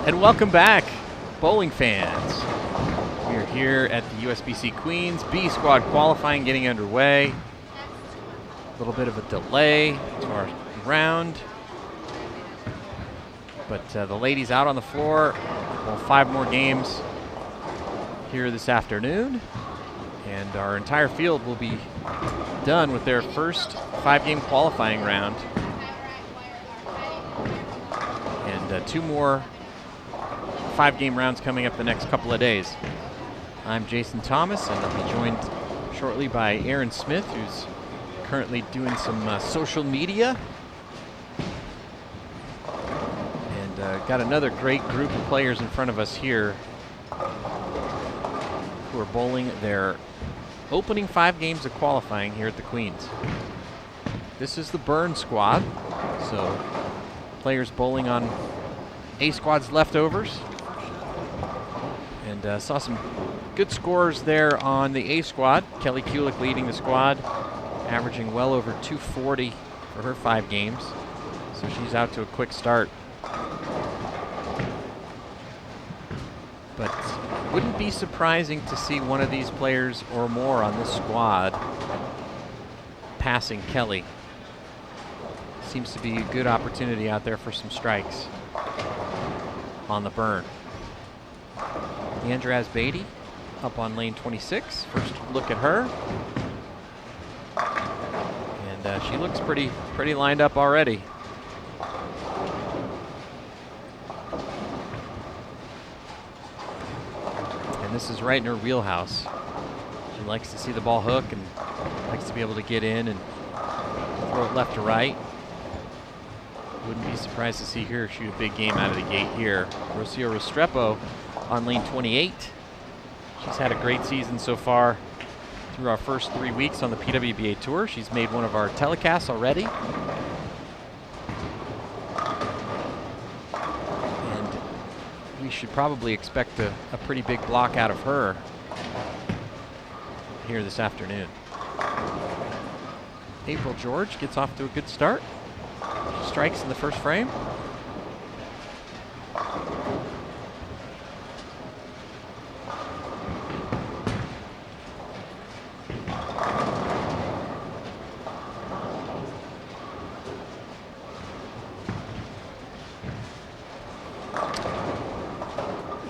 And welcome back, bowling fans. We are here at the USBC Queens B squad qualifying getting underway. A little bit of a delay to our round, but the ladies out on the floor. Well, 5 more games here this afternoon, and our entire field will be done with their first 5-game qualifying round, and 2 more 5-game rounds coming up the next couple of days. I'm Jason Thomas, and I'll be joined shortly by Aaron Smith, who's currently doing some social media. And got another great group of players in front of us here who are bowling their opening 5 games of qualifying here at the Queens. This is the Burn squad, so players bowling on A squad's leftovers. And saw some good scores there on the A squad. Kelly Kulik leading the squad, averaging well over 240 for her 5 games. So she's out to a quick start. But it wouldn't be surprising to see one of these players or more on this squad passing Kelly. Seems to be a good opportunity out there for some strikes on the Burn. Andraz Beatty up on lane 26. First look at her. And she looks pretty lined up already. And this is right in her wheelhouse. She likes to see the ball hook and likes to be able to get in and throw it left to right. Wouldn't be surprised to see her shoot a big game out of the gate here. Rocio Restrepo on lane 28. She's had a great season so far through our first 3 weeks on the PWBA Tour. She's made one of our telecasts already. And we should probably expect a pretty big block out of her here this afternoon. April George gets off to a good start. She strikes in the first frame.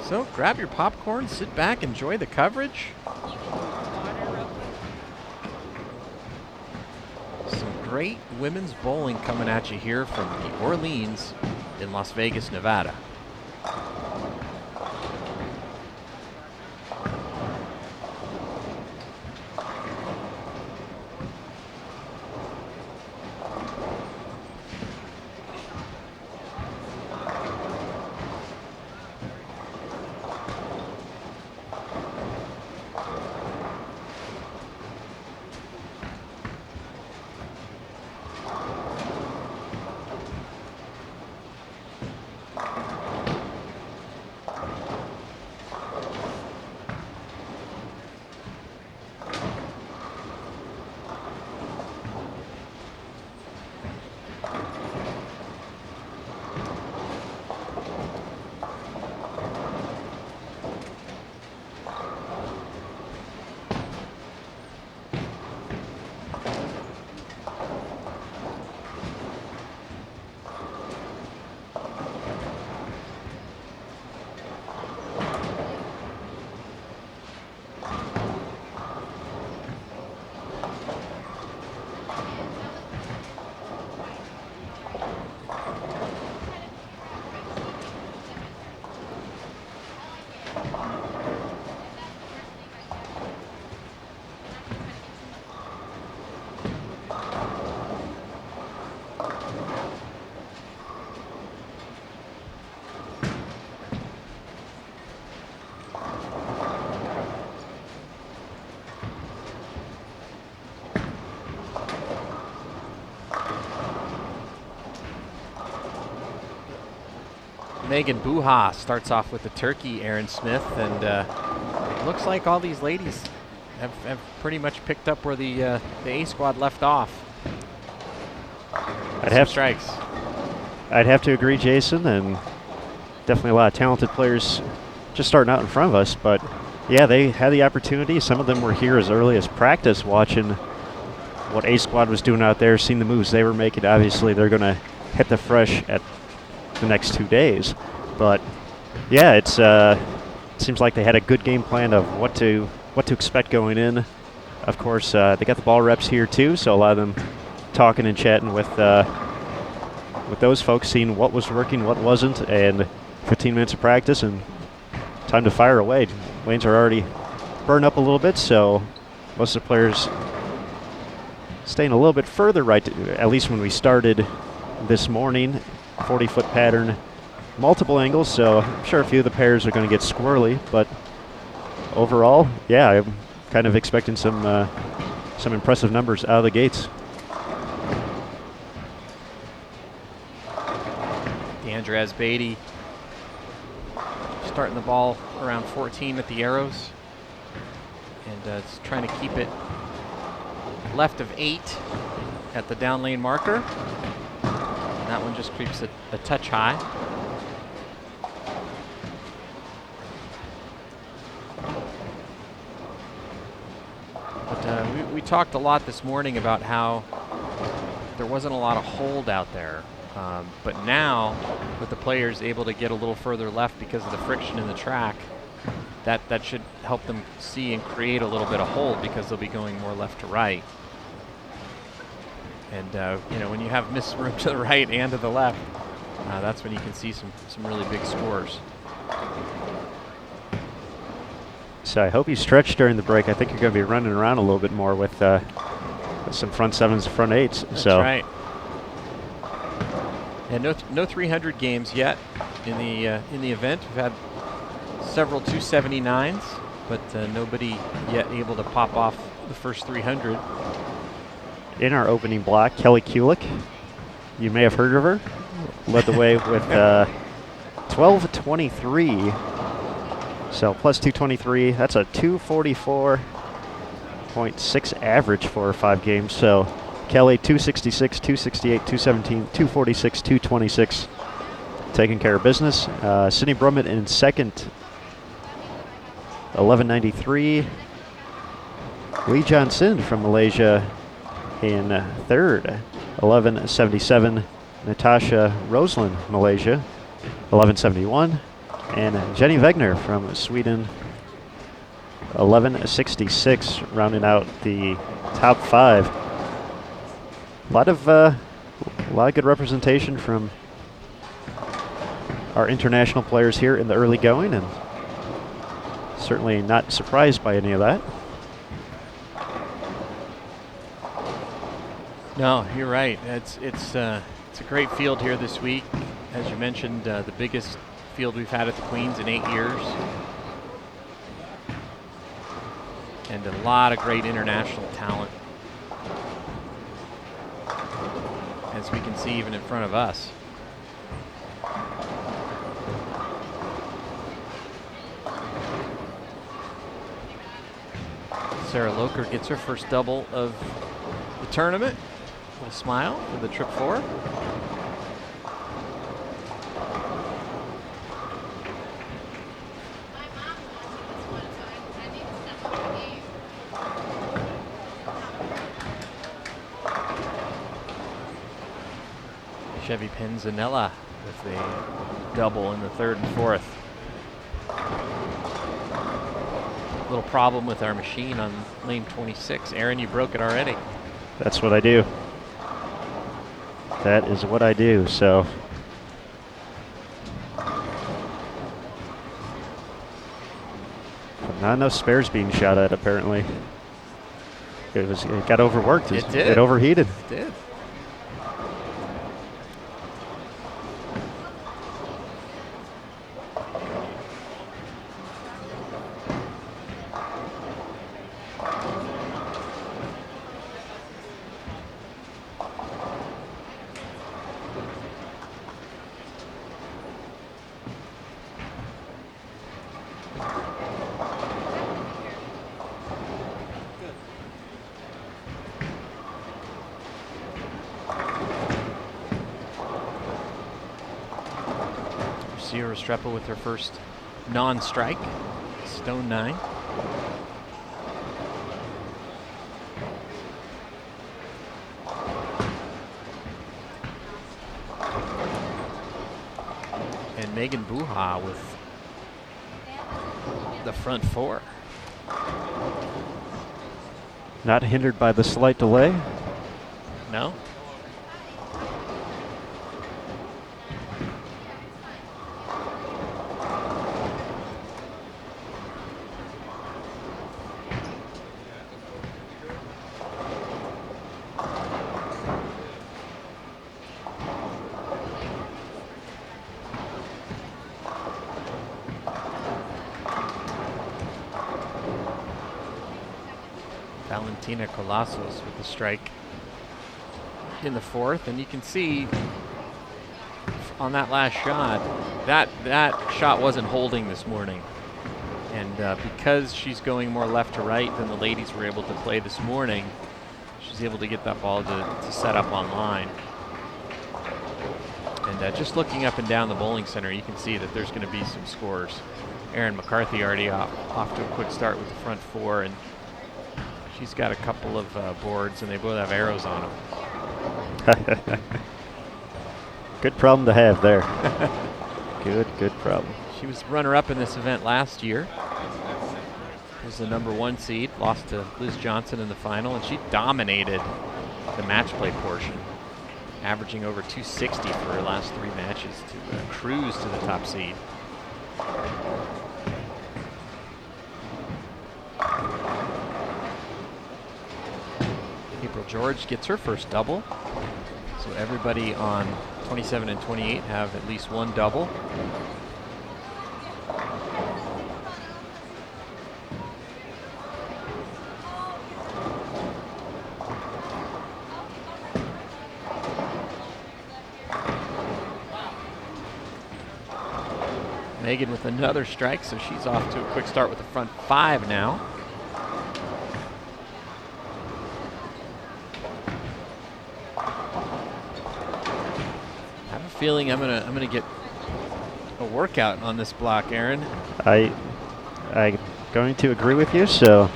So grab your popcorn, sit back, enjoy the coverage. Some great women's bowling coming at you here from the Orleans in Las Vegas, Nevada. Megan Buha starts off with the turkey, Aaron Smith, and it looks like all these ladies have pretty much picked up where the A squad left off. Strikes. I'd have to agree, Jason, and definitely a lot of talented players just starting out in front of us. But yeah, they had the opportunity. Some of them were here as early as practice, watching what A squad was doing out there, seeing the moves they were making. Obviously, they're going to hit the fresh at the next 2 days. But yeah, it seems like they had a good game plan of what to expect going in. Of course, they got the ball reps here too, so a lot of them talking and chatting with those folks, seeing what was working, what wasn't, and 15 minutes of practice and time to fire away. Lanes are already burned up a little bit, so most of the players staying a little bit further right, at least when we started this morning. 40-foot pattern, multiple angles, so I'm sure a few of the pairs are going to get squirrely, but overall, yeah, I'm kind of expecting some impressive numbers out of the gates. Deandra Asbeatty starting the ball around 14 at the arrows, and trying to keep it left of 8 at the down lane marker. And that one just creeps a touch high. But we talked a lot this morning about how there wasn't a lot of hold out there. But now, with the players able to get a little further left because of the friction in the track, that should help them see and create a little bit of hold, because they'll be going more left to right. And when you have missed room to the right and to the left, that's when you can see some really big scores. So I hope you stretch during the break. I think you're going to be running around a little bit more with some front 7s and front 8s. That's right. And no 300 games yet in the event. We've had several 279s, but nobody yet able to pop off the first 300. In our opening block, Kelly Kulik, you may have heard of her, led the way with 12:23. So plus 223, that's a 244.6 average for 5 games. So Kelly, 266, 268, 217, 246, 226, taking care of business. Sydney Brummett in second, 1193. Lee Johnson from Malaysia in third, 1177. Natasha Roslin, Malaysia, 1171. And Jenny Wegner from Sweden, 1166, rounding out the top 5. A lot of good representation from our international players here in the early going, and certainly not surprised by any of that. No, you're right. It's a great field here this week. As you mentioned, the biggest field we've had at the Queens in 8 years. And a lot of great international talent, as we can see even in front of us. Sarah Locher gets her first double of the tournament. A little smile for the trip 4. Chevy Penzanella with a double in the 3rd and 4th. Little problem with our machine on lane 26. Aaron, you broke it already. That's what I do. That is what I do, so. Not enough spares being shot at, apparently. It got overworked. It did. It overheated. It did. Rocio Restrepo with her first non-strike, stone 9. And Megan Buha with the front 4. Not hindered by the slight delay. No. Valentina Colasos with the strike in the 4th, and you can see on that last shot, that shot wasn't holding this morning. And because she's going more left to right than the ladies were able to play this morning, she's able to get that ball to set up on line. And just looking up and down the bowling center, you can see that there's going to be some scores. Erin McCarthy already off to a quick start with the front 4, and she's got a couple of boards, and they both have arrows on them. Good problem to have there. Good problem. She was runner-up in this event last year. Was the number 1 seed, lost to Liz Johnson in the final, and she dominated the match play portion, averaging over 260 for her last 3 matches to cruise to the top seed. April George gets her first double. So everybody on 27 and 28 have at least one double. Megan with another strike, so she's off to a quick start with the front 5 now. Feeling I'm gonna get a workout on this block, Aaron. I'm going to agree with you. So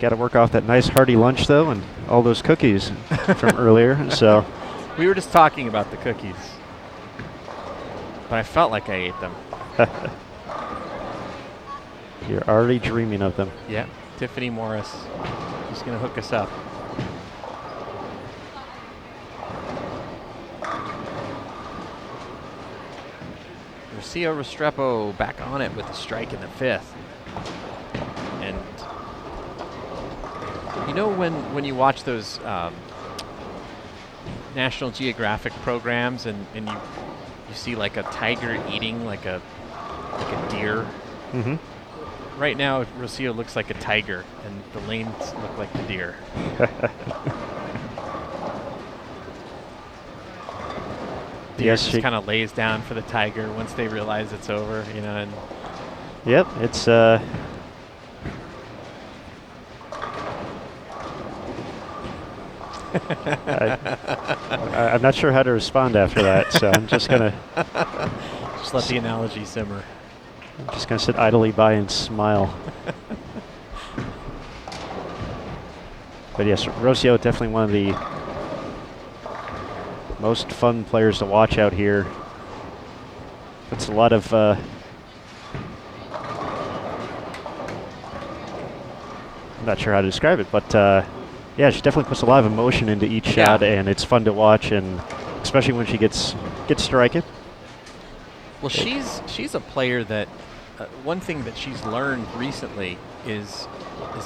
got to work off that nice hearty lunch though, and all those cookies from earlier. So we were just talking about the cookies, but I felt like I ate them. You're already dreaming of them. Yeah, Tiffany Morris, just gonna hook us up. Rocio Restrepo back on it with a strike in the 5th. And you know when you watch those National Geographic programs and you see like a tiger eating like a deer? Mm-hmm. Right now Rocio looks like a tiger and the lanes look like the deer. Deer just kind of lays down for the tiger once they realize it's over, you know. And yep, it's I'm not sure how to respond after that, so I'm just gonna just let the analogy simmer. I'm just gonna sit idly by and smile. But yes, Rocio definitely one of the most fun players to watch out here. Puts a lot of I'm not sure how to describe it, but yeah, she definitely puts a lot of emotion into each shot, and it's fun to watch, and especially when she gets striking. Well, she's a player that one thing that she's learned recently is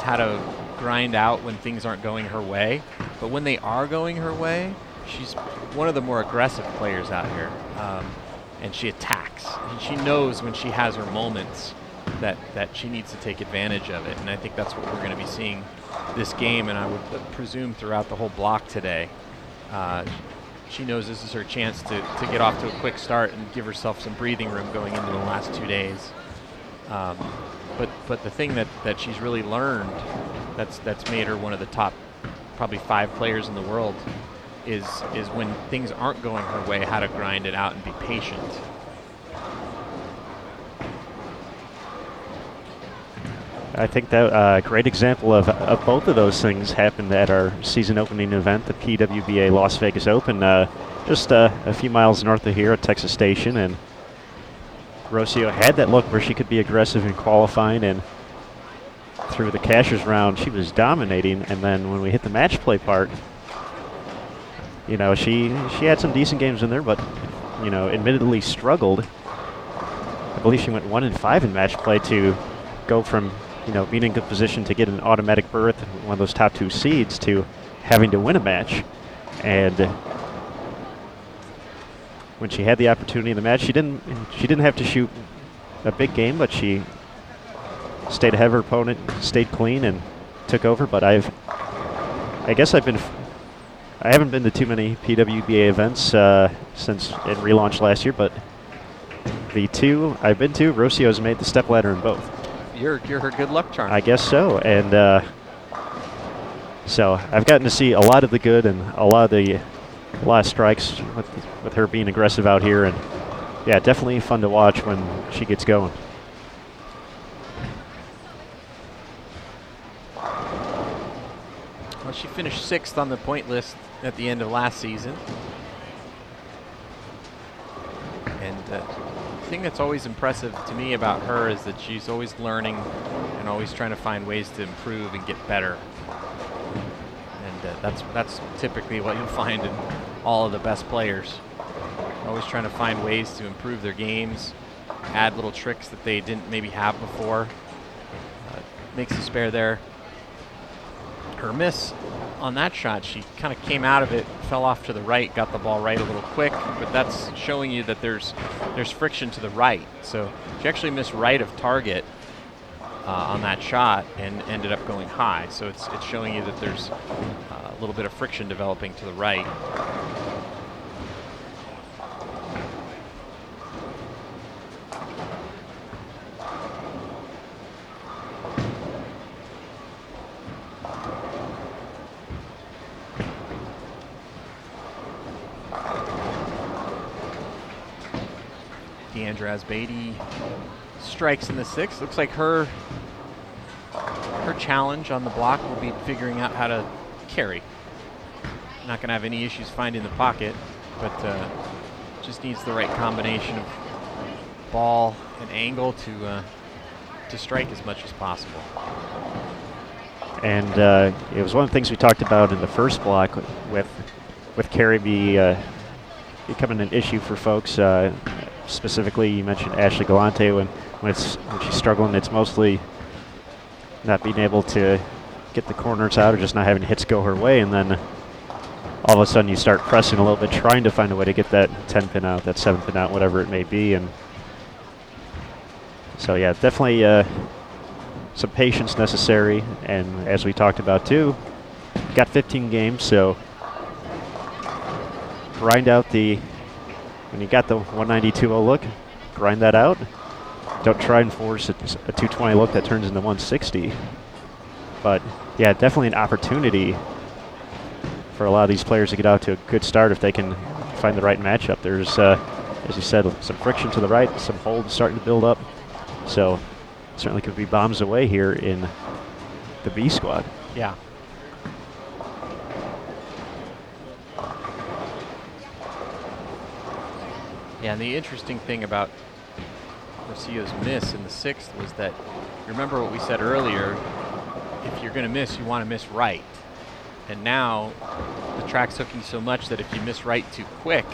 how to grind out when things aren't going her way. But when they are going her way, she's one of the more aggressive players out here, and she attacks. And she knows when she has her moments that she needs to take advantage of it, and I think that's what we're going to be seeing this game, and I would presume throughout the whole block today. She knows this is her chance to get off to a quick start and give herself some breathing room going into the last 2 days. But the thing that she's really learned that's made her one of the top probably 5 players in the world is when things aren't going her way, how to grind it out and be patient. I think that a great example of both of those things happened at our season opening event, the PWBA Las Vegas Open, just a few miles north of here at Texas Station. And Rocio had that look where she could be aggressive in qualifying, and through the Cashers round, she was dominating. And then when we hit the match play part, you know, she had some decent games in there, but, you know, admittedly struggled. I believe she went 1-5 in match play to go from, you know, being in good position to get an automatic berth, one of those top 2 seeds, to having to win a match. And when she had the opportunity in the match, she didn't have to shoot a big game, but she stayed ahead of her opponent, stayed clean, and took over. But I haven't been to too many PWBA events since it relaunched last year, but the 2 I've been to, Rocio's made the stepladder in both. You're her good luck charm. I guess so. And so I've gotten to see a lot of the good and a lot of strikes with her being aggressive out here. And yeah, definitely fun to watch when she gets going. Well, she finished 6th on the point list at the end of last season. And the thing that's always impressive to me about her is that she's always learning and always trying to find ways to improve and get better. And that's typically what you'll find in all of the best players. Always trying to find ways to improve their games, add little tricks that they didn't maybe have before. Makes a spare there. Her miss on that shot, she kind of came out of it, fell off to the right, got the ball right a little quick, but that's showing you that there's friction to the right. So she actually missed right of target on that shot and ended up going high. So it's showing you that there's a little bit of friction developing to the right. Deandra Asbady strikes in the 6th. Looks like her challenge on the block will be figuring out how to carry. Not going to have any issues finding the pocket, but just needs the right combination of ball and angle to strike as much as possible. And it was one of the things we talked about in the first block with carry becoming an issue for folks. Specifically, you mentioned Ashley Galante. When she's struggling, it's mostly not being able to get the corners out or just not having hits go her way. And then all of a sudden you start pressing a little bit, trying to find a way to get that 10-pin out, that 7-pin out, whatever it may be. And so, yeah, definitely some patience necessary. And as we talked about, too, got 15 games, so grind out when you got the 192.0 look, grind that out. Don't try and force a 220 look that turns into 160. But, yeah, definitely an opportunity for a lot of these players to get out to a good start if they can find the right matchup. There's, as you said, some friction to the right, some hold starting to build up. So certainly could be bombs away here in the B squad. Yeah. Yeah, and the interesting thing about Rocio's miss in the 6th was that, remember what we said earlier, if you're going to miss, you want to miss right. And now the track's hooking so much that if you miss right too quick,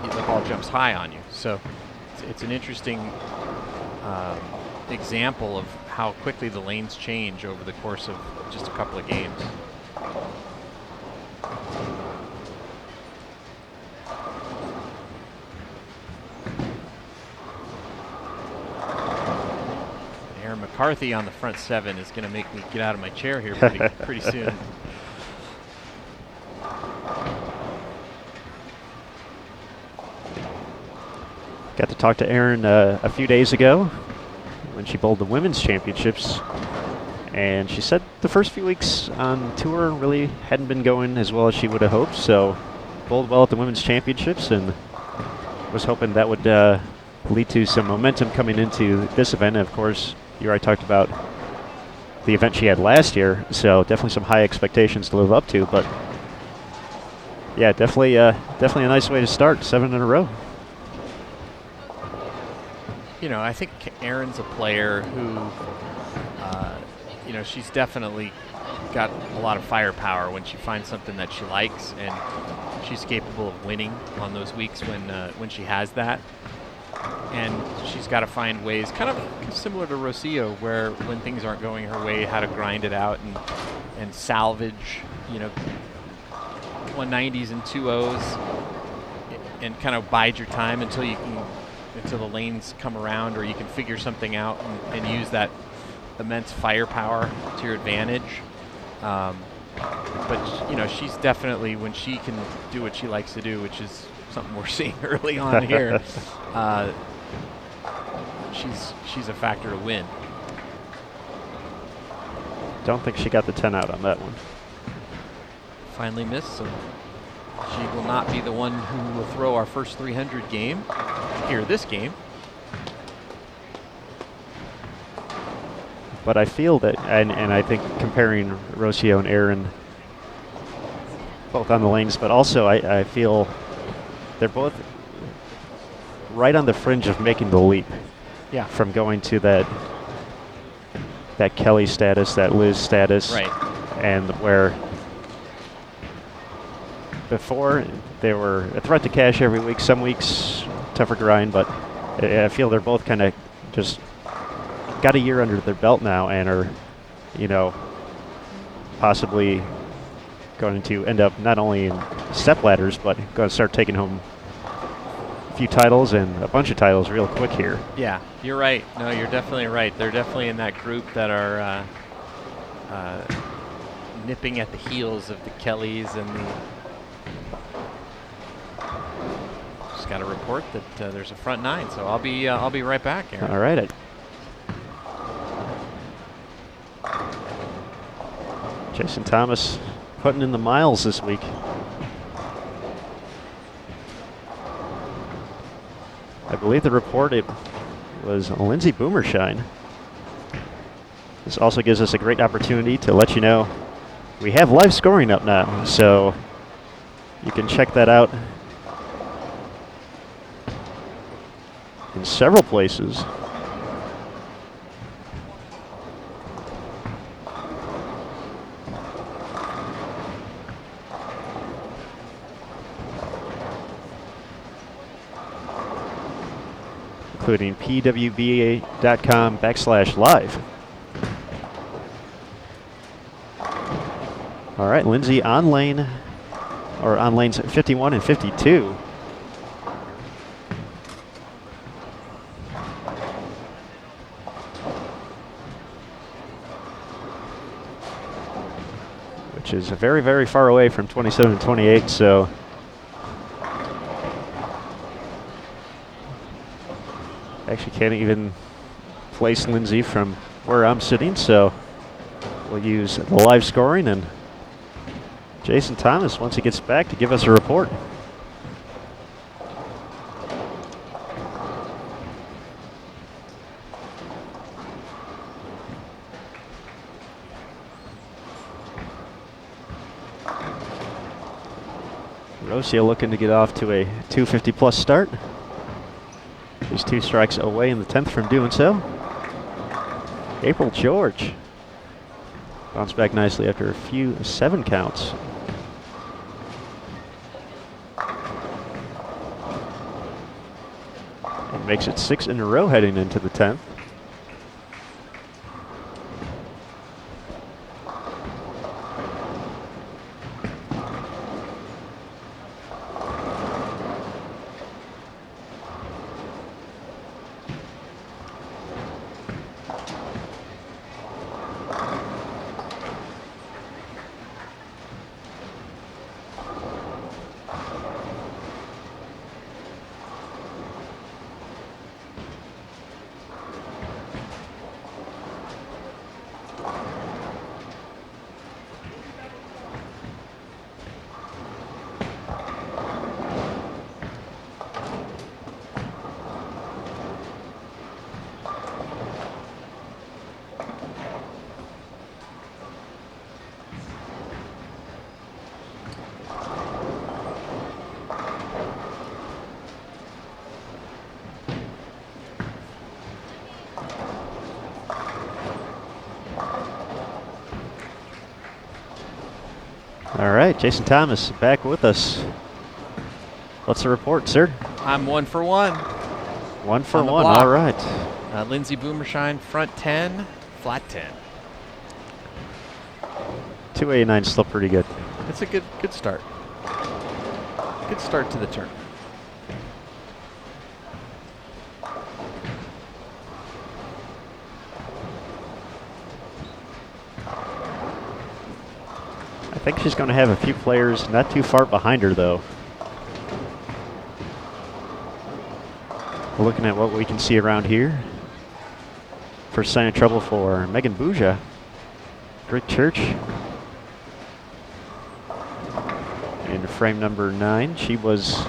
the ball jumps high on you. So it's an interesting example of how quickly the lanes change over the course of just a couple of games. McCarthy on the front 7 is going to make me get out of my chair here pretty soon. Got to talk to Erin a few days ago when she bowled the women's championships, And she said the first few weeks on tour really hadn't been going as well as she would have hoped, so bowled well at the Women's Championships and was hoping that would lead to some momentum coming into this event. And of course, you already talked about the event she had last year, so definitely some high expectations to live up to. But yeah, definitely a nice way to start, 7 in a row. You know, I think Erin's a player who, you know, she's definitely got a lot of firepower when she finds something that she likes, and she's capable of winning on those weeks when she has that. And she's got to find ways, kind of similar to Rocio, where when things aren't going her way, how to grind it out and salvage, you know, 190s and 2-0s, and kind of bide your time until the lanes come around, or you can figure something out and use that immense firepower to your advantage. But you know, she's definitely, when she can do what she likes to do, which is something we're seeing early on here, she's a factor to win. Don't think she got the 10 out on that one. Finally missed, so she will not be the one who will throw our first 300 game here this game. But I feel that, and I think comparing Rocio and Erin, both on the lanes, but also I feel they're both right on the fringe of making the leap. Yeah. From going to that Kelly status, that Liz status. Right. And where before they were a threat to cash every week, some weeks tougher grind, but I feel they're both kind of just got a year under their belt now and are, you know, possibly going to end up not only in step ladders, but going to start taking home a few titles and a bunch of titles real quick here. Yeah, you're right. No, you're definitely right. They're definitely in that group that are nipping at the heels of the Kellys and the. Just got a report that there's a front nine, so I'll be right back, Aaron. All right. Jason Thomas putting in the miles this week. I believe the report, it was Lindsay Boomershine. This also gives us a great opportunity to let you know we have live scoring up now, so you can check that out in several places. Including pwba.com/live. All right, Lindsay on lane, or on lanes 51 and 52. Which is very, very far away from 27 and 28, so actually can't even place Lindsay from where I'm sitting, so we'll use the live scoring and Jason Thomas once he gets back to give us a report. Rocio looking to get off to a 250 plus start. He's 2 strikes away in the 10th from doing so. April George bounced back nicely after a few 7 counts. And makes it 6 in a row heading into the 10th. All right, Jason Thomas back with us. What's the report, sir? I'm 1 for 1. 1 for On the 1, block. all right. Lindsay Boomershine, front 10, flat 10. 289 still pretty good. It's a good start. Good start to the turn. I think she's going to have a few players not too far behind her, though. Looking at what we can see around here. First sign of trouble for Megan Bouja. Rick Church. In frame number 9, she was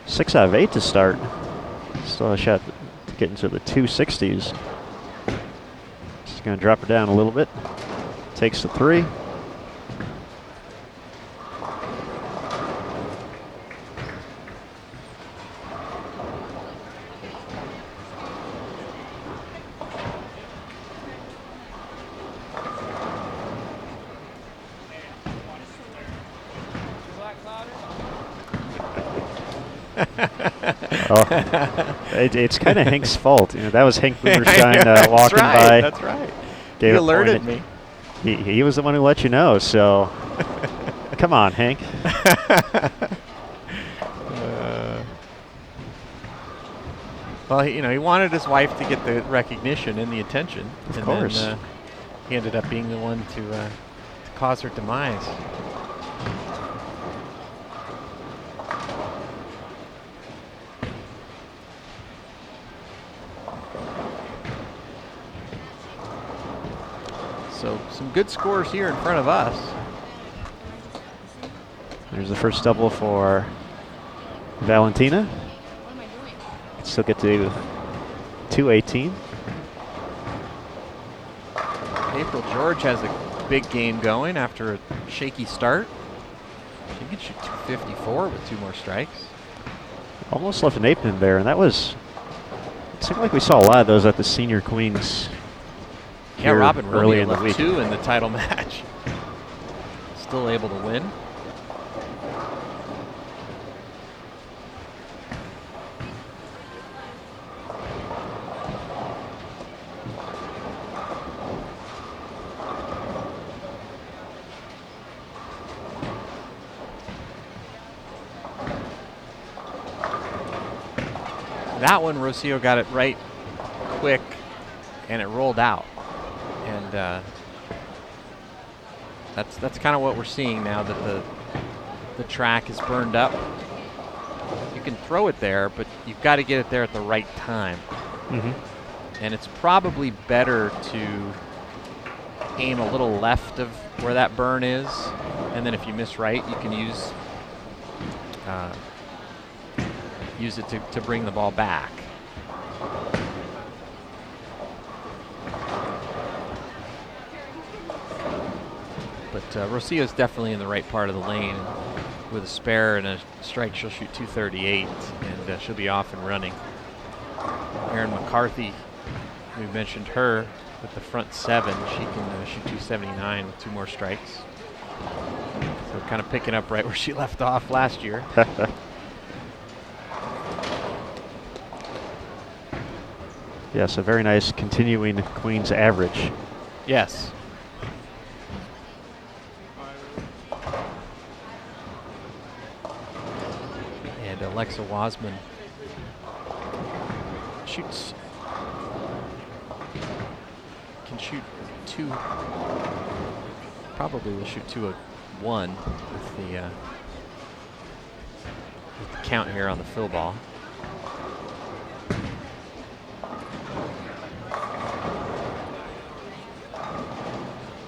6 out of 8 to start. Still a shot to get into the 260s. Just going to drop her down a little bit. Takes the 3. It's kind of Hank's fault. You know, that was Hank Boomerstein walking by. That's right. He Gave alerted me. He was the one who let you know. So, come on, Hank. Well, he wanted his wife to get the recognition and the attention. Of course. Then, he ended up being the one to cause her demise. So some good scores here in front of us. There's the first double for Valentina. Still get to 218. April George has a big game going after a shaky start. She can shoot 254 with 2 more strikes. Almost left an 8 pin there, and that was. It seemed like we saw a lot of those at the Senior Queens. Yeah, Robin early Romeo in the left week. 2 in the title match. Still able to win. That one, Rocio got it right quick, and it rolled out. And that's kind of what we're seeing now, that the track is burned up. You can throw it there, but you've got to get it there at the right time. And it's probably better to aim a little left of where that burn is, and then if you miss right, you can use it to bring the ball back. But Rocio's definitely in the right part of the lane. With a spare and a strike, she'll shoot 238, and she'll be off and running. Erin McCarthy, we mentioned her with the front 7. She can shoot 279 with 2 more strikes. So kind of picking up right where she left off last year. Yes, a very nice continuing Queens average. Yes. And Alexa Wasman can shoot 2. Probably will shoot 201 with the count here on the fill ball.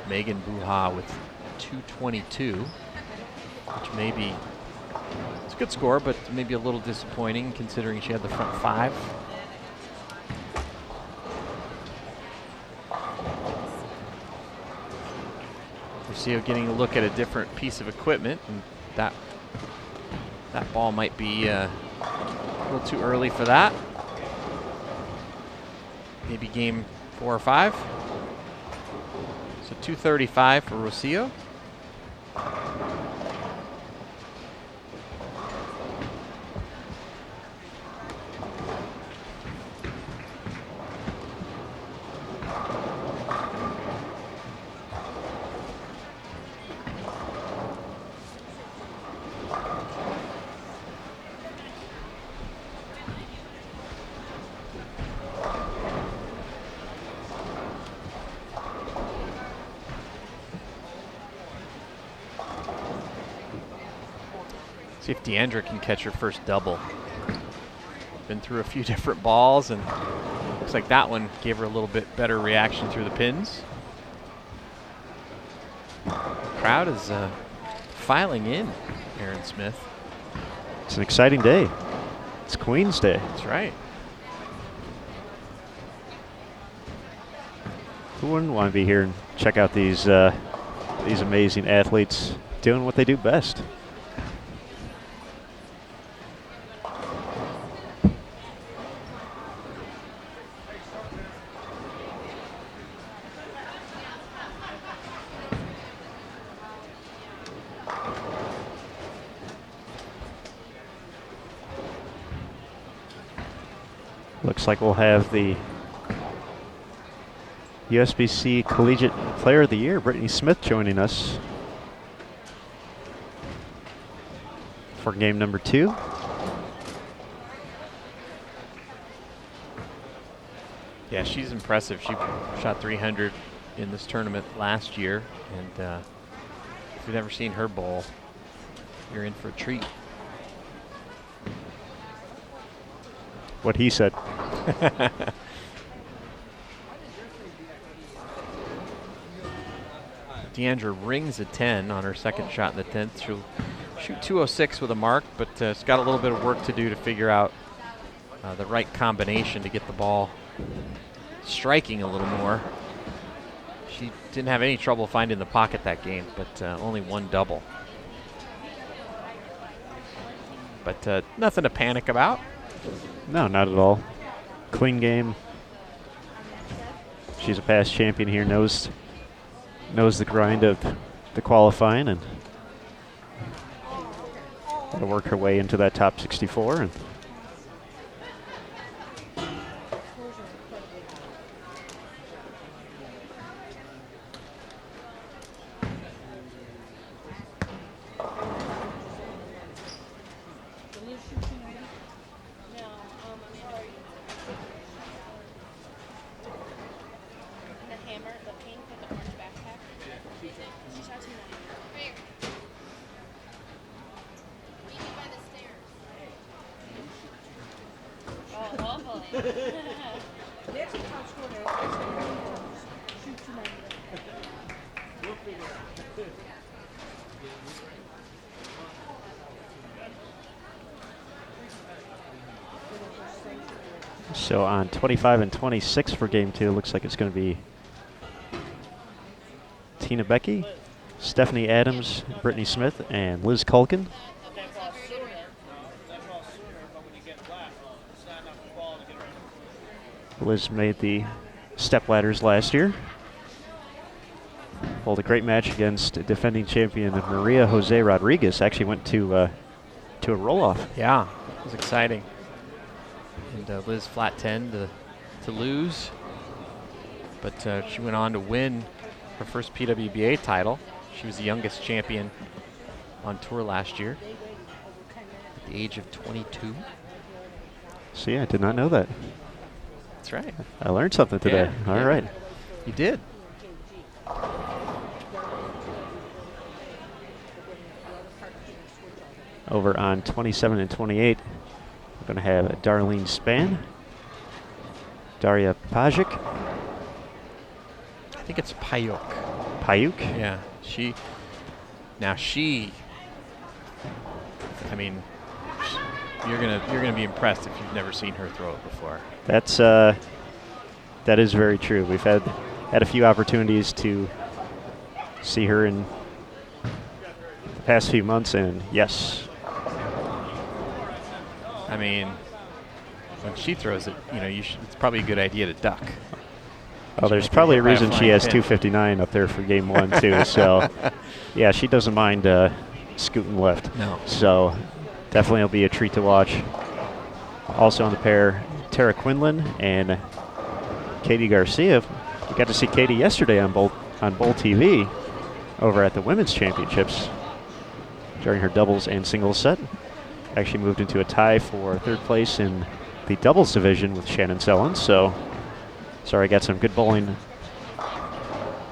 Megan Buha with 222, which may be, it's a good score, but maybe a little disappointing considering she had the front 5. Rocio getting a look at a different piece of equipment, and that ball might be a little too early for that. Maybe game 4 or 5. So 235 for Rocio. See if Deandra can catch her first double. Been through a few different balls, and looks like that one gave her a little bit better reaction through the pins. Crowd is filing in, Aaron Smith. It's an exciting day. It's Queens Day. That's right. Who wouldn't want to be here and check out these amazing athletes doing what they do best? Looks like we'll have the USBC Collegiate Player of the Year, Brittany Smith, joining us for game number 2. Yeah, she's impressive. She shot 300 in this tournament last year, and if you've never seen her bowl, you're in for a treat. What he said. Deandra rings a 10 on her second shot in the 10th. She'll shoot 206 with a mark, but it's got a little bit of work to do to figure out the right combination to get the ball striking a little more. She didn't have any trouble finding the pocket that game, but only one double. But nothing to panic about. No, not at all. Clean game. She's a past champion here, knows the grind of the qualifying, and will work her way into that top 64. And so on 25 and 26 for game 2, looks like it's going to be Tina Becky, Stephanie Adams, Brittany Smith, and Liz Culkin. Liz made the step ladders last year. Pulled a great match against defending champion Maria Jose Rodriguez. Actually went to a roll-off. Yeah, it was exciting. And Liz flat 10 to lose. But she went on to win her first PWBA title. She was the youngest champion on tour last year at the age of 22. See, I did not know that. That's right. I learned something today. Yeah, All right. You did. Over on 27 and 28, we're going to have Darlene Span, Daria Pajic. I think it's Payuk. Payuk? Yeah, she. I mean, you're gonna be impressed if you've never seen her throw it before. That is very true. We've had a few opportunities to see her in the past few months, and yes. I mean, when she throws it, it's probably a good idea to duck. Oh, there's probably a reason she has 259 up there for game 1 too. So, yeah, she doesn't mind scooting left. No. So, definitely will be a treat to watch. Also on the pair, Tara Quinlan and Katie Garcia. We got to see Katie yesterday on Bowl TV over at the Women's Championships during her doubles and singles set. Actually moved into a tie for 3rd place in the doubles division with Shannon Sellens. So, sorry, I got some good bowling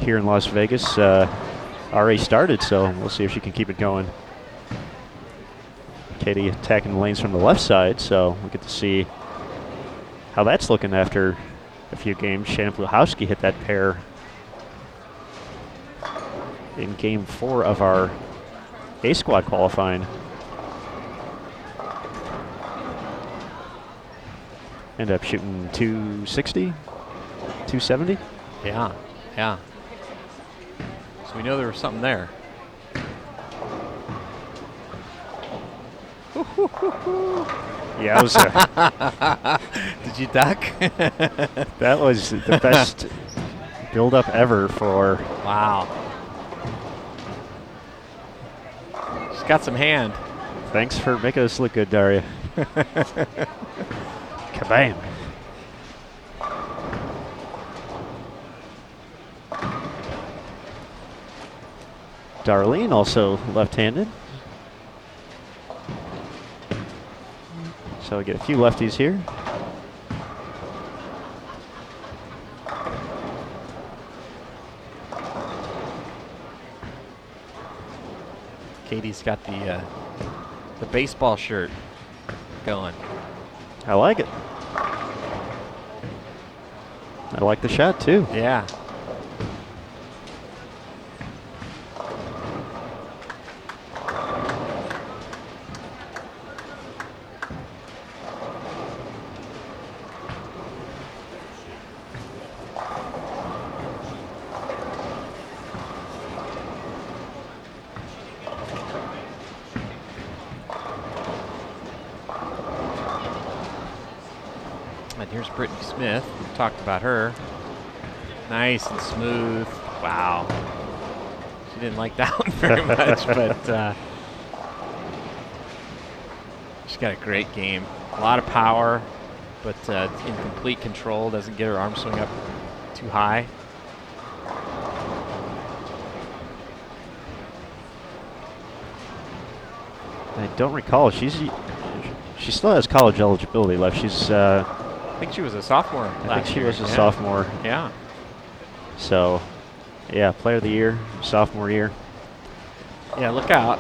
here in Las Vegas. Already started, so we'll see if she can keep it going. Katie attacking the lanes from the left side, so we get to see how that's looking after a few games. Shannon Pluhowski hit that pair in game 4 of our A squad qualifying. Ended up shooting 260, 270. Yeah, yeah. So we know there was something there. Yeah, it was. Did you duck? That was the best build-up ever for. Wow. She's got some hand. Thanks for making us look good, Daria. Kabam. Darlene also left-handed. So we get a few lefties here. Katie's got the baseball shirt going. I like it. I like the shot too. Yeah. And here's Brittany Smith. We've talked about her. Nice and smooth. Wow. She didn't like that one very much, but she's got a great game. A lot of power, but in complete control. Doesn't get her arm swing up too high. I don't recall. She still has college eligibility left. She's. I think she was a sophomore last year. I think she was a sophomore. Yeah. So, yeah, player of the year, sophomore year. Yeah, look out.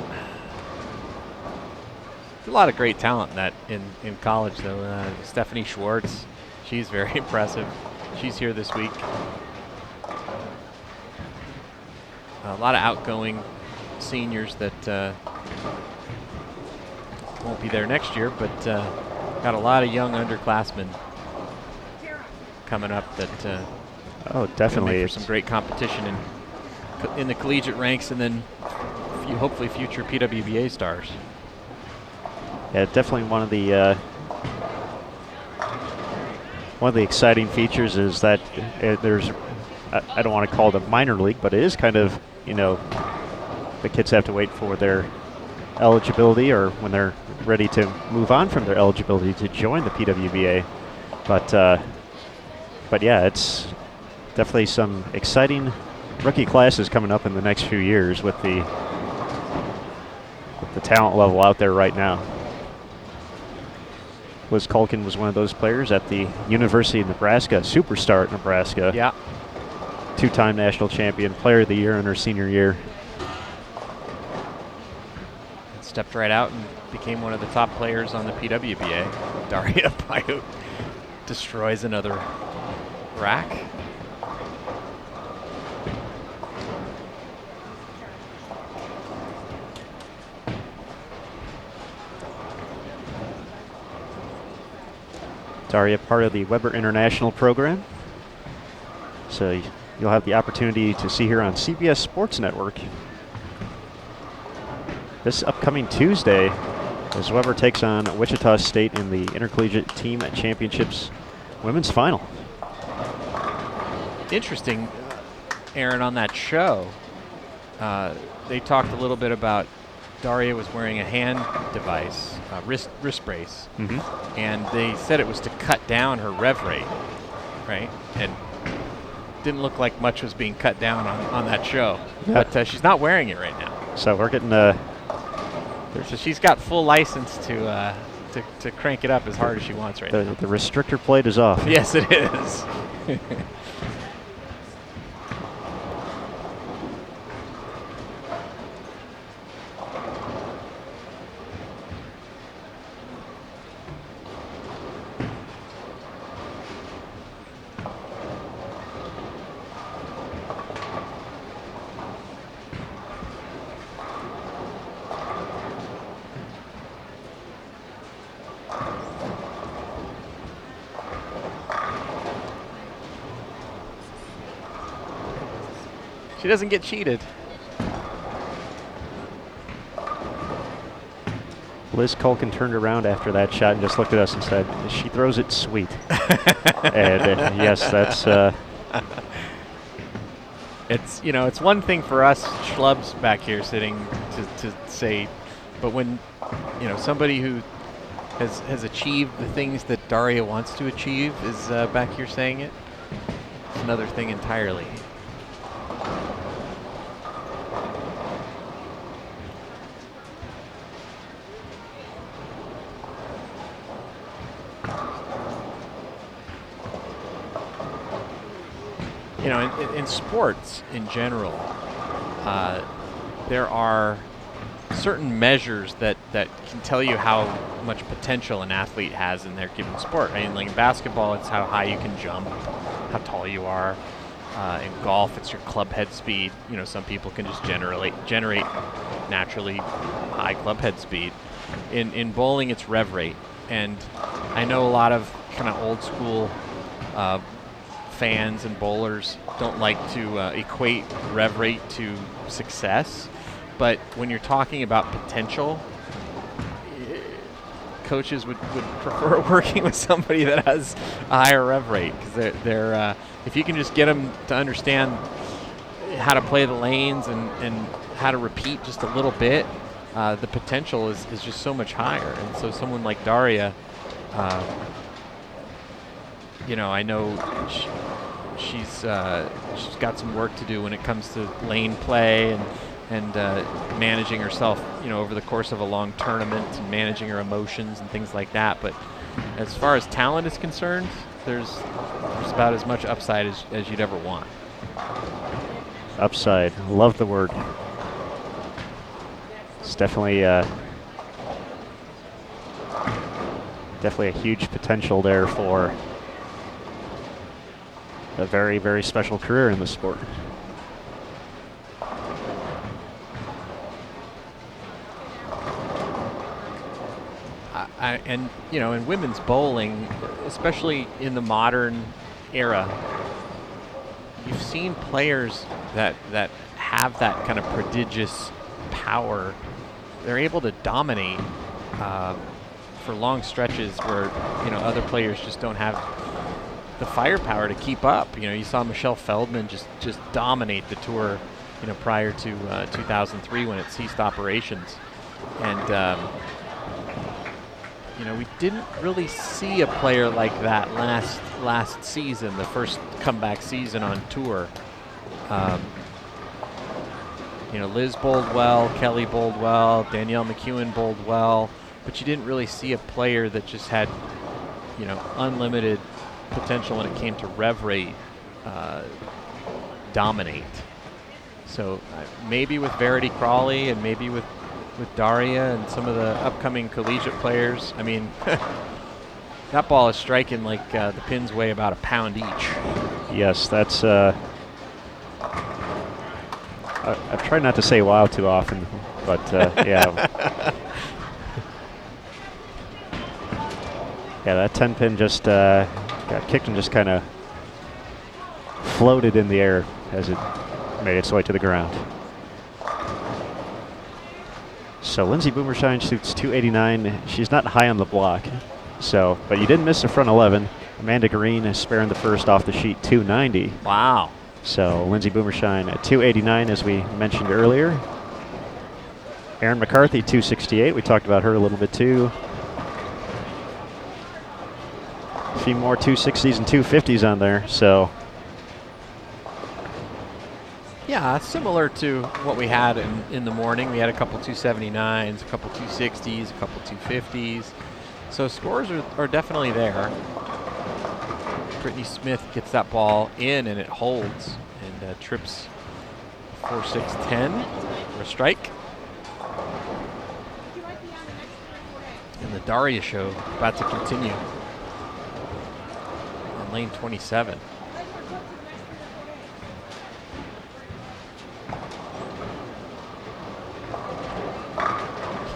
There's a lot of great talent in college, though. Stephanie Schwartz, she's very impressive. She's here this week. A lot of outgoing seniors that won't be there next year, but got a lot of young underclassmen coming up that oh, definitely for some great competition in the collegiate ranks, and then hopefully future PWBA stars. Yeah, definitely one of the exciting features is that there's I don't want to call it a minor league, but it is kind of, the kids have to wait for their eligibility or when they're ready to move on from their eligibility to join the PWBA. But yeah, it's definitely some exciting rookie classes coming up in the next few years with the talent level out there right now. Liz Culkin was one of those players at the University of Nebraska, superstar at Nebraska. Yeah. 2-time national champion, player of the year in her senior year. Stepped right out and became one of the top players on the PWBA. Daria Paiute destroys another rack. Daria, part of the Weber International program. So you'll have the opportunity to see her on CBS Sports Network this upcoming Tuesday as Weber takes on Wichita State in the Intercollegiate Team Championships Women's Final. interesting, Aaron, on that show, they talked a little bit about Daria was wearing a hand device, wrist brace, and they said it was to cut down her rev rate, right? And didn't look like much was being cut down on that show. Yeah. But she's not wearing it right now. So we're getting so she's got full license to crank it up as hard as she wants right now. The restrictor plate is off. Yes, it is. She doesn't get cheated. Liz Culkin turned around after that shot and just looked at us and said, "She throws it sweet." And yes, that's. It's one thing for us schlubs back here sitting to say, but when somebody who has achieved the things that Daria wants to achieve is back here saying it, it's another thing entirely. In sports in general, there are certain measures that can tell you how much potential an athlete has in their given sport. I mean, like in basketball, it's how high you can jump, how tall you are. In golf, it's your club head speed. Some people can just generate naturally high club head speed. In bowling, it's rev rate. And I know a lot of kind of old school fans and bowlers don't like to equate rev rate to success, but when you're talking about potential, coaches would prefer working with somebody that has a higher rev rate, because they're if you can just get them to understand how to play the lanes and how to repeat just a little bit, the potential is just so much higher. And so someone like Daria, I know she's got some work to do when it comes to lane play and managing herself, over the course of a long tournament, and managing her emotions and things like that. But as far as talent is concerned, there's about as much upside as you'd ever want. Upside, love the word. It's definitely a huge potential there for a very, very special career in the sport. In women's bowling, especially in the modern era, you've seen players that have that kind of prodigious power. They're able to dominate for long stretches where other players just don't have the firepower to keep up. You saw Michelle Feldman just dominate the tour, prior to 2003 when it ceased operations, and we didn't really see a player like that last season, the first comeback season on tour. Liz bowled well, Kelly bowled well, Danielle McEwen bowled well, but you didn't really see a player that just had, unlimited potential when it came to rev rate dominate. So maybe with Verity Crawley and maybe with Daria and some of the upcoming collegiate players, I mean, that ball is striking like the pins weigh about a pound each. Yes, that's. I've tried not to say wow too often, but yeah. Yeah, that 10-pin just got kicked and just kind of floated in the air as it made its way to the ground. So Lindsay Boomershine shoots 289. She's not high on the block, but you didn't miss the front 11. Amanda Green is sparing the first off the sheet, 290. Wow. So Lindsay Boomershine at 289, as we mentioned earlier. Erin McCarthy, 268. We talked about her a little bit too. A few more 260s and 250s on there. So yeah, similar to what we had in the morning. We had a couple 279s, a couple 260s, a couple 250s. So scores are definitely there. Brittany Smith gets that ball in and it holds and trips 4-6-10 for a strike. And the Daria show about to continue on lane 27.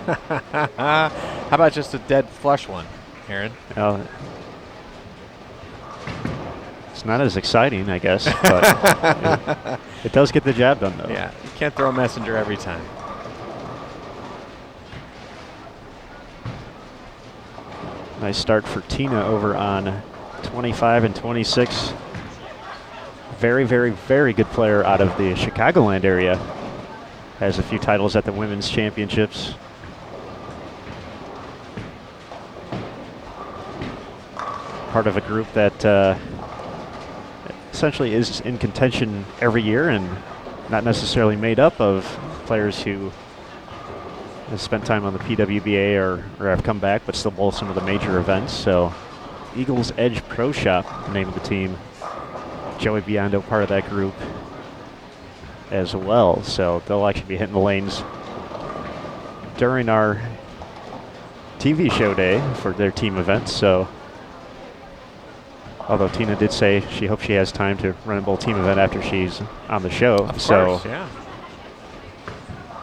How about just a dead flush one, Aaron? It's not as exciting, I guess, but it does get the job done, though. Yeah, you can't throw a messenger every time. Nice start for Tina over on 25 and 26. Very, very, very good player out of the Chicagoland area. Has a few titles at the Women's Championships. Part of a group that essentially is in contention every year and not necessarily made up of players who have spent time on the PWBA or have come back but still bowl some of the major events. So Eagles Edge Pro Shop, the name of the team. Joey Biondo part of that group as well. So they'll actually be hitting the lanes during our TV show day for their team events. So although Tina did say she hopes she has time to run a bowl team event after she's on the show. Of so course, yeah.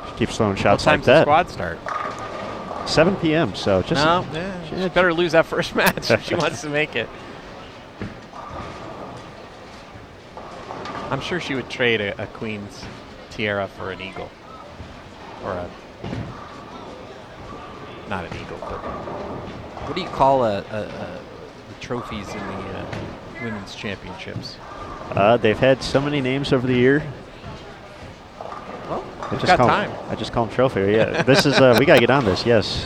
She keeps throwing shots what like time's that. the squad start? 7 p.m. So just she better lose that first match if she wants to make it. I'm sure she would trade a Queen's tiara for an eagle, or not an eagle, but what do you call the trophies in the women's championships? They've had so many names over the year. Well, I got time. I just call them trophy. Yeah, this is we gotta get on this. Yes.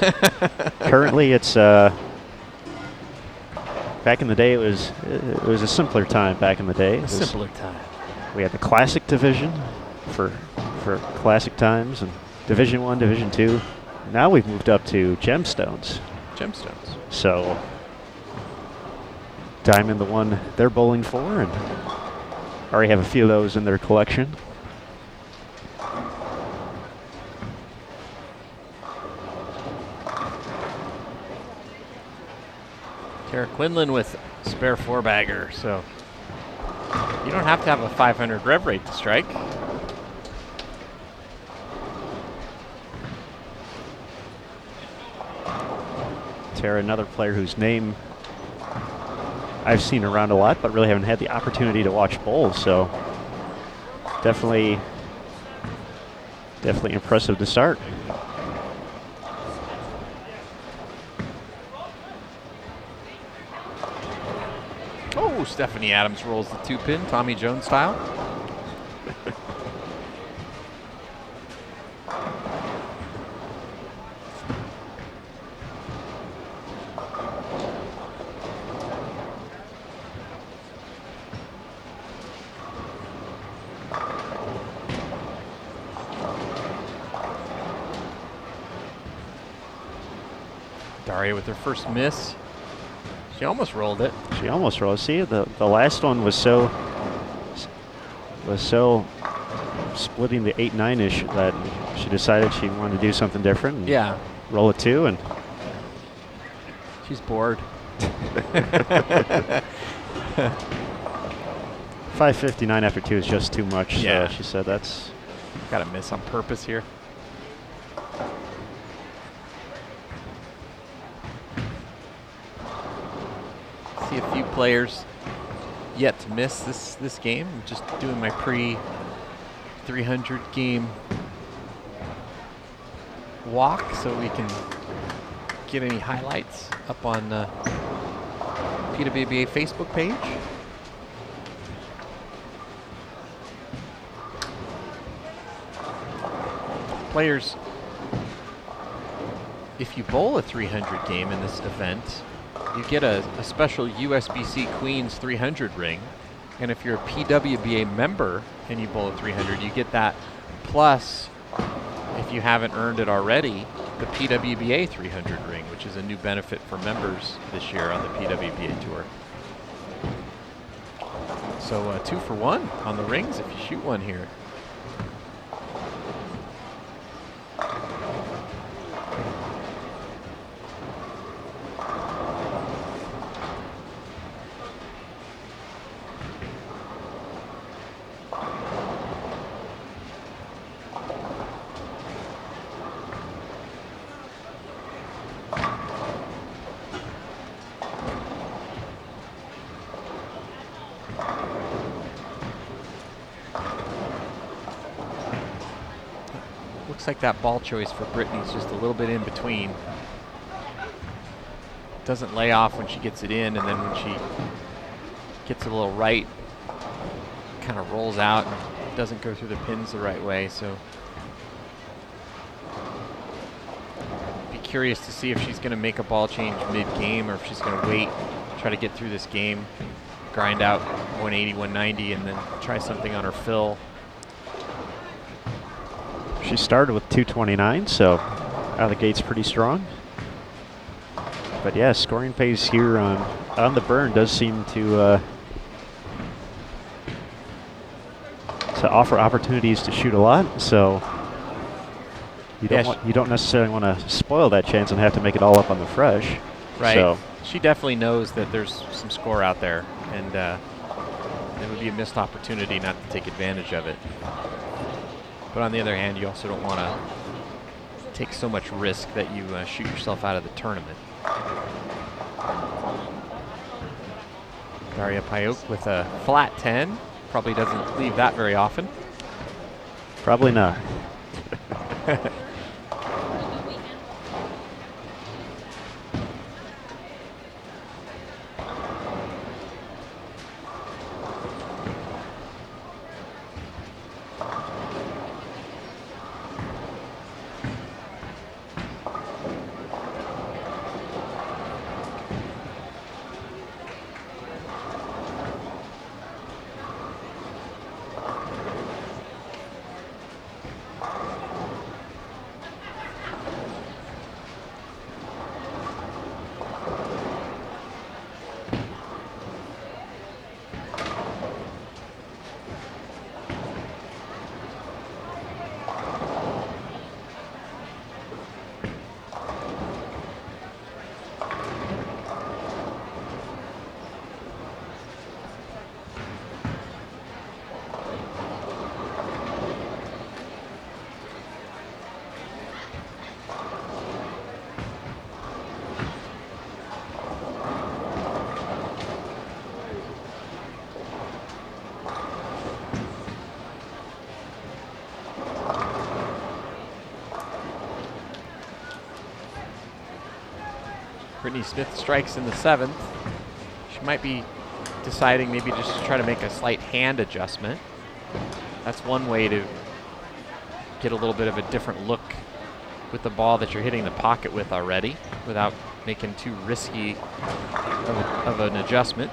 Currently, it's back in the day. It was a simpler time back in the day. A simpler time. We had the classic division for classic times and Division 1, Division 2. Now we've moved up to gemstones. Gemstones. So Diamond, the one they're bowling for, and already have a few of those in their collection. Tara Quinlan with spare four-bagger, so you don't have to have a 500 rev rate to strike. Tara, another player whose name I've seen around a lot, but really haven't had the opportunity to watch bowls, so definitely impressive to start. Oh, Stephanie Adams rolls the two-pin, Tommy Jones style. Daria with her first miss. She almost rolled it. She almost rolled. See, the last one was so splitting the 8-9-ish that she decided she wanted to do something different. And yeah. Roll it too, and she's bored. 5:59 after 2 is just too much. Yeah. So she said that's got to miss on purpose here. See a few players yet to miss this game. I'm just doing my pre-300 game walk so we can get any highlights up on PWBA Facebook page. Players, if you bowl a 300 game in this event, you get a special USBC Queens 300 ring. And if you're a PWBA member and you bowl a 300, you get that. Plus, if you haven't earned it already, the PWBA 300 ring, which is a new benefit for members this year on the PWBA Tour. So 2 for 1 on the rings if you shoot one here. Looks like that ball choice for Brittany's just a little bit in between. Doesn't lay off when she gets it in, and then when she gets a little right, kind of rolls out and doesn't go through the pins the right way. So be curious to see if she's going to make a ball change mid-game or if she's going to wait, try to get through this game, grind out 180, 190, and then try something on her fill. She started with 229, so out of the gate's pretty strong. But yeah, scoring pace here on the burn does seem to offer opportunities to shoot a lot. So you don't necessarily want to spoil that chance and have to make it all up on the fresh. Right. So she definitely knows that there's some score out there, and it would be a missed opportunity not to take advantage of it. But on the other hand, you also don't want to take so much risk that you shoot yourself out of the tournament. Daria Payuk with a flat 10. Probably doesn't leave that very often. Probably not. Brittany Smith strikes in the 7th. She might be deciding maybe just to try to make a slight hand adjustment. That's one way to get a little bit of a different look with the ball that you're hitting the pocket with already without making too risky of an adjustment.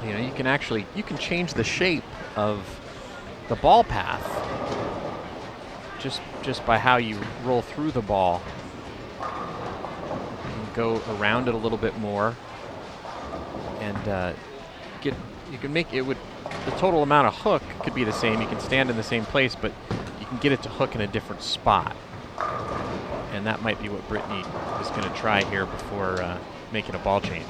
You know, you can change the shape of the ball path just by how you roll through the ball. You can go around it a little bit more, and you can make it the total amount of hook could be the same. You can stand in the same place, but you can get it to hook in a different spot. And that might be what Brittany is going to try here before making a ball change.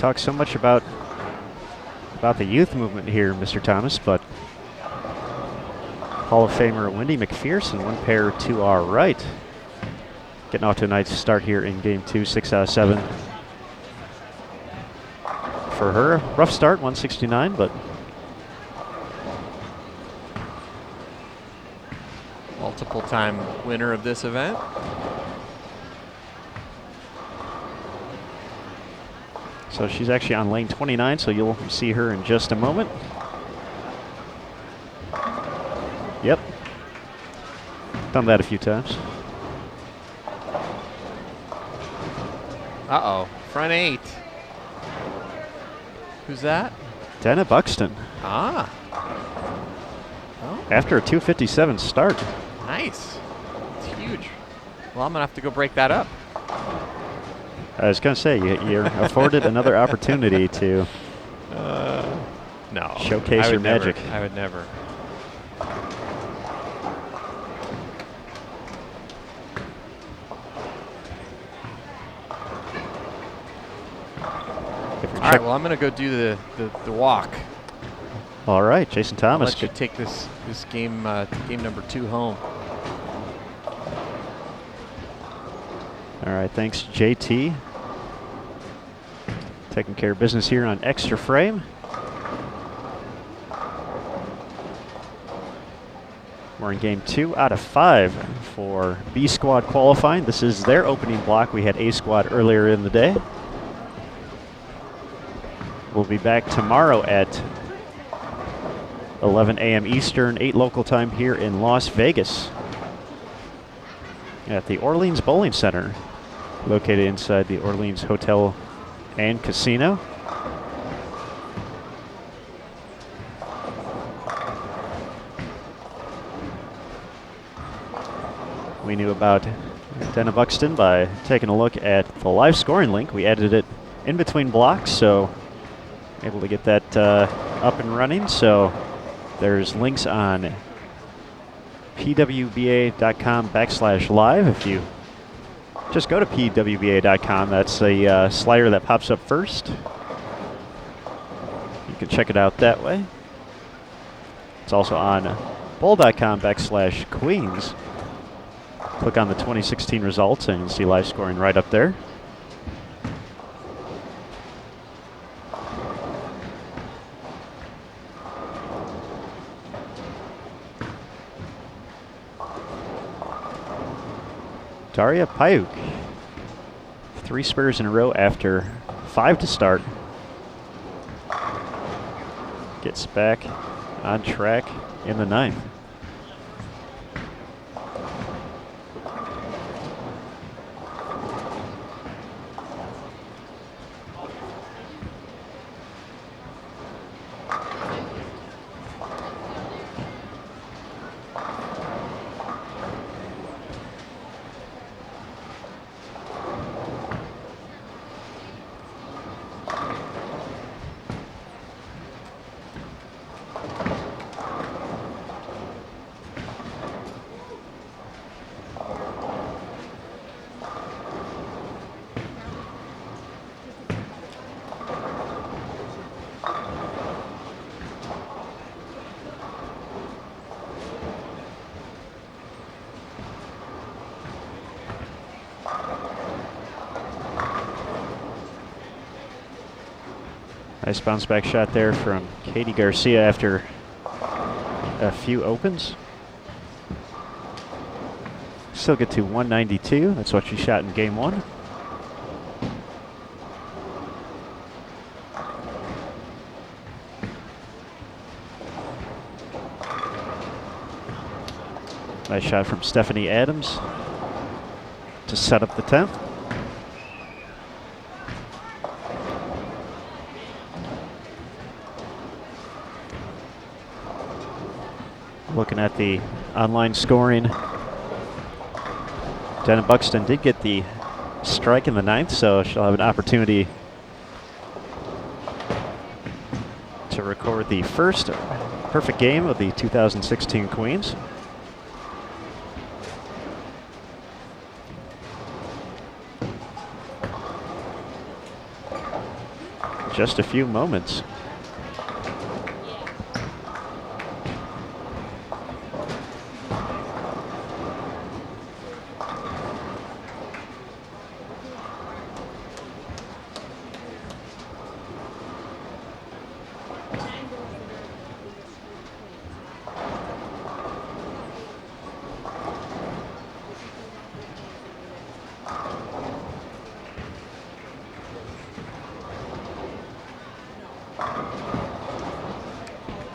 talk so much about the youth movement here, Mr. Thomas, but Hall of Famer Wendy McPherson, one pair to our right. Getting off to a nice start here in game 2, 6 out of 7. For her, rough start, 169, but multiple time winner of this event. so she's actually on lane 29, so you'll see her in just a moment. Yep. Done that a few times. Uh-oh, front 8. Who's that? Dana Buxton. Ah. Oh, After a 257 start. nice. It's huge. Well, I'm going to have to go break that up. I was going to say, you're afforded another opportunity to No. showcase I your would never. magic. I would never. All right, well, I'm going to go do the walk. All right, Jason I'll Thomas. let you take this game game number 2 home. All right, thanks, JT. Taking care of business here on Extra Frame. We're in game 2 out of 5 for B Squad qualifying. This is their opening block. We had A Squad earlier in the day. We'll be back tomorrow at 11 a.m. Eastern, 8 local time here in Las Vegas at the Orleans Bowling Center, located inside the Orleans Hotel and Casino. We knew about Dana Buxton by taking a look at the live scoring link. We added it in between blocks, so able to get that up and running. So there's links on pwba.com/live. If you just go to pwba.com, that's the slider that pops up first. You can check it out that way. It's also on bowl.com/Queens. Click on the 2016 results and you'll see live scoring right up there. Daria Payuk, 3 spares in a row after 5 to start. Gets back on track in the 9th. Nice bounce back shot there from Katie Garcia after a few opens. Still get to 192. That's what she shot in game 1. Nice shot from Stephanie Adams to set up the 10th. Looking at the online scoring, Dana Buxton did get the strike in the 9th, so she'll have an opportunity to record the first perfect game of the 2016 Queens. just a few moments.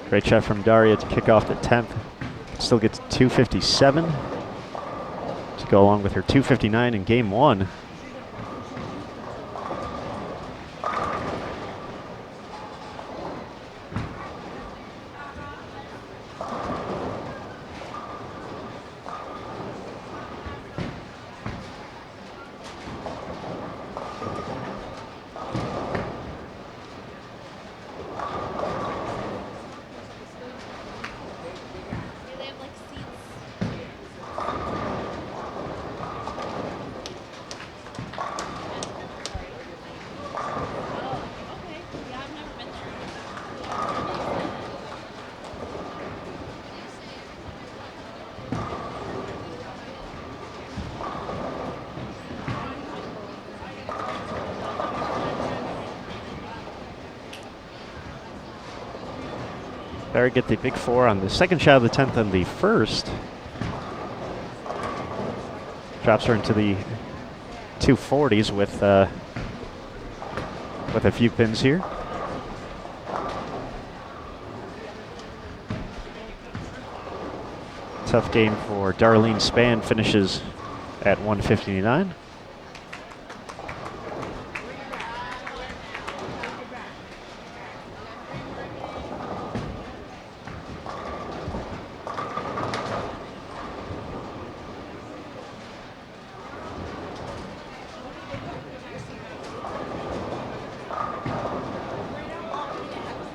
Great shot from Daria to kick off the 10th. Still gets 257 to go along with her 259 in game 1. Barry get the big 4 on the second shot of the 10th and the first. Drops her into the 240s with a few pins here. Tough game for Darlene Spann, finishes at 159.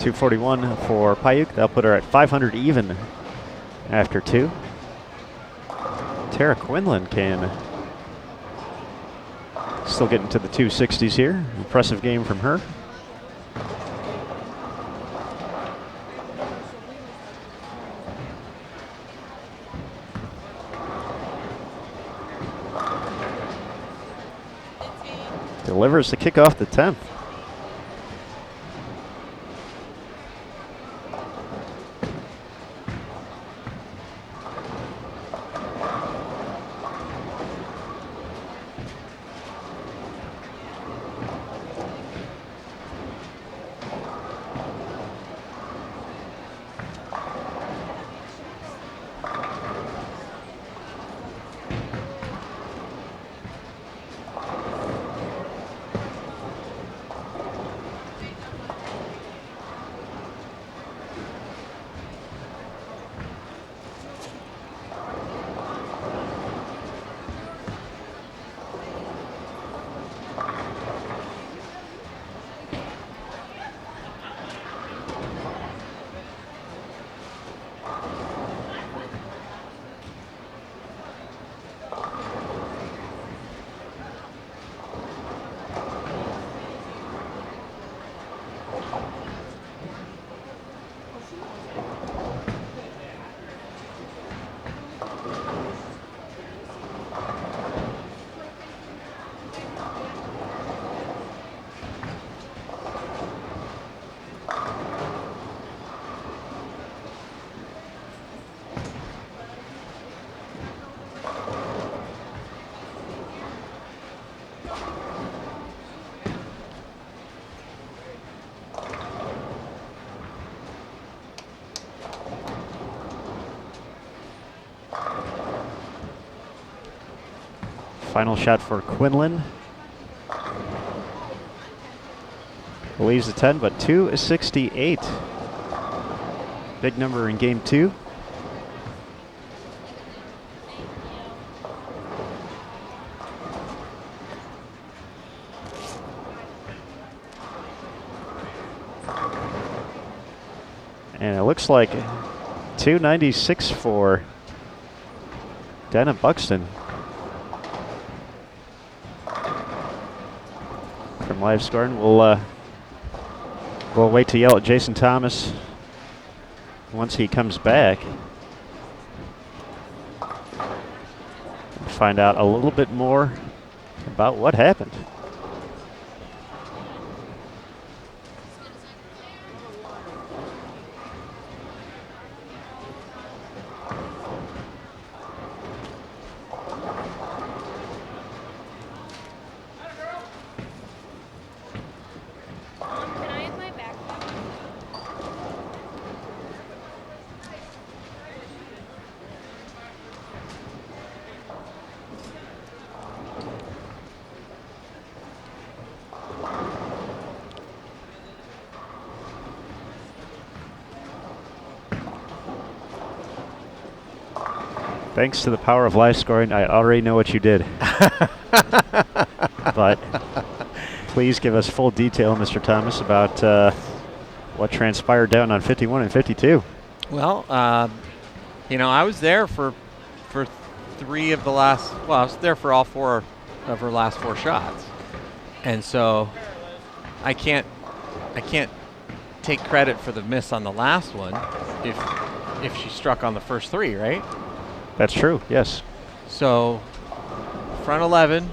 .241 for Payuk. That'll put her at 500 even after 2. Tara Quinlan can still get into the 260s here. Impressive game from her. Delivers to kick off the 10th. Final shot for Quinlan. Leaves the 10, but 268. Big number in game 2. And it looks like 296 for Dana Buxton. From live scoring, we'll We'll wait to yell at Jason Thomas once he comes back. Find out a little bit more about what happened. Thanks to the power of live scoring, I already know what you did. But please give us full detail, Mr. Thomas, about what transpired down on 51 and 52. Well, I was there for 3 of the last. Well, I was there for all 4 of her last 4 shots, and so I can't take credit for the miss on the last one if she struck on the first 3, right? That's true, yes. So, front 11,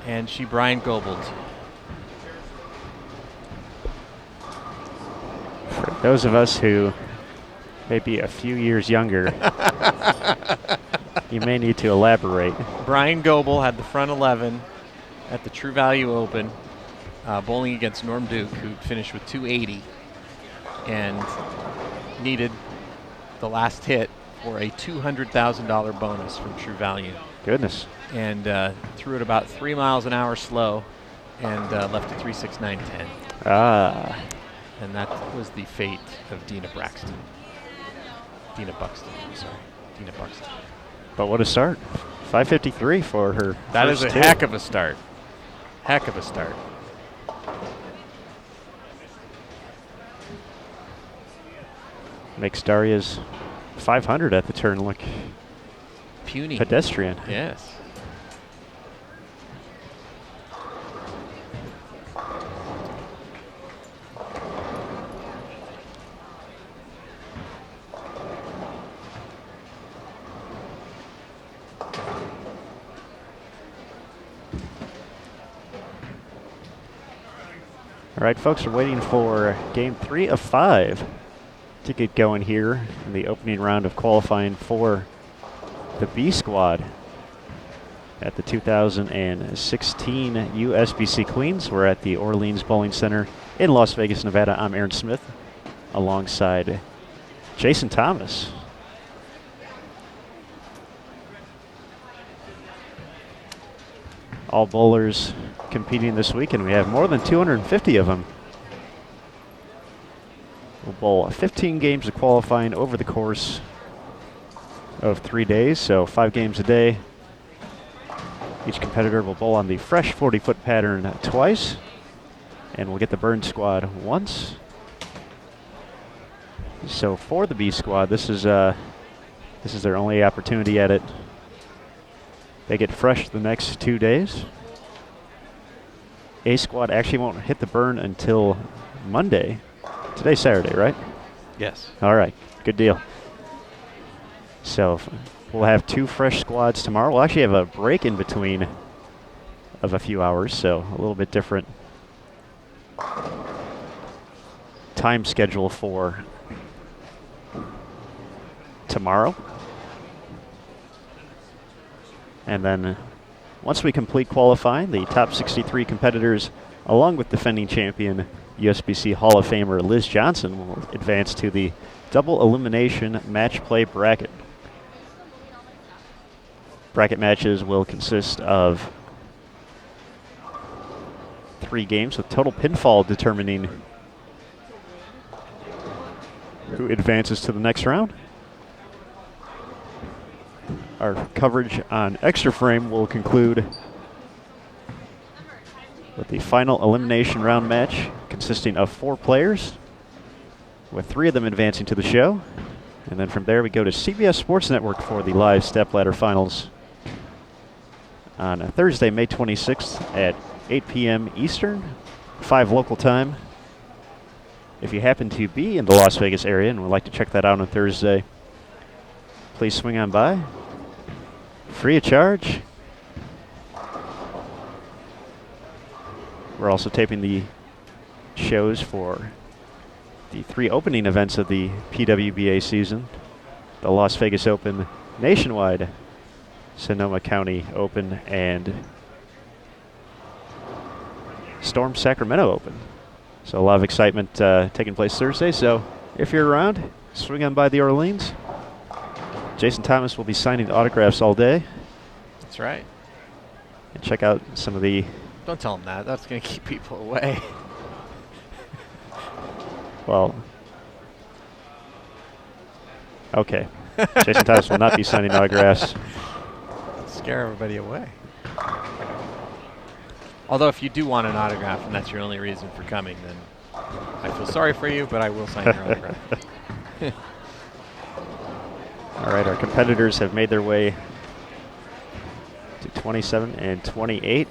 and she Brian Goebeled. For those of us who may be a few years younger, you may need to elaborate. Brian Goebel had the front 11 at the True Value Open, bowling against Norm Duke, who finished with 280, and needed the last hit for a $200,000 bonus from True Value. Goodness. And threw it about 3 miles an hour slow and left it 3.69.10. Ah. And that was the fate of Dina Buxton. But what a start. 5:53 for her. That is a 2. heck of a start. Heck of a start. Makes Daria's 500 at the turn look puny. Pedestrian. Yes. All right, folks, we're waiting for game 3 of 5 to get going here in the opening round of qualifying for the B squad at the 2016 USBC Queens. We're at the Orleans Bowling Center in Las Vegas, Nevada. I'm Aaron Smith alongside Jason Thomas. All bowlers competing this week, and we have more than 250 of them. We'll bowl 15 games of qualifying over the course of 3 days, so 5 games a day. Each competitor will bowl on the fresh 40-foot pattern twice, and we'll get the burn squad once. So for the B squad, this is their only opportunity at it. They get fresh the next 2 days. A squad actually won't hit the burn until Monday. Today's Saturday, right? Yes. All right, good deal. So we'll have 2 fresh squads tomorrow. We'll actually have a break in between of a few hours, so a little bit different time schedule for tomorrow. And then once we complete qualifying, the top 63 competitors, along with defending champion USBC Hall of Famer Liz Johnson, will advance to the double elimination match play bracket. Bracket matches will consist of 3 games with total pinfall determining who advances to the next round. Our coverage on Extra Frame will conclude with the final elimination round match consisting of 4 players, with 3 of them advancing to the show. And then from there we go to CBS Sports Network for the live stepladder finals on Thursday, May 26th at 8 p.m. Eastern, 5 local time. if you happen to be in the Las Vegas area and would like to check that out on Thursday, please swing on by. Free of charge. We're also taping the shows for the 3 opening events of the PWBA season. The Las Vegas Open Nationwide, Sonoma County Open, and Storm Sacramento Open. So a lot of excitement taking place Thursday. So if you're around, swing on by the Orleans. Jason Thomas will be signing autographs all day. That's right. And check out some of the... Don't tell him that. That's going to keep people away. Well, okay. Jason Thomas will not be signing autographs. Scare everybody away. Although if you do want an autograph and that's your only reason for coming, then I feel sorry for you, but I will sign your autograph. All right, our competitors have made their way to 27 and 28.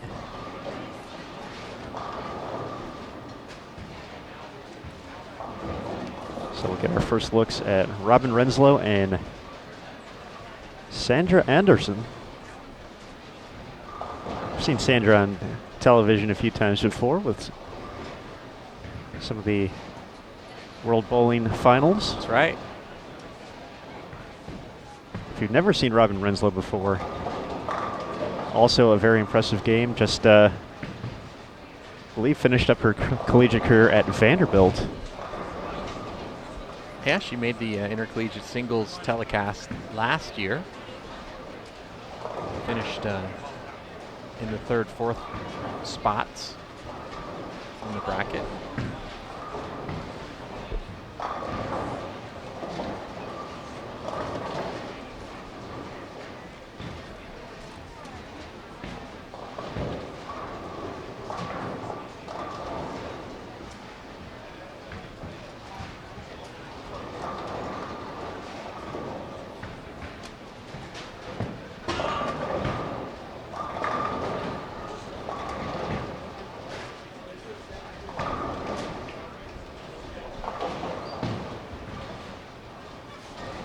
So we'll get our first looks at Robin Renslow and Sandra Anderson. I've seen Sandra on television a few times before with some of the World Bowling Finals. That's right. If you've never seen Robin Renslow before, also a very impressive game. Just, I believe, finished up her collegiate career at Vanderbilt. Yeah, she made the intercollegiate singles telecast last year. Finished in the 3rd, 4th spots in the bracket.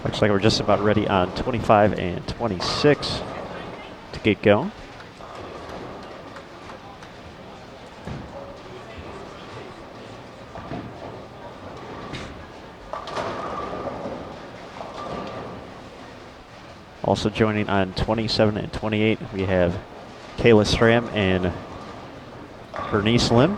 Looks like we're just about ready on 25 and 26 to get going. Also joining on 27 and 28, we have Kayla Stram and Bernice Lim.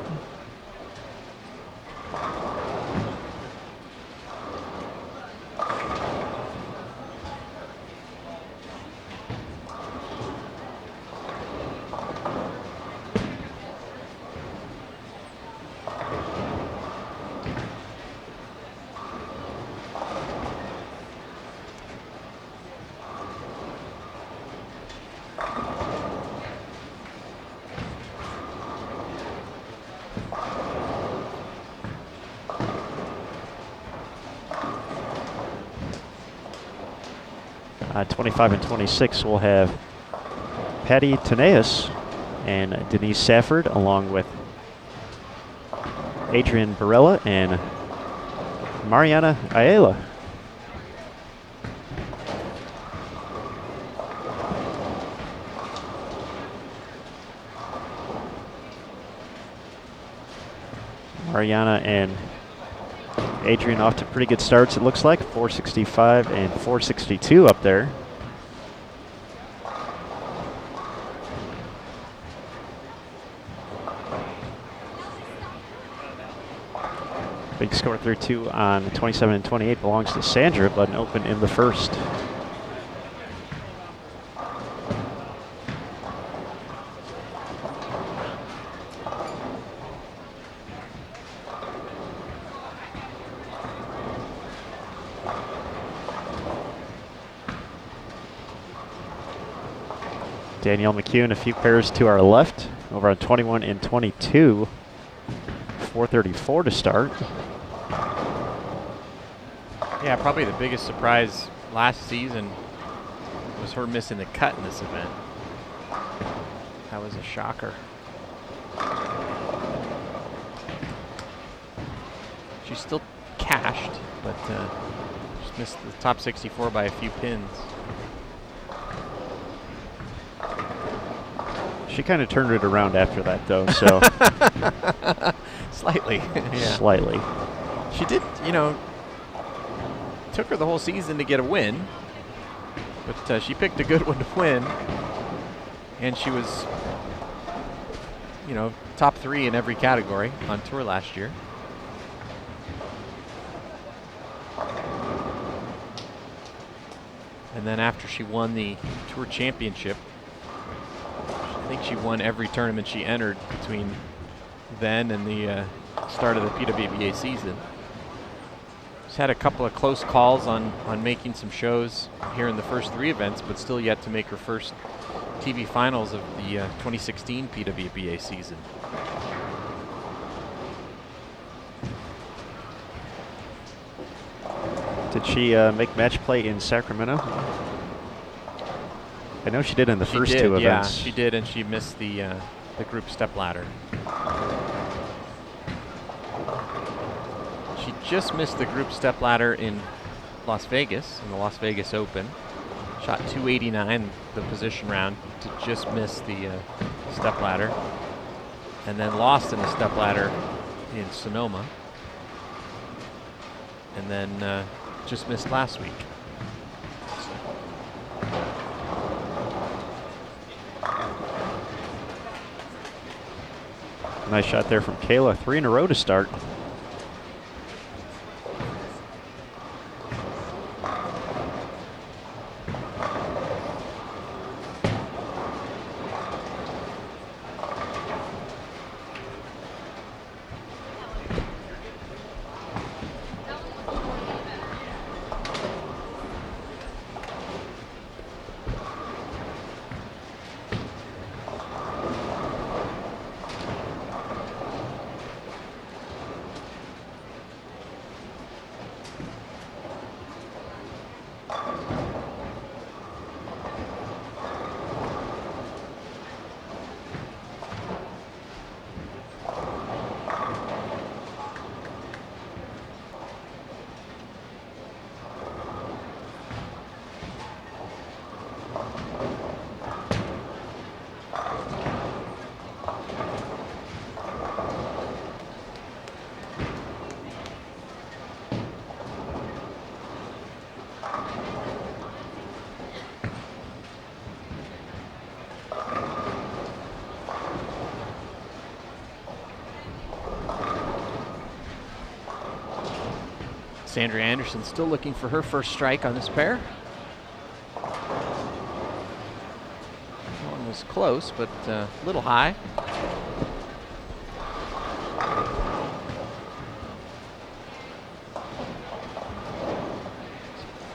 On 25 and 26, we'll have Patty Taneas and Denise Safford, along with Adrian Barella and Mariana Ayala. Mariana and Adrian off to pretty good starts, it looks like. 465 and 462 up there. Big score through 2 on 27 and 28 belongs to Sandra, but an open in the first. Danielle McCune, a few pairs to our left, over on 21 and 22. 434 to start. Yeah, probably the biggest surprise last season was her missing the cut in this event. That was a shocker. She She's still cashed, but just missed the top 64 by a few pins. She kind of turned it around after that, though, so. Slightly. Yeah. Slightly. She did, took her the whole season to get a win, but she picked a good one to win, and she was, top 3 in every category on tour last year. And then after she won the Tour Championship, I think she won every tournament she entered between then and the start of the PWBA season. She's had a couple of close calls on making some shows here in the first 3 events, but still yet to make her first TV finals of the 2016 PWBA season. Did she make match play in Sacramento? I know she did in the first 2 events. Yeah, she did, and she missed the group stepladder. She just missed the group stepladder in Las Vegas, in the Las Vegas Open. Shot 289 the position round to just miss the stepladder, and then lost in the stepladder in Sonoma, and then just missed last week. Nice shot there from Kayla. 3 in a row to start. Sandra Anderson still looking for her first strike on this pair. That one was close, but a little high.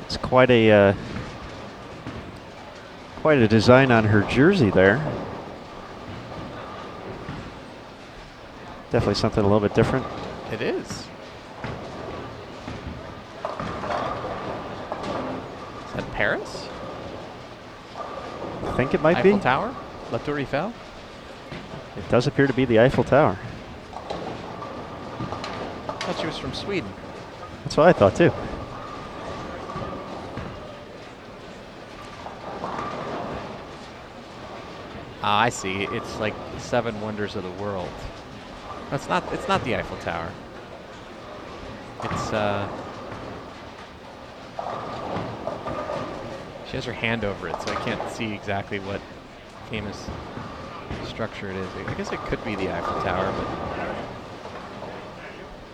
It's quite a design on her jersey there. Definitely something a little bit different. It is. Is that Paris? I think it might Eiffel be. Tower? La Tour Eiffel? It does appear to be the Eiffel Tower. I thought she was from Sweden. That's what I thought too. Ah, I see. It's like 7 Wonders of the World. It's not the Eiffel Tower. It's she has her hand over it, so I can't see exactly what famous structure it is. I guess it could be the Eiffel Tower, but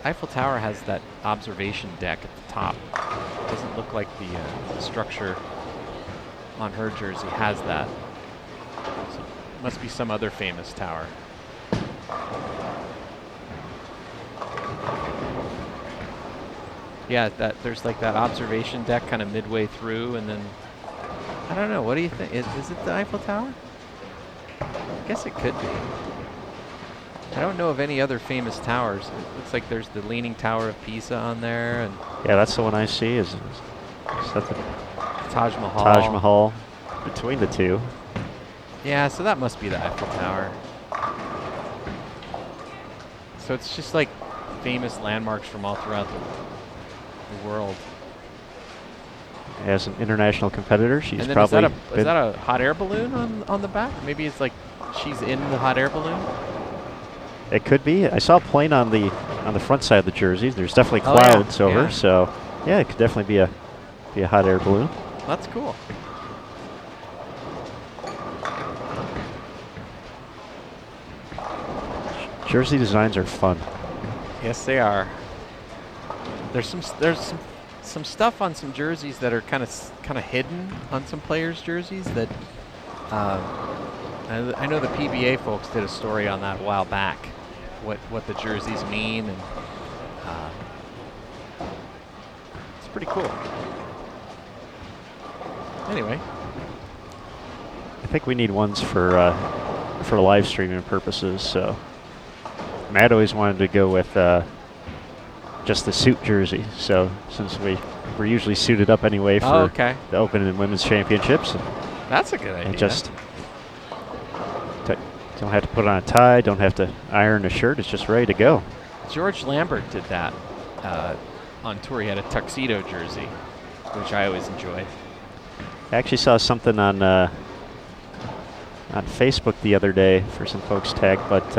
Eiffel Tower has that observation deck at the top. It doesn't look like the structure on her jersey has that. So it must be some other famous tower. Yeah, there's like that observation deck kind of midway through, and then I don't know. What do you think? Is it the Eiffel Tower? I guess it could be. I don't know of any other famous towers. It looks like there's the Leaning Tower of Pisa on there, and yeah, that's the one I see. Is that the Taj Mahal? Taj Mahal between the two? Yeah, so that must be the Eiffel Tower. So it's just like famous landmarks from all throughout the world. As an international competitor, she's And then probably is that a hot air balloon on the back? Maybe it's like she's in the hot air balloon. It could be. I saw a plane on the front side of the jersey. There's definitely clouds over, so yeah, it could definitely be a hot air balloon. That's cool. Jersey designs are fun. Yes, they are. There's some stuff on some jerseys that are kind of hidden on some players' jerseys that I know the PBA folks did a story on that a while back. What the jerseys mean, and it's pretty cool. Anyway, I think we need ones for live streaming purposes. So Matt always wanted to go with just the suit jersey. So since we're usually suited up anyway for the Open and Women's Championships, that's a good idea. And just don't have to put on a tie, don't have to iron a shirt. It's just ready to go. George Lambert did that on tour. He had a tuxedo jersey, which I always enjoy. I actually saw something on Facebook the other day for some folks tagged, but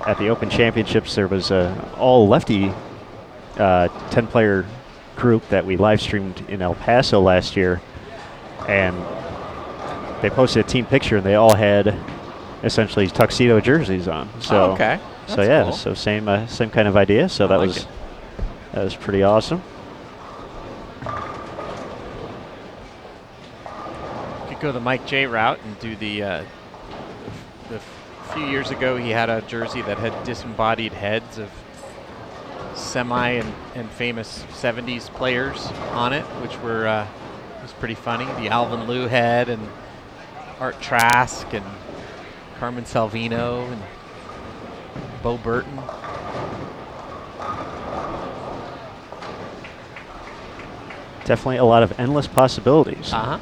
at the Open Championships there was a all lefty 10-player group that we live streamed in El Paso last year, and they posted a team picture and they all had essentially tuxedo jerseys on. So That's cool. So same kind of idea. So that was pretty awesome. Could go the Mike J route and do the few years ago he had a jersey that had disembodied heads of semi and famous 70s players on it, which was pretty funny. The Alvin Liu head and Art Trask and Carmen Salvino and Bo Burton. Definitely a lot of endless possibilities. Uh-huh.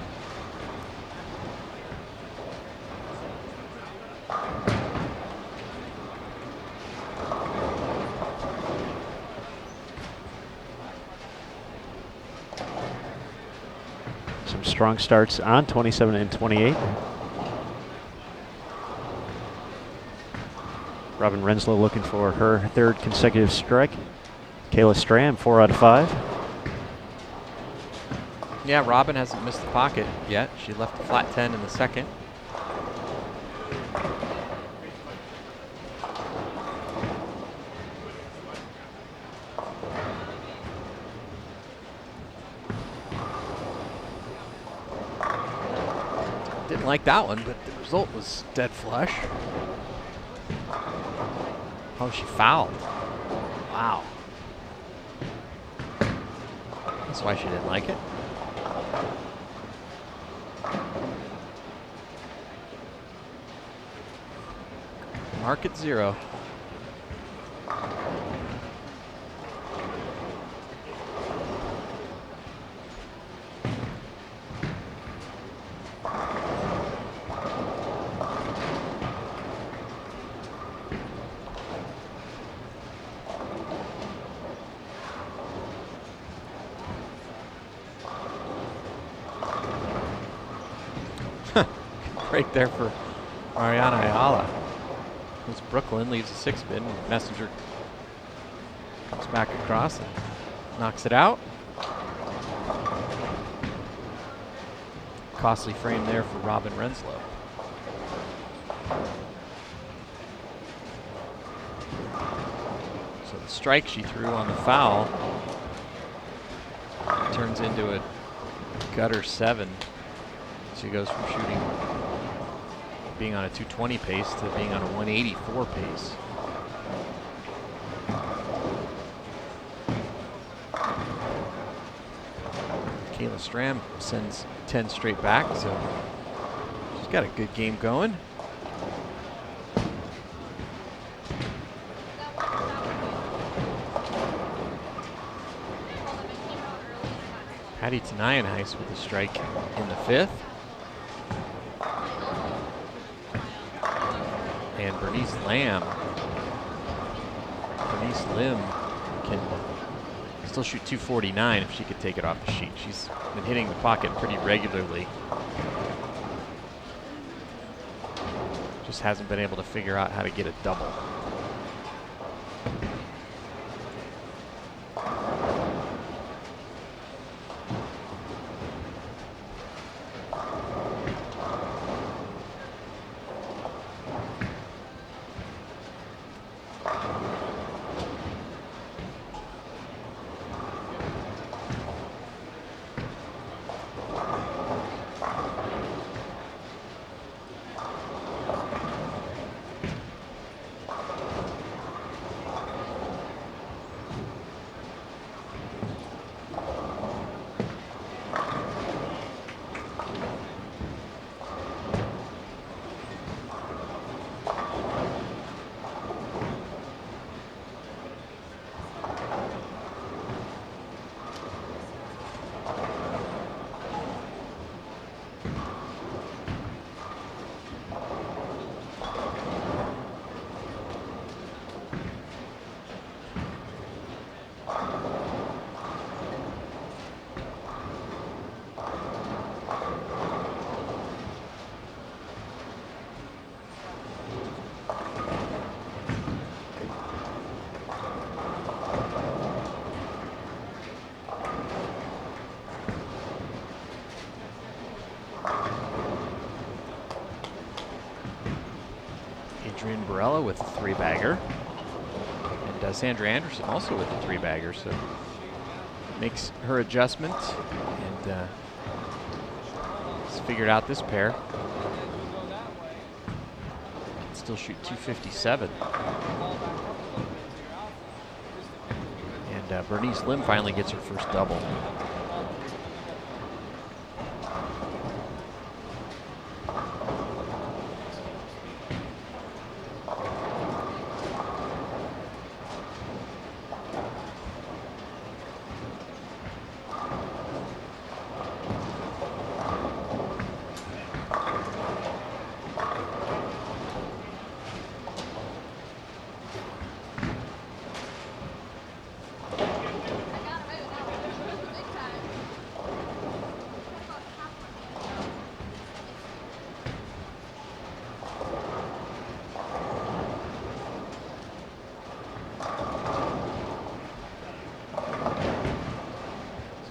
Some strong starts on 27 and 28. Robin Renslow looking for her third consecutive strike. Kayla Stram, 4 out of 5. Yeah, Robin hasn't missed the pocket yet. She left a flat 10 in the second. Didn't like that one, but the result was dead flush. Oh, she fouled. Wow. That's why she didn't like it. Mark at 0. Right there for Mariana Ayala. It's Brooklyn, leaves a 6-spin. Messenger comes back across and knocks it out. Costly frame there for Robin Renslow. So the strike she threw on the foul turns into a gutter 7. She goes from shooting, being on a 220 pace to being on a 184 pace. Kayla Stram sends 10 straight back, so she's got a good game going. Patty Tenayanice with a strike in the 5th. And Bernice Lim can still shoot 249 if she could take it off the sheet. She's been hitting the pocket pretty regularly. Just hasn't been able to figure out how to get a double. Barella with a 3-bagger, and Sandra Anderson also with a 3-bagger, so makes her adjustment and has figured out this pair. Can still shoot 257. And Bernice Lim finally gets her first double.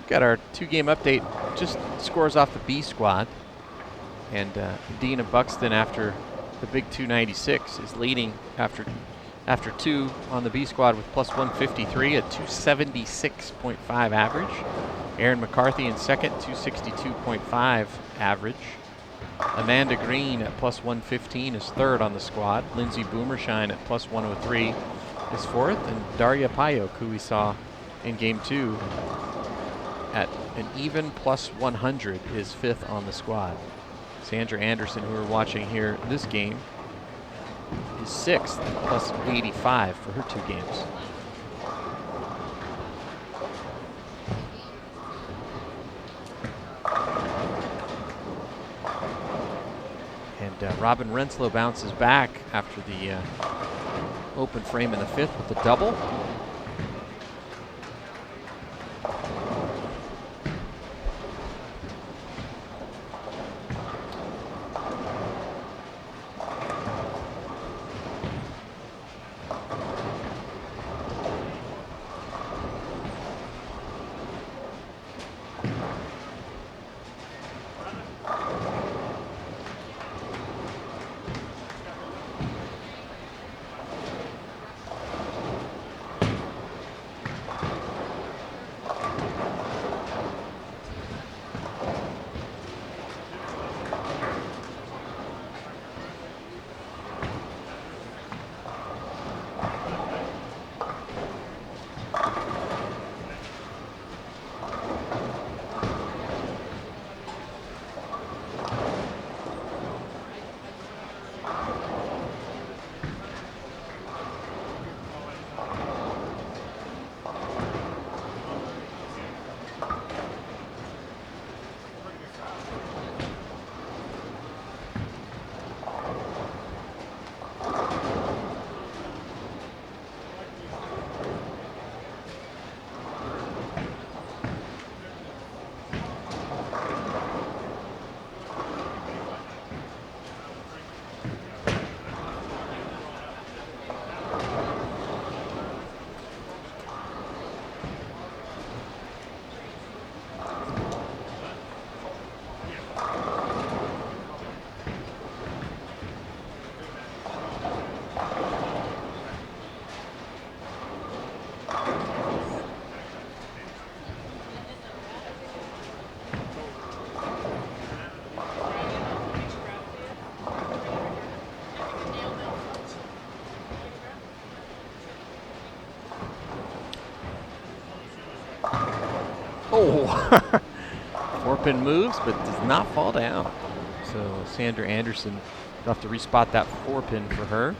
Got our 2-game update, just scores off the B squad. And Dina Buxton, after the big 296, is leading after 2 on the B squad with plus 153, a 276.5 average. Erin McCarthy in second, 262.5 average. Amanda Green at plus 115 is third on the squad. Lindsay Boomershine at plus 103 is fourth. And Daria Payok, who we saw in game 2, at an even plus 100 is fifth on the squad. Sandra Anderson, who we're watching here this game, is sixth, plus 85 for her 2 games. And Robin Renslow bounces back after the open frame in the 5th with a double. Oh! 4-pin moves, but does not fall down. So Sandra Anderson will have to respot that 4-pin for her.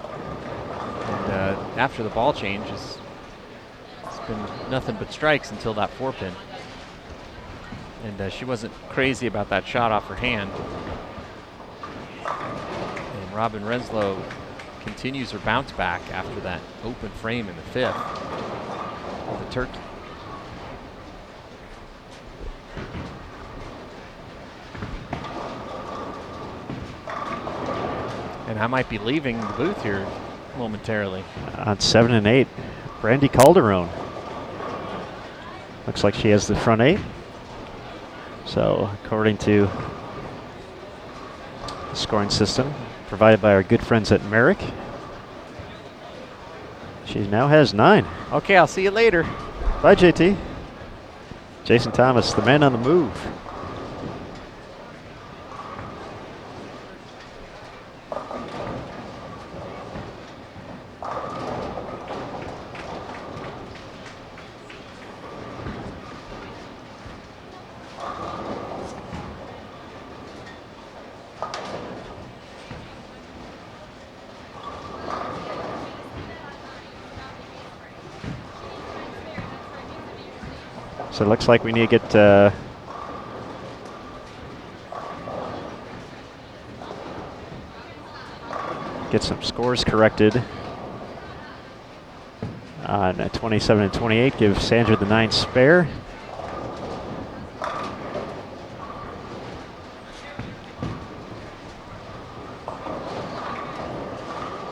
And after the ball change, it's been nothing but strikes until that 4-pin. And she wasn't crazy about that shot off her hand. And Robin Renslow continues her bounce back after that open frame in the 5th of the turkey. And I might be leaving the booth here momentarily. On 7 and 8, Brandy Calderon. Looks like she has the front 8. So according to the scoring system provided by our good friends at Merrick, she now has 9. Okay, I'll see you later. Bye, JT. Jason Thomas, the man on the move. So it looks like we need to get some scores corrected on 27 and 28. Give Sandra the 9 spare.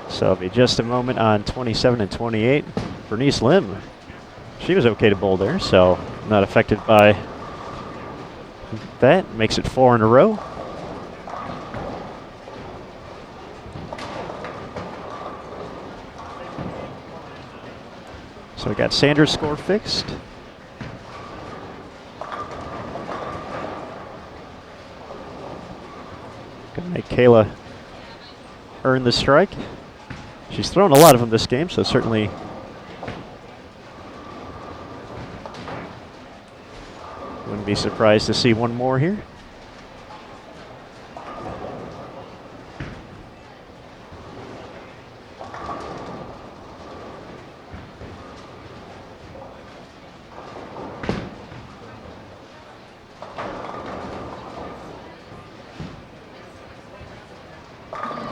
So it'll be just a moment on 27 and 28. Bernice Lim, she was okay to bowl there, so not affected by that. Makes it 4 in a row. So we got Sandra's score fixed. Gonna make Kayla earn the strike. She's thrown a lot of them this game, so certainly wouldn't be surprised to see one more here.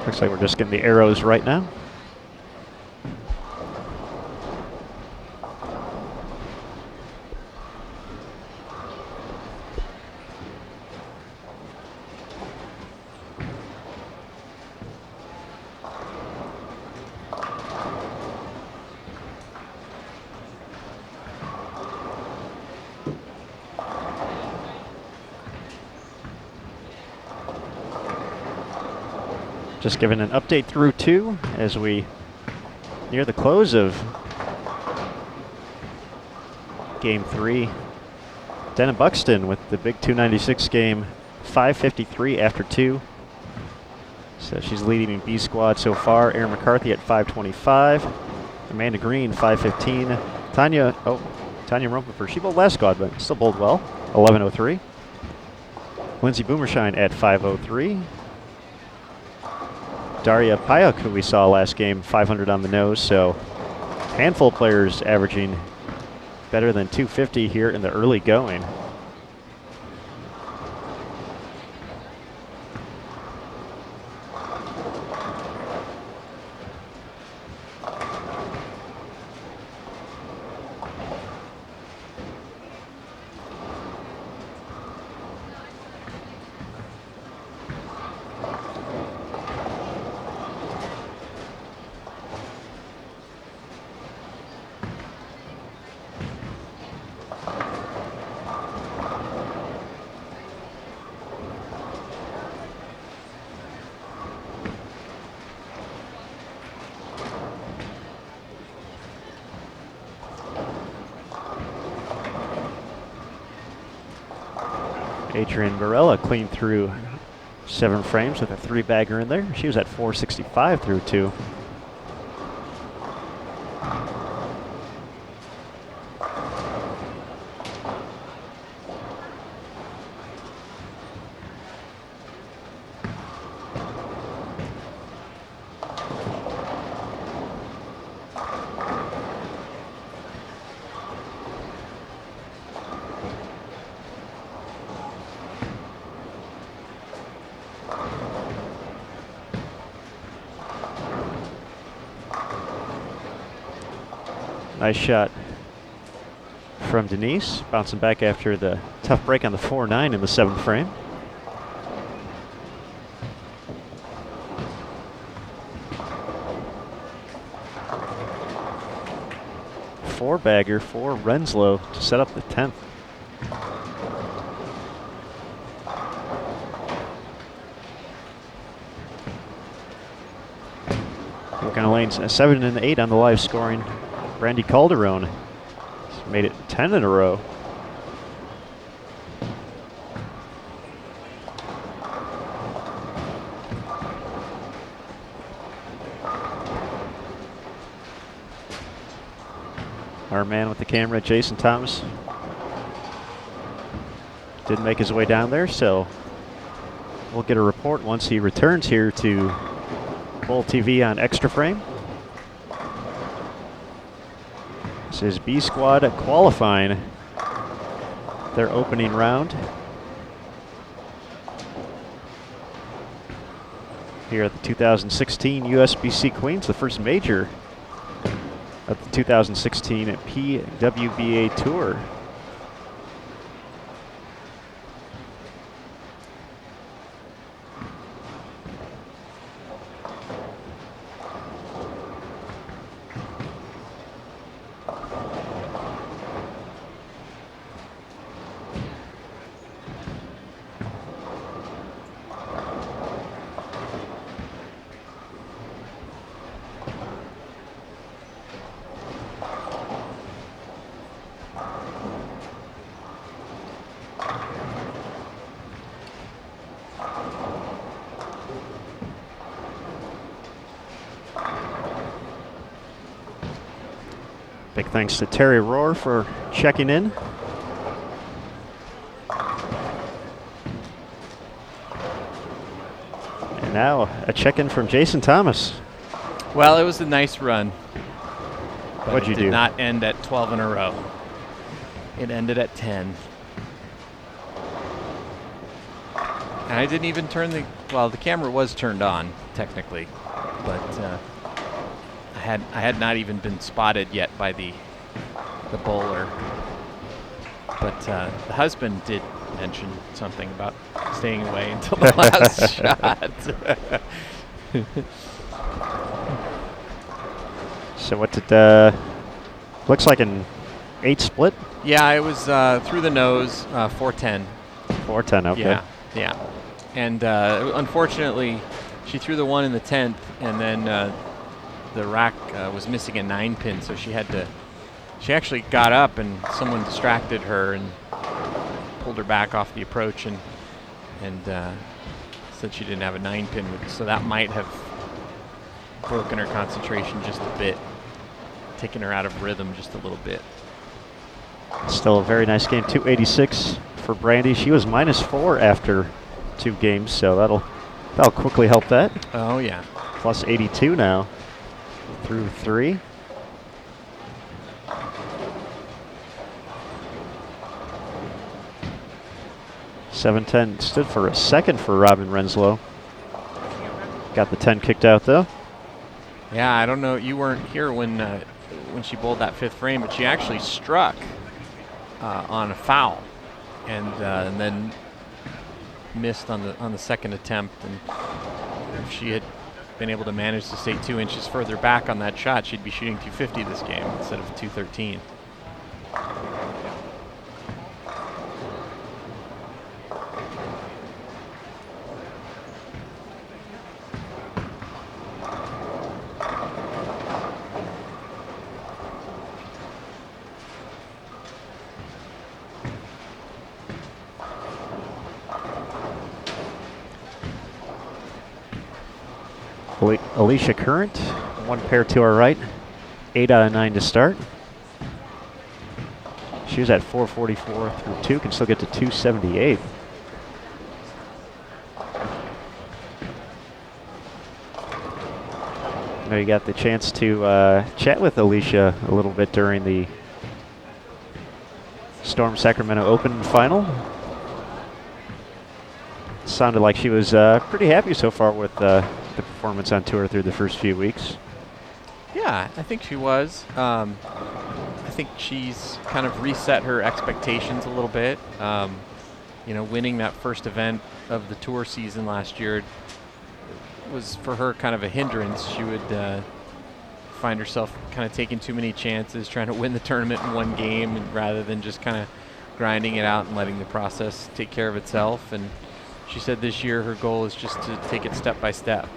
Looks like we're just getting the arrows right now. Just giving an update through 2 as we near the close of Game 3. Denham Buxton with the big 296 game, 553 after 2. So she's leading in B squad so far. Erin McCarthy at 525. Amanda Green, 515. Tanya Rumpelfer, she bowled last squad, but still bowled well, 1103. Lindsay Boomershine at 503. Daria Payuk, who we saw last game, 500 on the nose. So handful of players averaging better than 250 here in the early going. Adrian Barella cleaned through 7 frames with a 3-bagger in there. She was at 465 through 2. Nice shot from Denise, bouncing back after the tough break on the 4-9 in the 7th frame. Four-bagger for Renslow to set up the 10th. Working on lanes 7 and 8 on the live scoring. Brandy Calderon has made it 10 in a row. Our man with the camera, Jason Thomas, didn't make his way down there, so we'll get a report once he returns here to Bowl TV on Extra Frame. This is B Squad qualifying their opening round here at the 2016 USBC Queens, the first major of the 2016 PWBA Tour. Big thanks to Terry Rohr for checking in. And now a check-in from Jason Thomas. Well, it was a nice run. But What'd you it do? did not end at 12 in a row. It ended at 10. And I didn't even turn the camera was turned on technically, but I had not even been spotted yet by the bowler. But the husband did mention something about staying away until the last shot. So what did, looks like an 8 split? Yeah, it was through the nose, 410. 410, okay. Yeah. And unfortunately, she threw the 1 in the 10th, and then the rack was missing a 9-pin, so she actually got up, and someone distracted her and pulled her back off the approach, and said she didn't have a 9-pin, so that might have broken her concentration just a bit, taken her out of rhythm just a little bit. Still a very nice game, 286 for Brandy. She was -4 after 2 games, so that'll quickly help that. Oh yeah. Plus 82 now through 3. .710 stood for a second for Robin Renslow. Got the 10 kicked out though. Yeah, I don't know. You weren't here when she bowled that 5th frame, but she actually struck on a foul, and then missed on the second attempt. And if she had been able to manage to stay 2 inches further back on that shot, she'd be shooting 250 this game instead of 213. Alicia Current, 1 pair to our right, 8 out of 9 to start. She was at 444 through 2, can still get to 278. Now you got the chance to chat with Alicia a little bit during the Storm Sacramento Open final. Sounded like she was pretty happy so far with the performance on tour through the first few weeks. Yeah, I think she was. think she's kind of reset her expectations a little bit. Winning that first event of the tour season last year was for her kind of a hindrance. She would find herself kind of taking too many chances, trying to win the tournament in one game, and rather than just kind of grinding it out and letting the process take care of itself. And she said this year her goal is just to take it step by step.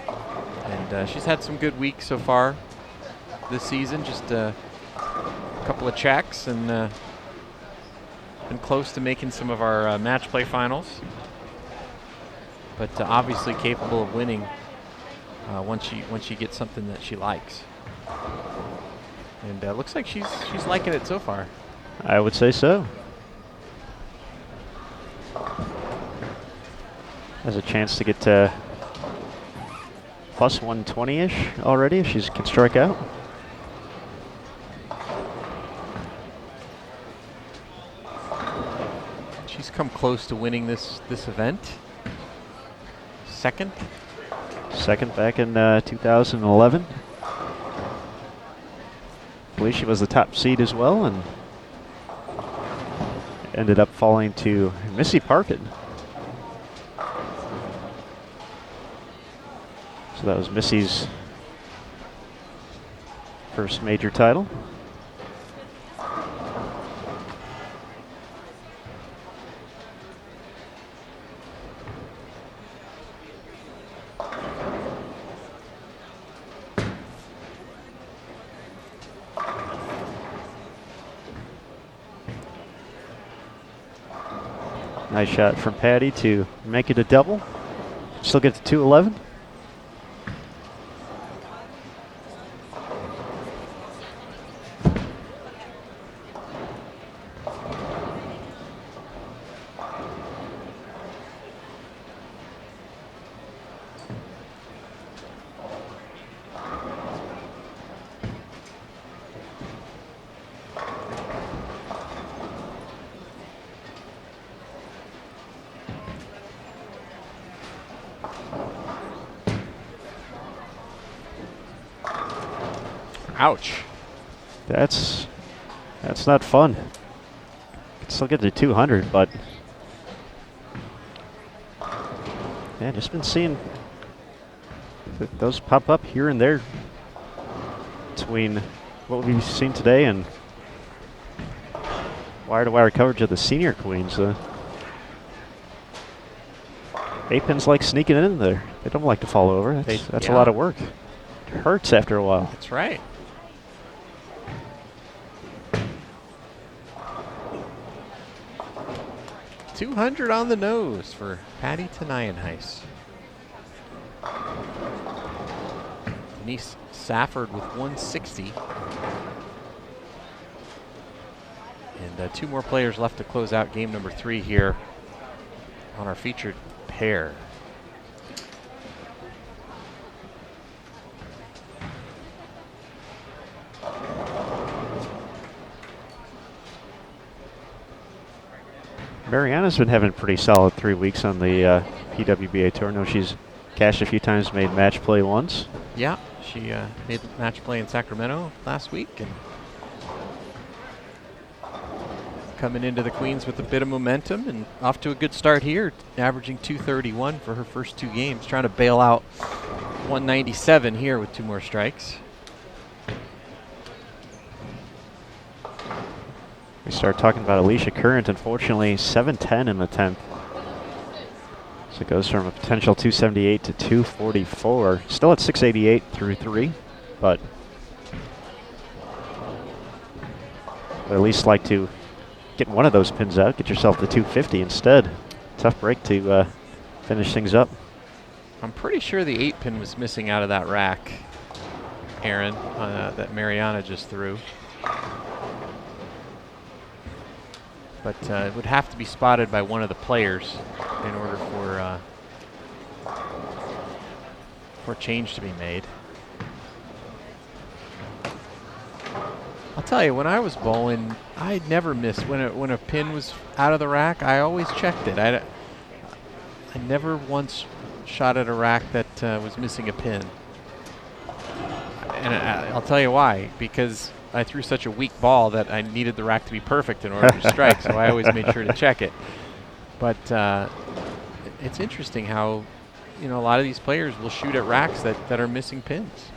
And she's had some good weeks so far this season, just a couple of checks, and been close to making some of our match play finals. But obviously capable of winning once she gets something that she likes. And looks like she's liking it so far. I would say so. Has a chance to get to plus 120-ish already if she can strike out. She's come close to winning this event. Second back in 2011. I believe she was the top seed as well, and ended up falling to Missy Parkin. So that was Missy's first major title. Nice shot from Patty to make it a double. Still get to 211. Ouch. That's not fun. Can still get to 200, but yeah, just been seeing those pop up here and there between what we've seen today and wire-to-wire coverage of the senior queens. A-pins like sneaking in there. They don't like to fall over. That's a lot of work. It hurts after a while. That's right. $200 on the nose for Patty Tenijenhuis. Denise Safford with 160. And two more players left to close out game number 3 here on our featured pair. Mariana's been having a pretty solid 3 weeks on the PWBA tour. I know she's cashed a few times, made match play once. Yeah, she made match play in Sacramento last week, and coming into the Queens with a bit of momentum and off to a good start here, averaging 231 for her first 2 games, trying to bail out 197 here with 2 more strikes. We start talking about Alicia Current, unfortunately 710 in the 10th. So it goes from a potential 278 to 244. Still at 688 through 3, but I'd at least like to get one of those pins out, get yourself to 250 instead. Tough break to finish things up. I'm pretty sure the 8-pin was missing out of that rack, Aaron, that Mariana just threw. But it would have to be spotted by one of the players in order for change to be made. I'll tell you, when I was bowling, I never missed when a pin was out of the rack. I always checked it. I never once shot at a rack that was missing a pin. And I'll tell you why. Because I threw such a weak ball that I needed the rack to be perfect in order to strike, so I always made sure to check it. But it's interesting how, a lot of these players will shoot at racks that are missing pins.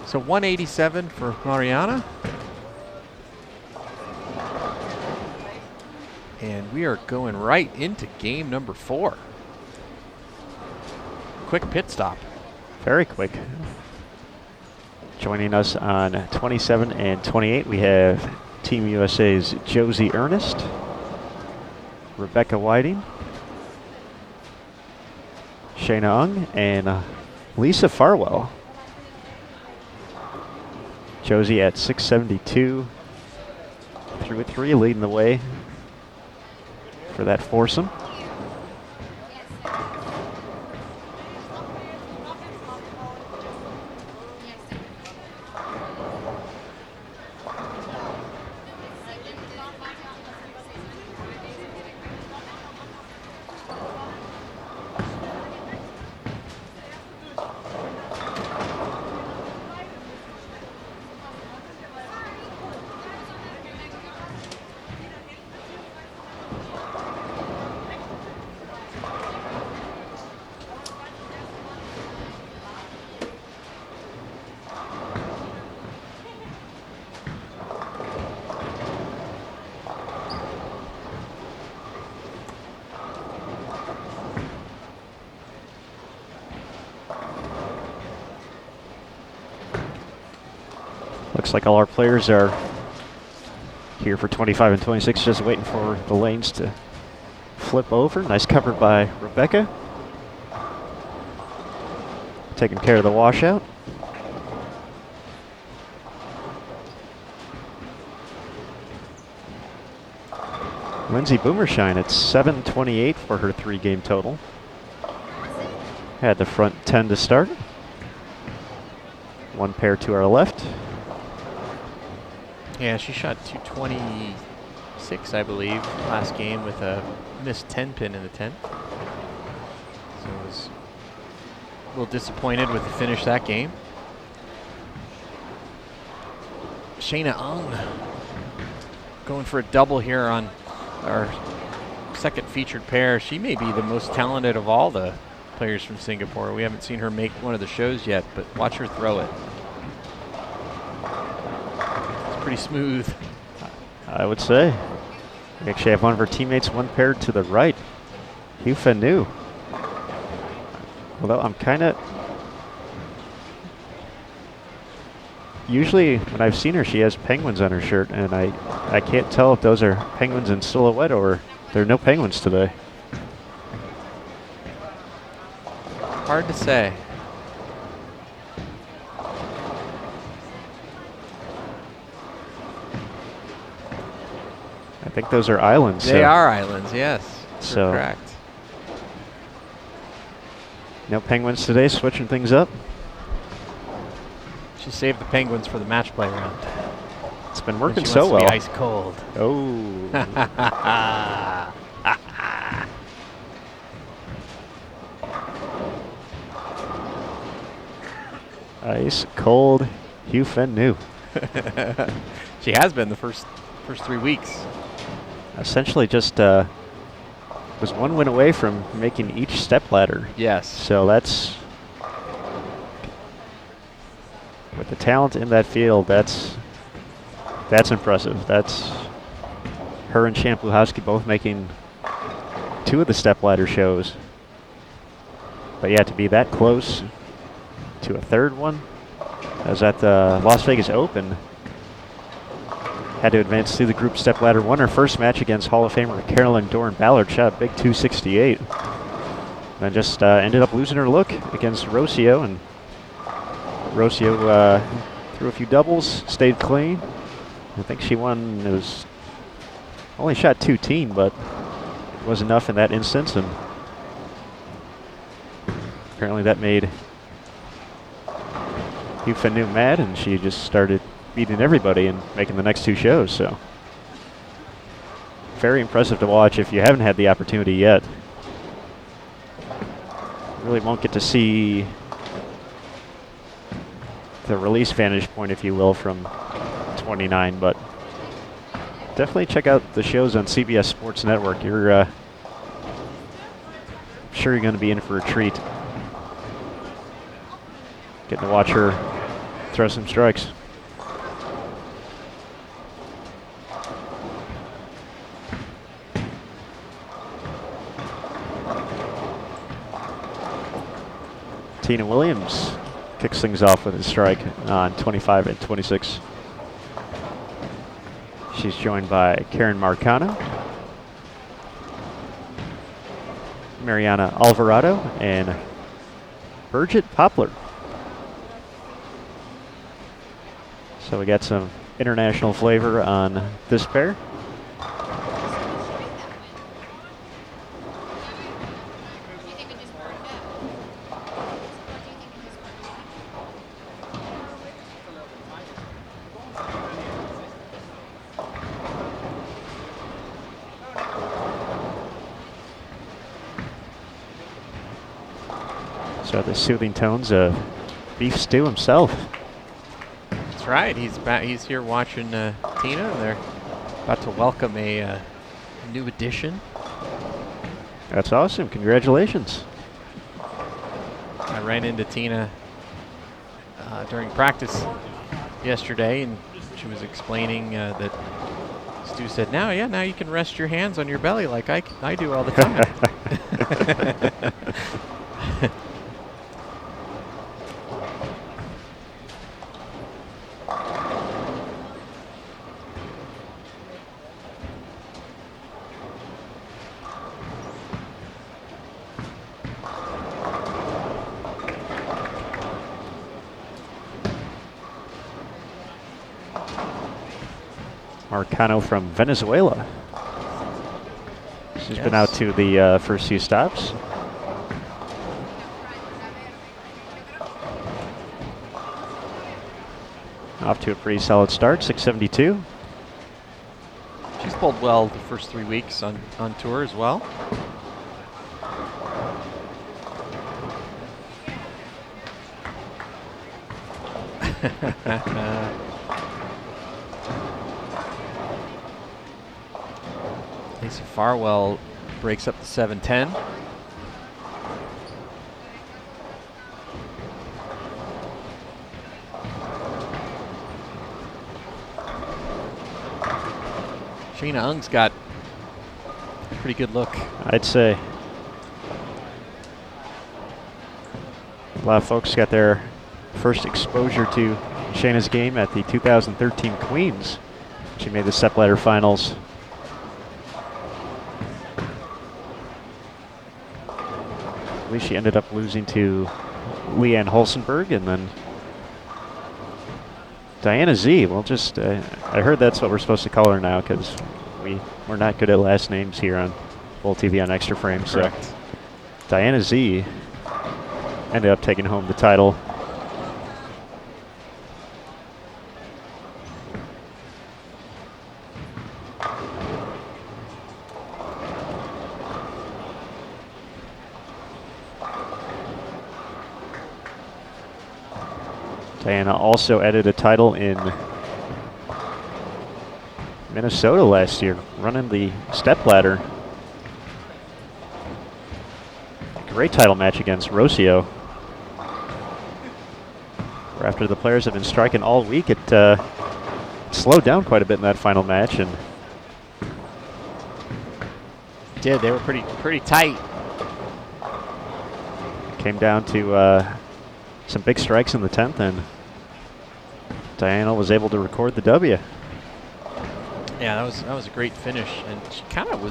So 187 for Mariana. And we are going right into game number 4. Quick pit stop. Very quick. Joining us on 27 and 28, we have Team USA's Josie Ernest, Rebecca Whiting, Shayna Ung, and Lisa Farwell. Josie at 672, through a 3, leading the way for that foursome. Looks like all our players are here for 25 and 26, just waiting for the lanes to flip over. Nice cover by Rebecca. Taking care of the washout. Lindsay Boomershine at 728 for her 3-game total. Had the front 10 to start. One pair to our left. Yeah, she shot 226, I believe, last game with a missed 10 pin in the 10th. So I was a little disappointed with the finish that game. Shayna Ung going for a double here on our second featured pair. She may be the most talented of all the players from Singapore. We haven't seen her make one of the shows yet, but watch her throw it. Pretty smooth. I would say. We actually have one of her teammates one pair to the right. Hugh Fanu. Although I'm kind of... Usually when I've seen her, she has penguins on her shirt, and I can't tell if those are penguins in silhouette or there are no penguins today. Hard to say. I think those are islands. They are islands, yes. So correct. No penguins today, switching things up. She saved the penguins for the match play round. It's been working she so wants to well. be ice cold. Oh. Ice cold Hugh Fanu. She has been the first 3 weeks. Essentially just was one win away from making each step ladder. Yes. So that's, with the talent in that field, that's impressive. That's her and Champ Luhowski both making 2 of the step ladder shows. But yeah, to be that close to a 3rd one, I was at the Las Vegas Open. Had to advance through the group step ladder. Won her first match against Hall of Famer Carolyn Doran-Ballard. Shot a big 268. And just ended up losing her look against Rocio. And Rocio threw a few doubles, stayed clean. I think she won. It was only shot 2 teen, but it was enough in that instance. And apparently that made Hugh Fanu mad, and she just started beating everybody and making the next 2 shows. So very impressive to watch if you haven't had the opportunity yet. really won't get to see the release vantage point, if you will, from 29, but definitely check out the shows on CBS Sports Network. You're sure you're going to be in for a treat. Getting to watch her throw some strikes. Tina Williams kicks things off with a strike on 25 and 26. She's joined by Karen Marcano, Mariana Alvarado, and Birgit Poplar. So we got some international flavor on this pair. So the soothing tones of Beef Stew himself. That's right. He's here watching Tina, and they're about to welcome a new addition. That's awesome. Congratulations. I ran into Tina during practice yesterday, and she was explaining that Stu said, now you can rest your hands on your belly like I do all the time. Marcano from Venezuela. She's been out to the first few stops. Off to a pretty solid start, 672. She's bowled well the first 3 weeks on tour as well. Lisa Farwell breaks up the 7-10. Sheena Ung's got a pretty good look. I'd say. A lot of folks got their first exposure to Shayna's game at the 2013 Queens. She made the stepladder finals. I believe she ended up losing to Leanne Holsenberg, and then Diana Z. Well, just I heard that's what we're supposed to call her now, because we're not good at last names here on Bowl TV on Extra Frame. Correct. So Diana Z ended up taking home the title. Diana also added a title in Minnesota last year, running the stepladder. Great title match against Rocio. After the players have been striking all week, it slowed down quite a bit in that final match, and Did they were pretty tight. came down to some big strikes in the 10th, and Diana was able to record the W. Yeah, that was a great finish, and she kind of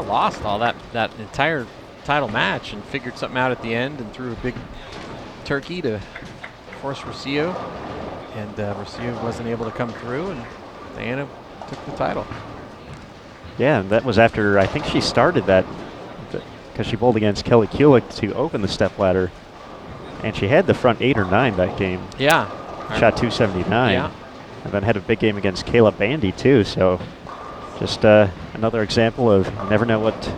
lost all that entire title match and figured something out at the end and threw a big turkey to force Rocio, and Rocio wasn't able to come through, and Diana took the title. Yeah, and that was after, I think she started that, because she bowled against Kelly Kulick to open the stepladder, and she had the front 8 or 9 that game. Yeah. Shot 279. Yeah. And then had a big game against Kayla Bandy too, so just another example of you never know what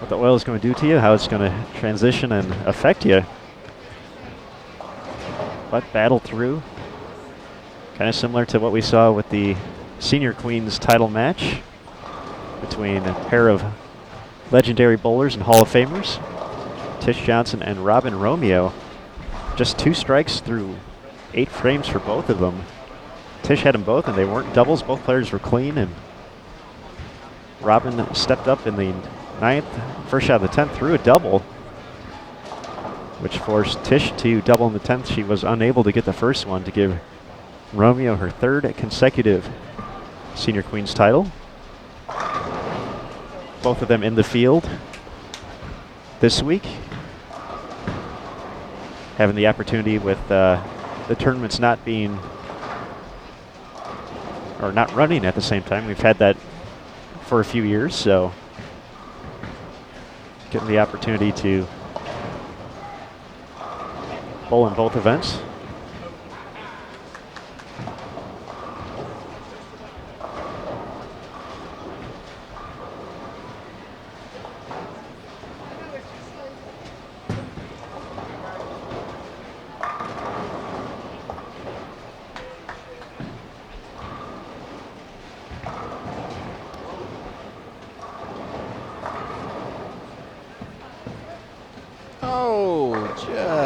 what the oil is going to do to you, how it's going to transition and affect you. But battle through. Kind of similar to what we saw with the Senior Queens title match between a pair of legendary bowlers and Hall of Famers, Tish Johnson and Robin Romeo. Just 2 strikes through 8 frames for both of them. Tish had them both, and they weren't doubles. Both players were clean, and Robin stepped up in the 9th. First shot of the 10th threw a double, which forced Tish to double in the 10th. She was unable to get the first one to give Romeo her 3rd consecutive Senior Queens title. Both of them in the field this week, having the opportunity with the tournaments not being, or not running at the same time. We've had that for a few years, so getting the opportunity to bowl in both events.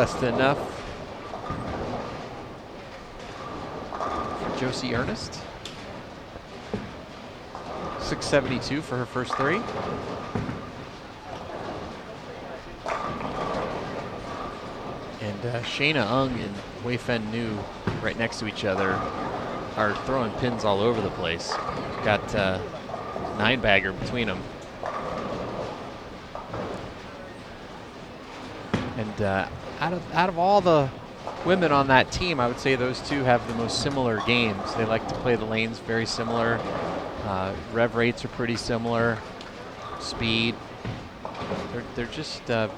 Just enough for Josie Ernest. 672 for her first 3. And Shayna Ung and Wei Fen Nu right next to each other are throwing pins all over the place. Got 9-bagger between them. And out of all the women on that team, I would say those two have the most similar games. They like to play the lanes very similar. Rev rates are pretty similar. Speed. They're just a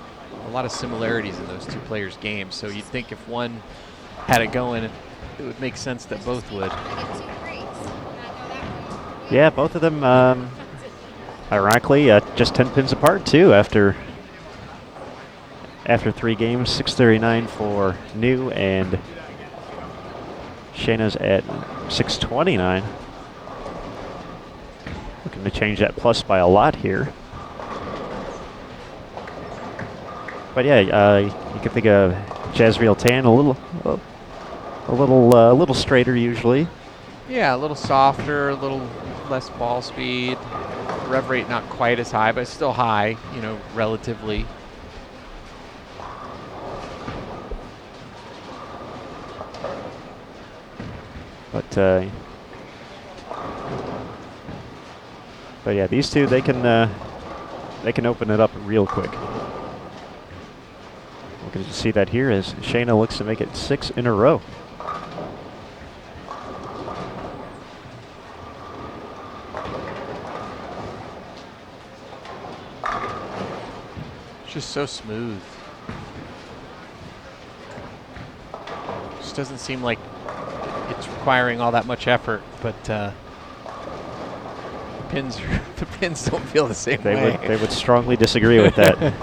lot of similarities in those two players' games. So you'd think if one had it going, it would make sense that both would. Yeah, both of them, ironically, just 10 pins apart too after 3 games. 639 for New, and Shayna's at 629. Looking to change that plus by a lot here. But yeah, you can think of Jazriel Tan a little straighter usually. Yeah, a little softer, a little less ball speed. Rev rate not quite as high, but still high, you know, relatively. But yeah, these two, they can open it up real quick. We're going to see that here as Shayna looks to make it 6 in a row. Just so smooth. Just doesn't seem like it's requiring all that much effort, but the pins don't feel the same way. They would strongly disagree with that.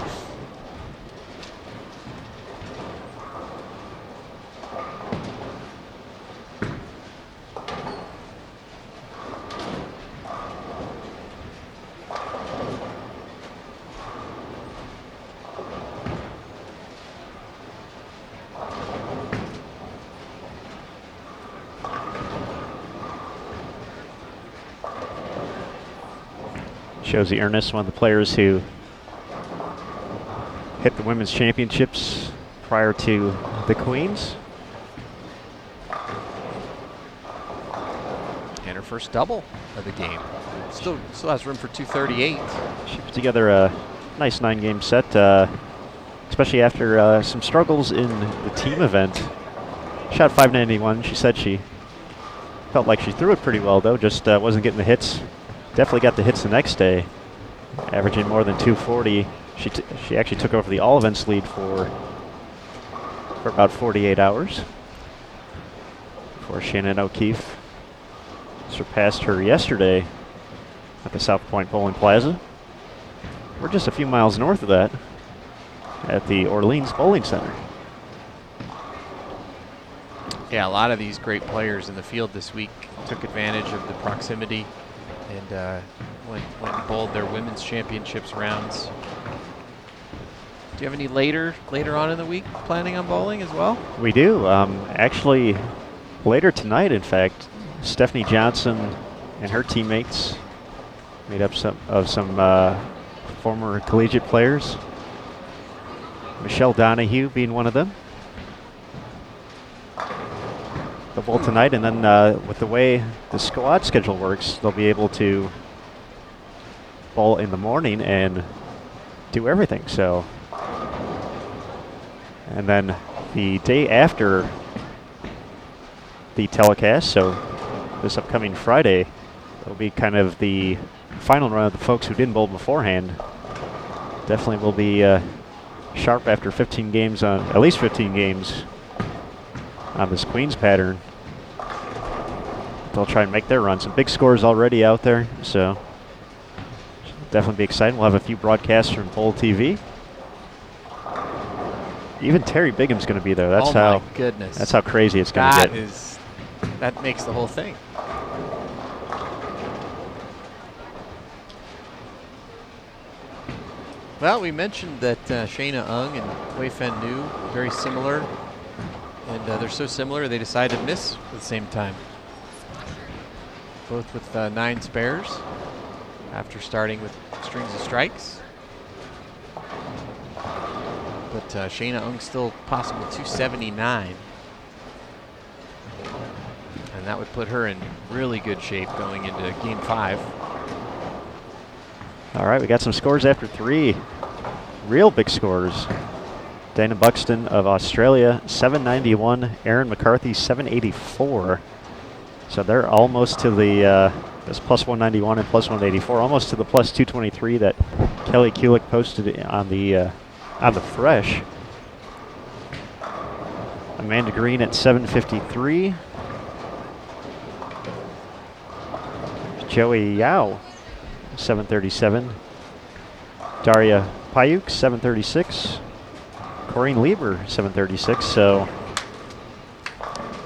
Josie Ernest, one of the players who hit the women's championships prior to the Queens. And her first double of the game. Still has room for 238. She put together a nice 9-game set, especially after some struggles in the team event. Shot 591. She said she felt like she threw it pretty well, though, just wasn't getting the hits. Definitely got the hits the next day, averaging more than 240. She actually took over the all events lead for about 48 hours before Shannon O'Keefe surpassed her yesterday at the South Point Bowling Plaza. We're just a few miles north of that at the Orleans Bowling Center. Yeah, a lot of these great players in the field this week took advantage of the proximity and went and bowled their women's championships rounds. Do you have any later on in the week planning on bowling as well? We do. Actually, later tonight, in fact, Stephanie Johnson and her teammates, made up of some former collegiate players, Michelle Donahue being one of them. They'll bowl tonight, and then with the way the squad schedule works, they'll be able to bowl in the morning and do everything. So, and then the day after the telecast, so this upcoming Friday, will be kind of the final run of the folks who didn't bowl beforehand. Definitely will be sharp after 15 games on, at least 15 games on this Queens pattern. They'll try and make their run. Some big scores already out there, so definitely be exciting. We'll have a few broadcasts from Bowl TV. Even Terry Bigham's going to be there. That's my goodness. That's how crazy it's going to get. That makes the whole thing. Well, we mentioned that Shayna Ung and Wei Fen Nu, very similar. And they're so similar, they decided to miss at the same time. Both with 9 spares after starting with strings of strikes. But Shayna Ung still possible 279. And that would put her in really good shape going into game 5. All right, we got some scores after 3. Real big scores. Dana Buxton of Australia, 791. Erin McCarthy, 784. So they're almost to the this plus 191 and plus 184, almost to the plus 223 that Kelly Kulik posted on the fresh. Amanda Green at 753. Joey Yao, 737. Daria Payuk, 736. Corrine Lieber, 736. So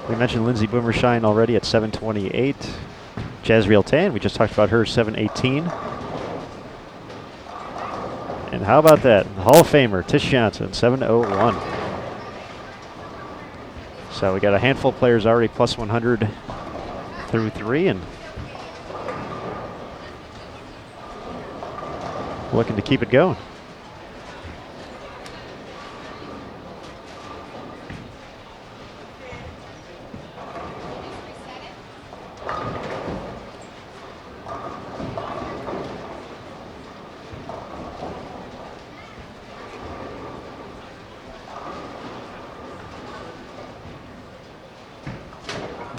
we mentioned Lindsay Boomershine already at 728. Jazriel Tan, we just talked about her, 718. And how about that? Hall of Famer, Tish Johnson, 701. So we got a handful of players already plus 100 through 3 and looking to keep it going.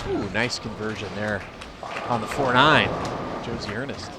Ooh, nice conversion there on the 4-9, Josie Ernest.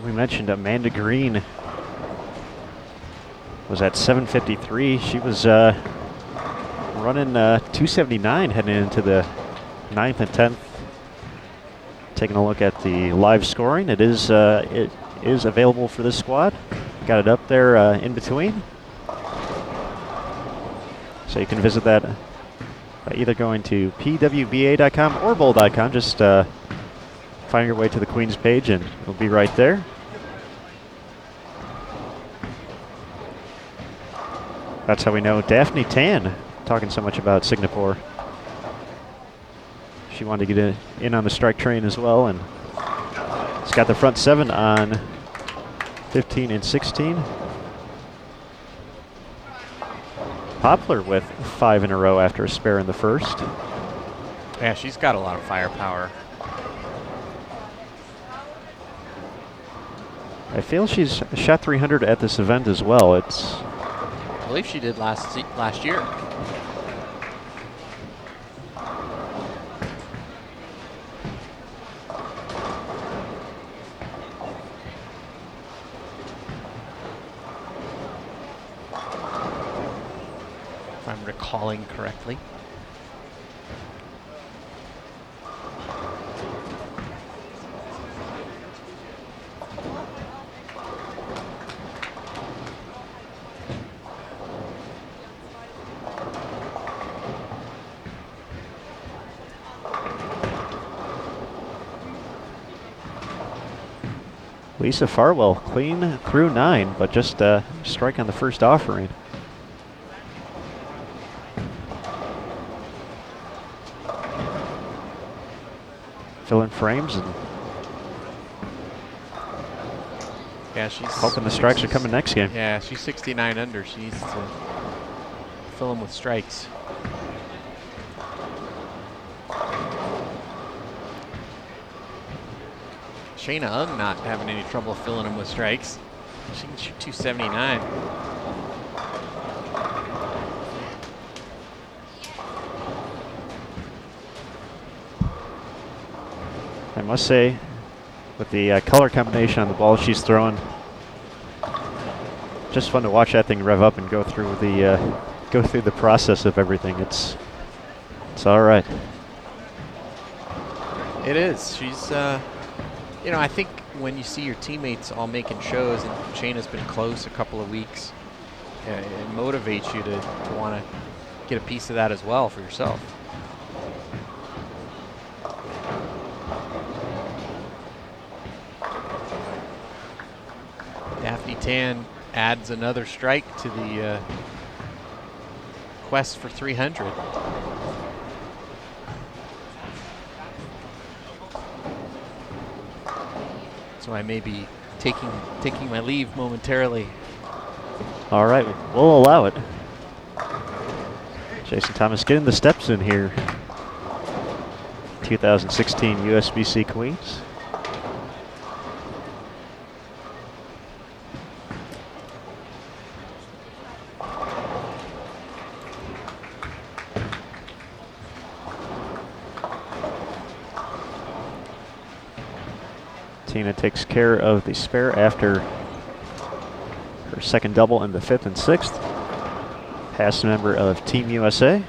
We mentioned Amanda Green was at 7:53. She was running 2:79 heading into the 9th and 10th. Taking a look at the live scoring, it is available for this squad. Got it up there in between. So you can visit that by either going to pwba.com or bowl.com. Just find your way to the Queens page and it'll be right there. That's how we know Daphne Tan, talking so much about Singapore. She wanted to get in on the strike train as well, and it's got the front 7 on 15 and 16. Poplar with 5 in a row after a spare in the first. Yeah, she's got a lot of firepower. I feel she's shot 300 at this event as well. I believe she did last year. If I'm recalling correctly. Lisa Farwell clean through 9, but just strike on the first offering. Filling frames and yeah, she's hoping the strikes are coming next game. Yeah, she's 69 under. She needs to fill them with strikes. Shayna Ung not having any trouble filling them with strikes. She can shoot 279. I must say, with the color combination on the ball she's throwing, just fun to watch that thing rev up and go through the process of everything. It's all right. It is. She's, you know, I think when you see your teammates all making shows, and Shayna's been close a couple of weeks, it motivates you to want to get a piece of that as well for yourself. Daphne Tan adds another strike to the quest for 300. So I may be taking my leave momentarily. All right, we'll allow it. Jason Thomas getting the steps in here. 2016 USBC Queens. Tina takes care of the spare after her second double in the 5th and 6th. Past member of Team USA.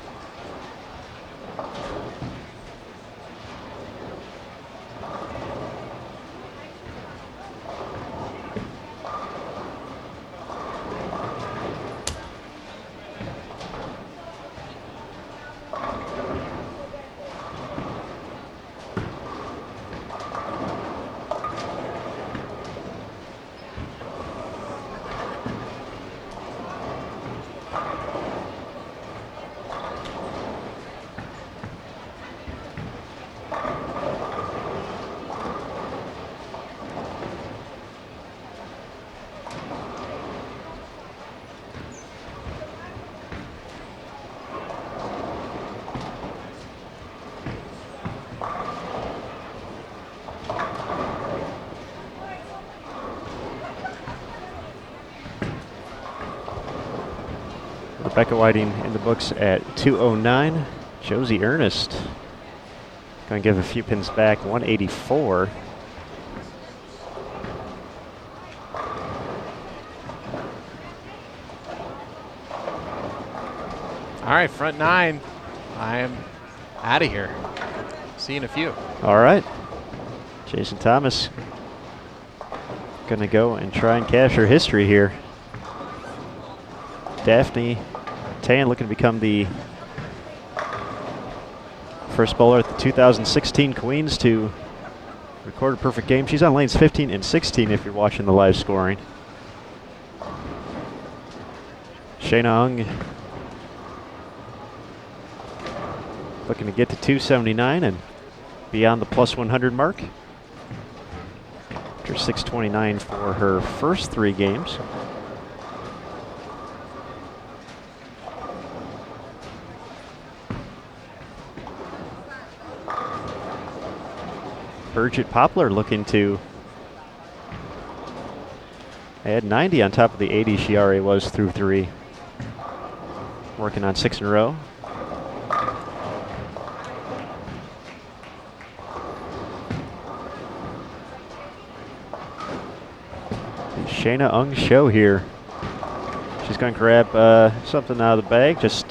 Rebecca Whiting in the books at 209. Josie Ernest going to give a few pins back, 184. All right, front nine. I am out of here. See you in a few. All right. Jason Thomas going to go and try and capture history here. Daphne Tan looking to become the first bowler at the 2016 Queens to record a perfect game. She's on lanes 15 and 16 if you're watching the live scoring. Shayna Ung looking to get to 279 and beyond the plus 100 mark. After 629 for her first 3 games. Bridget Poplar looking to add 90 on top of the 80 she already was through 3. Working on 6 in a row. The Shayna Ung show here. She's going to grab something out of the bag, just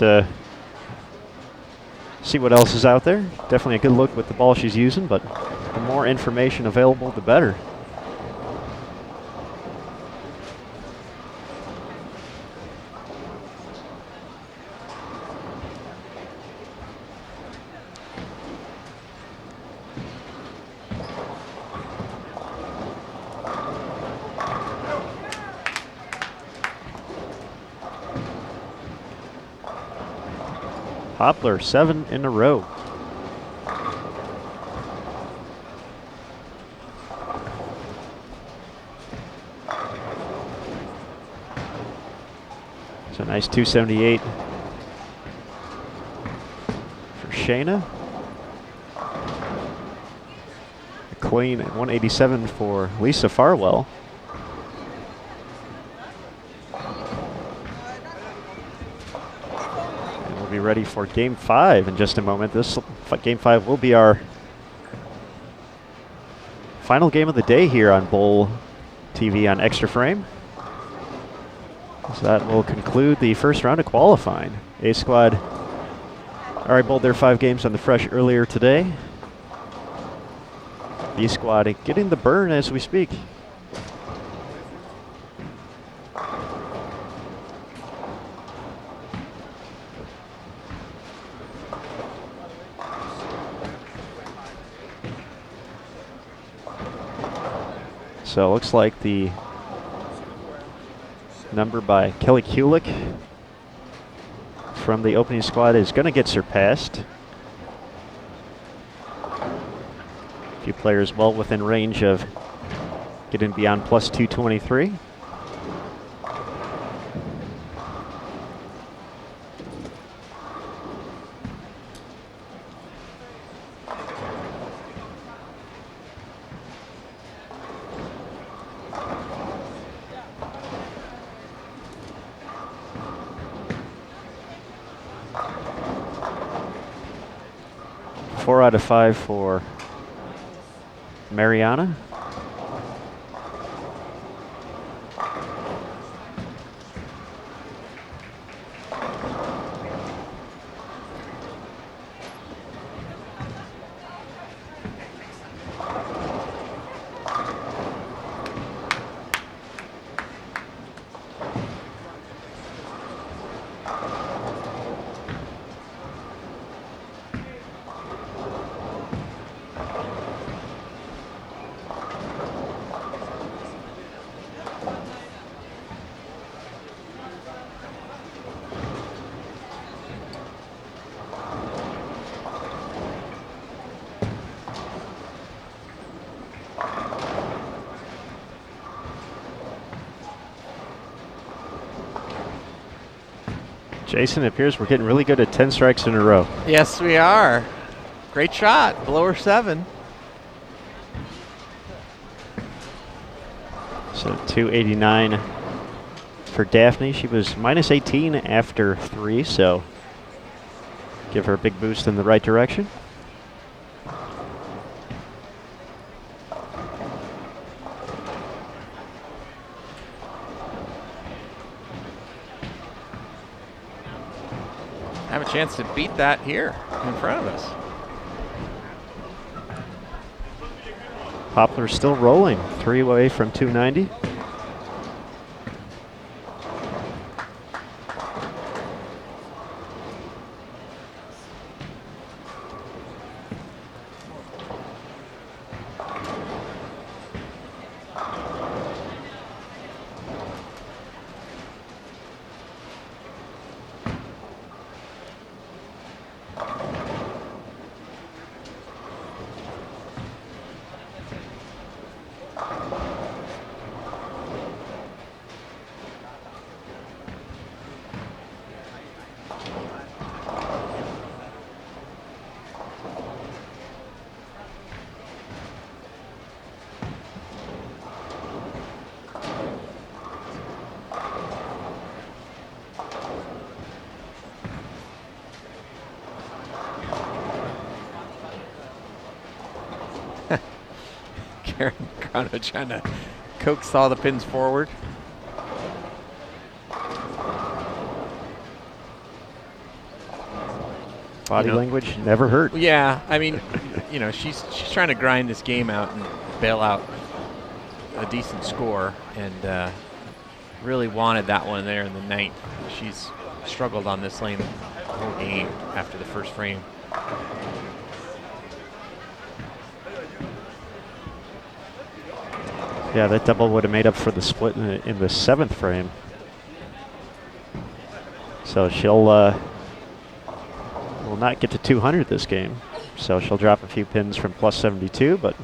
see what else is out there. Definitely a good look with the ball she's using, but the more information available, the better. Poplar, 7 in a row. So nice 278 for Shayna. A clean 187 for Lisa Farwell. Be ready for Game 5 in just a moment. This Game 5 will be our final game of the day here on Bowl TV on Extra Frame. So that will conclude the first round of qualifying. A squad already bowled their 5 games on the Fresh earlier today. B squad getting the burn as we speak. So it looks like the number by Kelly Kulik from the opening squad is going to get surpassed. A few players well within range of getting beyond plus 223. Four out of 5 for Mariana. Jason, it appears we're getting really good at 10 strikes in a row. Yes, we are. Great shot. Blower 7. So 289 for Daphne. She was minus 18 after 3, so give her a big boost in the right direction. have a chance to beat that here in front of us. Poplar's still rolling, 3 away from 290. Karen Grano trying to coax all the pins forward. Body language never hurt. Yeah, I mean, she's trying to grind this game out and bail out a decent score, and really wanted that one there in the ninth. She's struggled on this lane the whole game after the first frame. Yeah, that double would have made up for the split in the 7th frame. So she'll will not get to 200 this game. So she'll drop a few pins from plus 72, but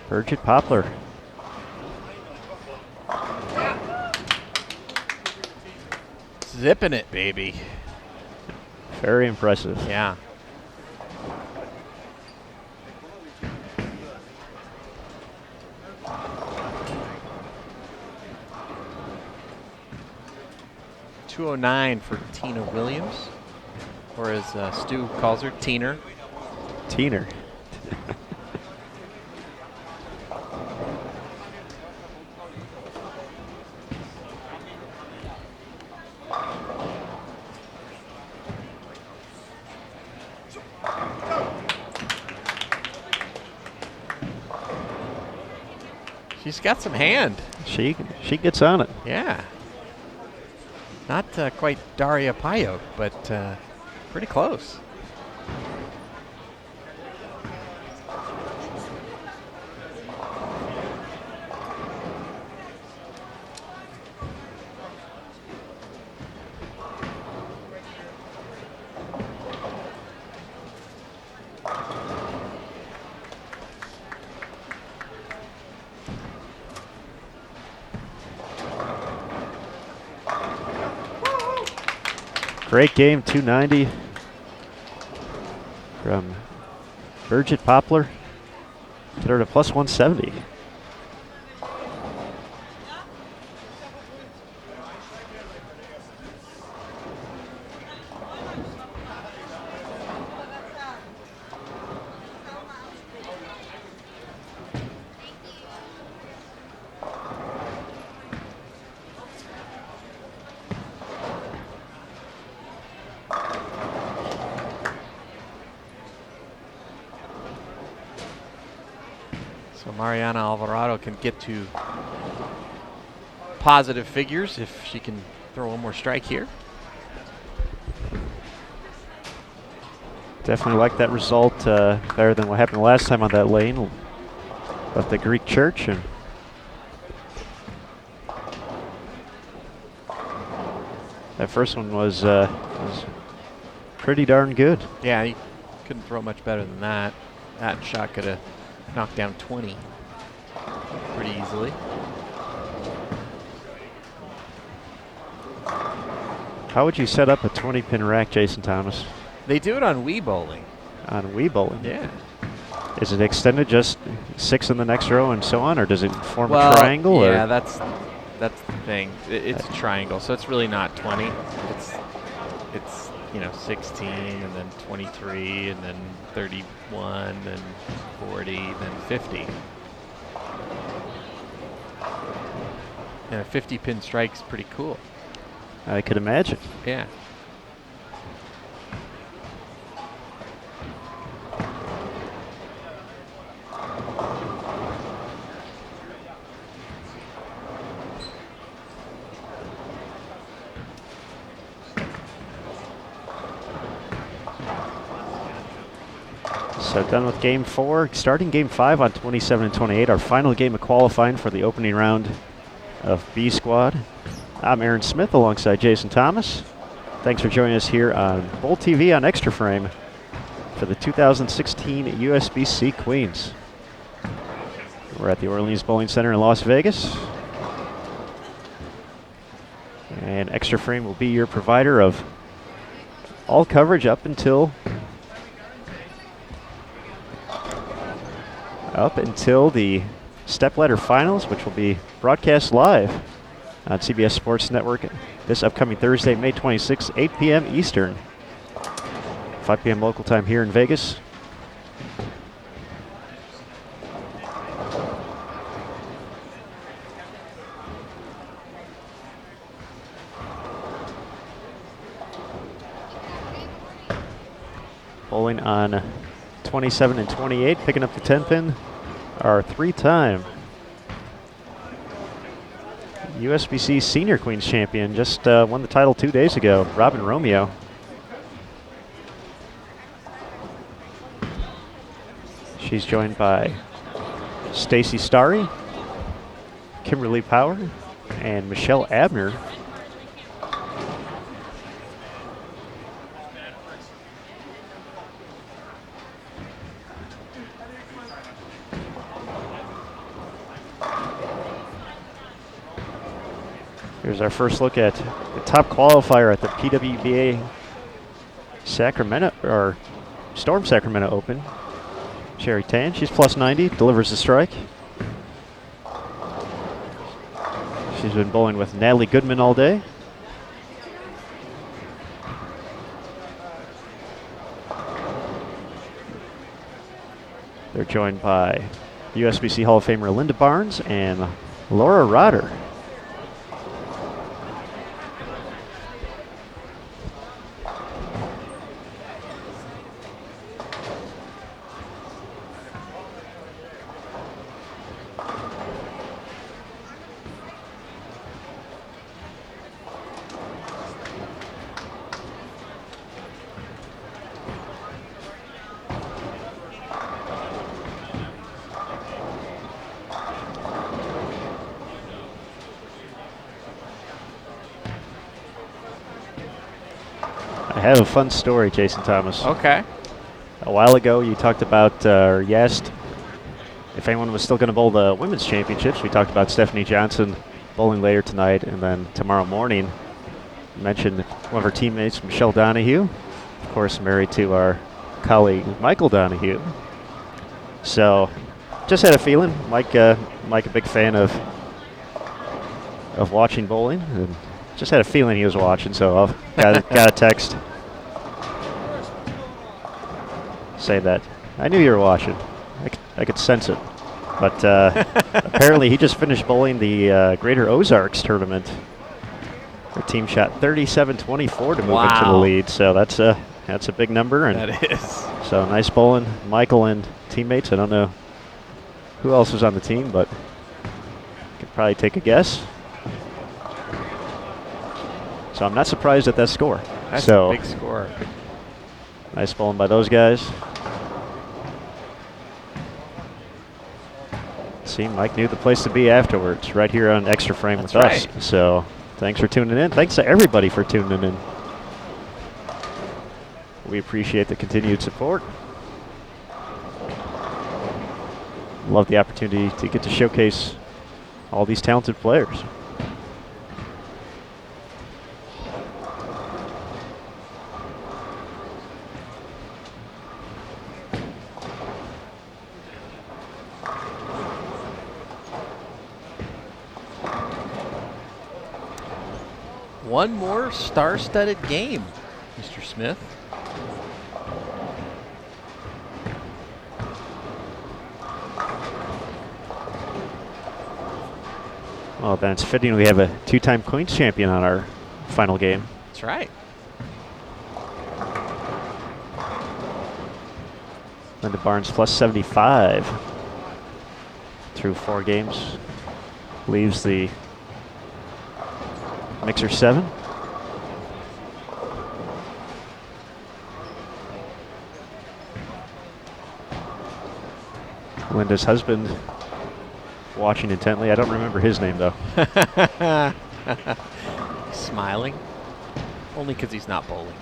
Bridget Poplar. Zipping it, baby. Very impressive. Yeah. .209 for Tina Williams, or as Stu calls her, Teener. Teener. She's got some hand. She gets on it. Yeah. Not quite Daria Payok, but pretty close. Great game, 290 from Bridget Poplar. Get her to plus 170. So Mariana Alvarado can get to positive figures if she can throw one more strike here. Definitely like that result better than what happened last time on that lane. Left the Greek church, and that first one was pretty darn good. Yeah, Couldn't throw much better than that. That shot could have knocked down 20 pretty easily. How would you set up a 20-pin rack, Jason Thomas? They do it on Wii Bowling. On Wii Bowling? Yeah. Is it extended just 6 in the next row and so on, or does it form a triangle? Yeah, or? that's the thing. It's a triangle, so it's really not 20. It's 16 and then 23 and then 31 and 40 then 50. And a 50-pin strike's pretty cool. I could imagine. Yeah. So done with Game 4. Starting Game 5 on 27 and 28. Our final game of qualifying for the opening round of B Squad. I'm Aaron Smith alongside Jason Thomas. Thanks for joining us here on Bowl TV on Extra Frame for the 2016 USBC Queens. We're at the Orleans Bowling Center in Las Vegas. And Extra Frame will be your provider of all coverage up until the stepladder finals, which will be broadcast live on CBS Sports Network this upcoming Thursday, May 26th, 8 p.m. Eastern, 5 p.m. local time here in Vegas. Bowling on 27 and 28, picking up the 10-pin, our 3-time USBC Senior Queens champion. Just won the title 2 days ago, Robin Romeo. She's joined by Stacy Starry, Kimberly Power, and Michelle Abner. Here's our first look at the top qualifier at the PWBA Sacramento, or Storm Sacramento Open. Sherry Tan, she's plus 90, delivers the strike. She's been bowling with Natalie Goodman all day. They're joined by USBC Hall of Famer Linda Barnes and Laura Rotter. I have a fun story, Jason Thomas. Okay. A while ago, you talked about, or you asked if anyone was still going to bowl the women's championships. We talked about Stephanie Johnson bowling later tonight, and then tomorrow morning, you mentioned one of her teammates, Michelle Donahue, of course, married to our colleague Michael Donahue. So, just had a feeling. Mike, a big fan of watching bowling, and just had a feeling he was watching. So, got a text. Say that I knew you were watching. I could sense it. But apparently he just finished bowling the Greater Ozarks tournament. Their team shot 37-24 to move into the lead. So that's a big number. And that is. So nice bowling, Michael and teammates. I don't know who else was on the team, but you could probably take a guess. So I'm not surprised at that score. That's a big score. Nice bowling by those guys. See, Mike knew the place to be afterwards, right here on Extra Frame with us. So thanks for tuning in. Thanks to everybody for tuning in. We appreciate the continued support. Love the opportunity to get to showcase all these talented players. One more star-studded game, Mr. Smith. Well, then it's fitting we have a two-time Queens champion on our final game. That's right. Linda Barnes plus 75 through 4 games. Leaves the mixer 7. Linda's husband watching intently. I don't remember his name, though. Smiling. Only because he's not bowling.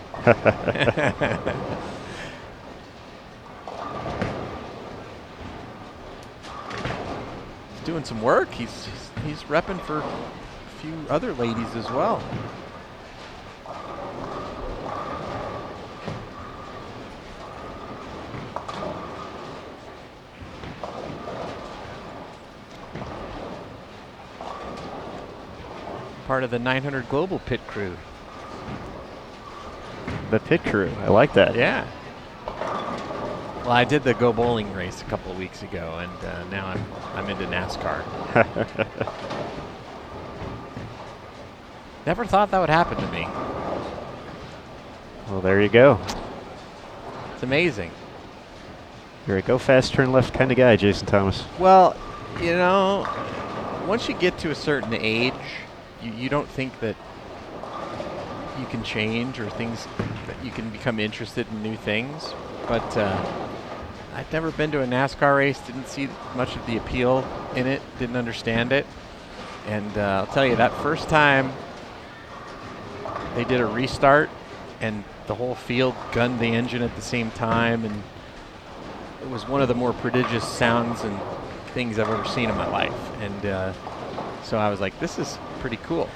He's doing some work. He's repping for a few other ladies as well. Part of the 900 Global pit crew. The pit crew. I like that. Yeah. Well, I did the Go Bowling race a couple of weeks ago, and now I'm into NASCAR. Never thought that would happen to me. Well, there you go. It's amazing. You're a go fast, turn left kind of guy, Jason Thomas. Well, you know, once you get to a certain age, you don't think that you can change or things that you can become interested in new things. But I've never been to a NASCAR race, didn't see much of the appeal in it, didn't understand it. And I'll tell you, that first time they did a restart and the whole field gunned the engine at the same time, and it was one of the more prodigious sounds and things I've ever seen in my life. And so I was like, this is pretty cool.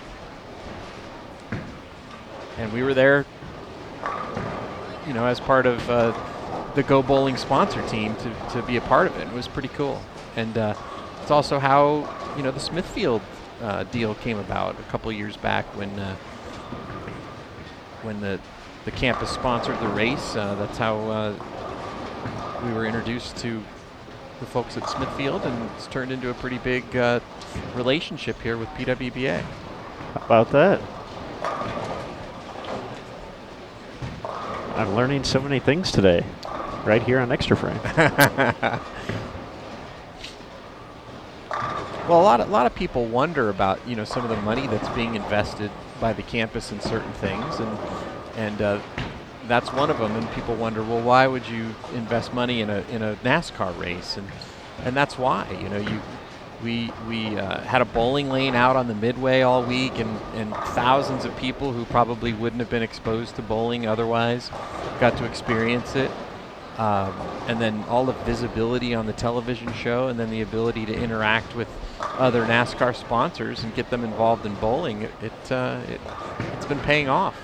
And we were there, you know, as part of the Go Bowling sponsor team to be a part of it. It was pretty cool. And it's also how, you know, the Smithfield deal came about a couple years back when the campus sponsored the race. That's how we were introduced to the folks at Smithfield, and it's turned into a pretty big relationship here with PWBA. How about that? I'm learning so many things today, right here on Extra Frame. Well, a lot of people wonder about, you know, some of the money that's being invested by the campus in certain things, and that's one of them. And people wonder, well, why would you invest money in a NASCAR race? And that's why. You know, we had a bowling lane out on the midway all week, and thousands of people who probably wouldn't have been exposed to bowling otherwise got to experience it. And then all the visibility on the television show, and then the ability to interact with other NASCAR sponsors and get them involved in bowling. It's been paying off.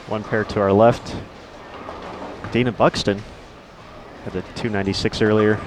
One pair to our left. Dana Buxton had the 296 earlier.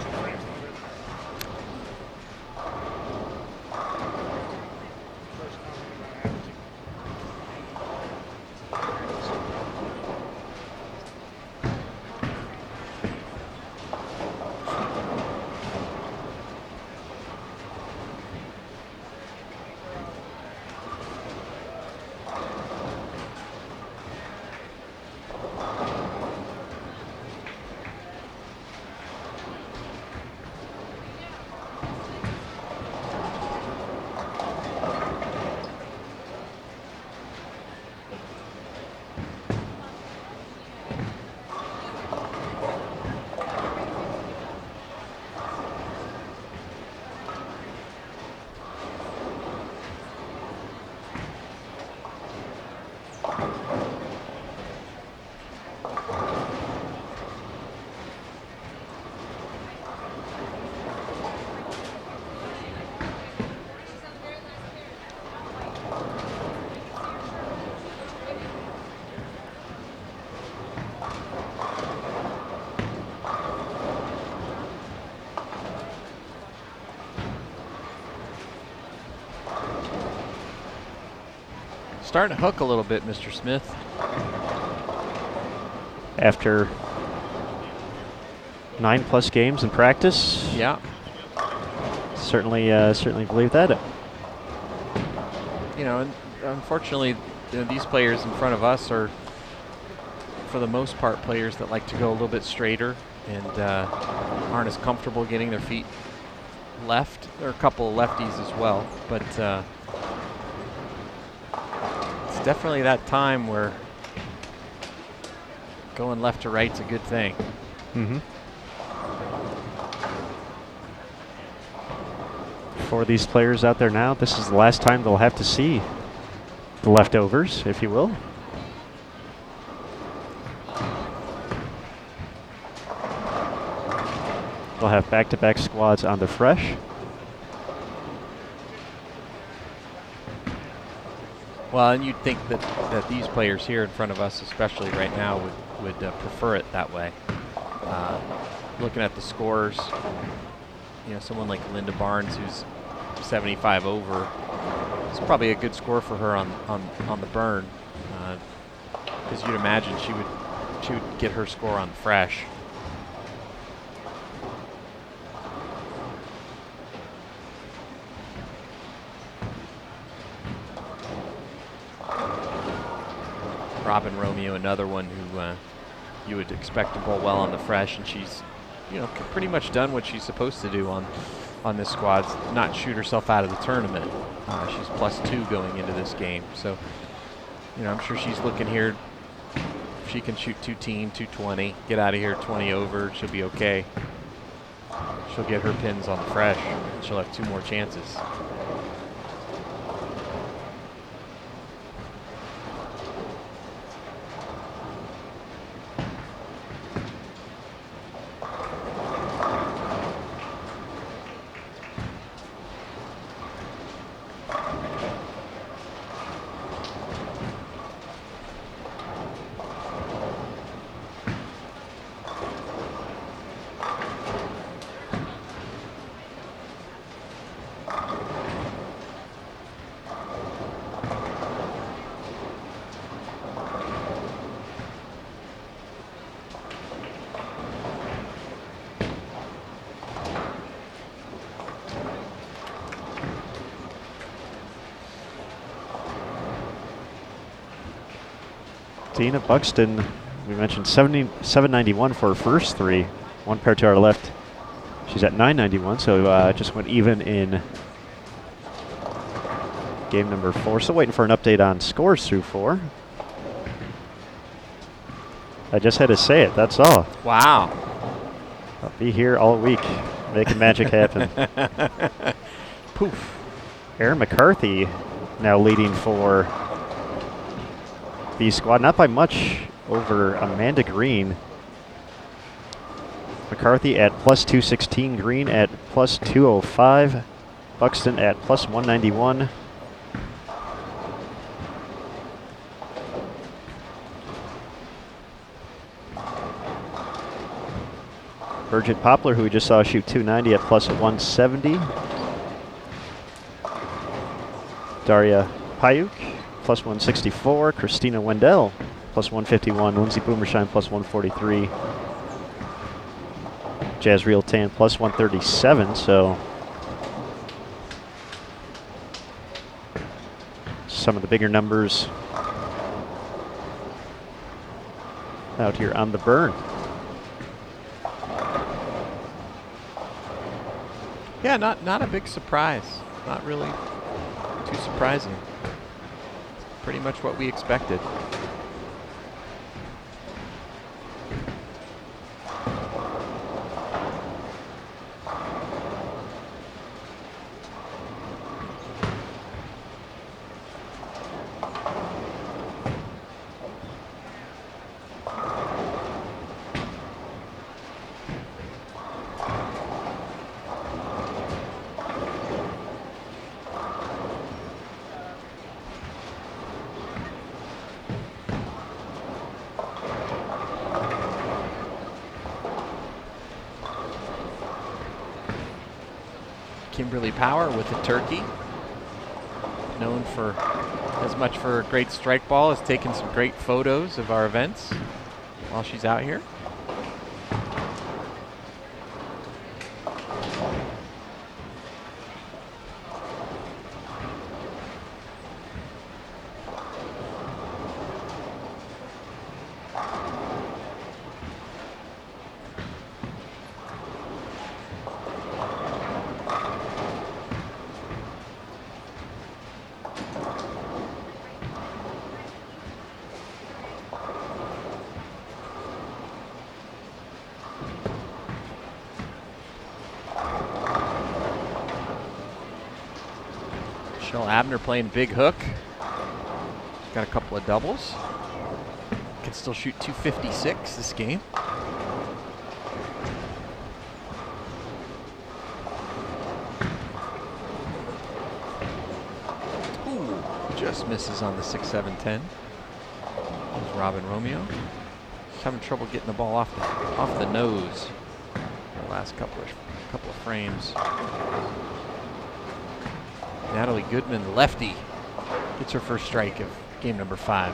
Starting to hook a little bit, Mr. Smith. After 9+ games in practice. Yeah. Certainly believe that. You know, and unfortunately, these players in front of us are, for the most part, players that like to go a little bit straighter and aren't as comfortable getting their feet left. There are a couple of lefties as well, but it's definitely that time where going left to right's a good thing. Mm-hmm. For these players out there now, this is the last time they'll have to see the leftovers, if you will. They'll have back-to-back squads on the fresh. Well, and you'd think that these players here in front of us, especially right now, would prefer it that way. Looking at the scores, you know, someone like Linda Barnes, who's 75 over, it's probably a good score for her on the burn, because you'd imagine she would get her score on fresh. Robin Romeo, another one who you would expect to bowl well on the fresh, and she's, you know, pretty much done what she's supposed to do on this squad, not shoot herself out of the tournament. She's +2 going into this game, so, you know, I'm sure she's looking here. If she can shoot 220, get out of here 20 over, she'll be okay. She'll get her pins on the fresh, and she'll have 2 more chances. Dina Buxton, we mentioned 791 for her first 3. 1 pair to our left. She's at 991, so just went even in game number 4. Still waiting for an update on scores through 4. I just had to say it, that's all. Wow. I'll be here all week, making magic happen. Poof. Erin McCarthy now leading for B squad, not by much over Amanda Green. McCarthy at +216, Green at +205, Buxton at +191. Bridget Poplar, who we just saw shoot 290 at +170. Daria Payuk, +164. Christina Wendell, +151. Lindsay Boomershine, +143. Jazz Real Tan, +137. So some of the bigger numbers out here on the burn. Yeah, not a big surprise. Not really too surprising. Pretty much what we expected. Kimberly Power with the turkey, known for as much for a great strike ball as taking some great photos of our events while she's out here. Michelle Abner playing big hook. Got a couple of doubles. Can still shoot 256 this game. Ooh, just misses on the 6-7-10. There's Robin Romeo. She's having trouble getting the ball off the nose. The last couple of frames. Natalie Goodman, the lefty, gets her first strike of game number 5.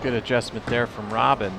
Good adjustment there from Robin.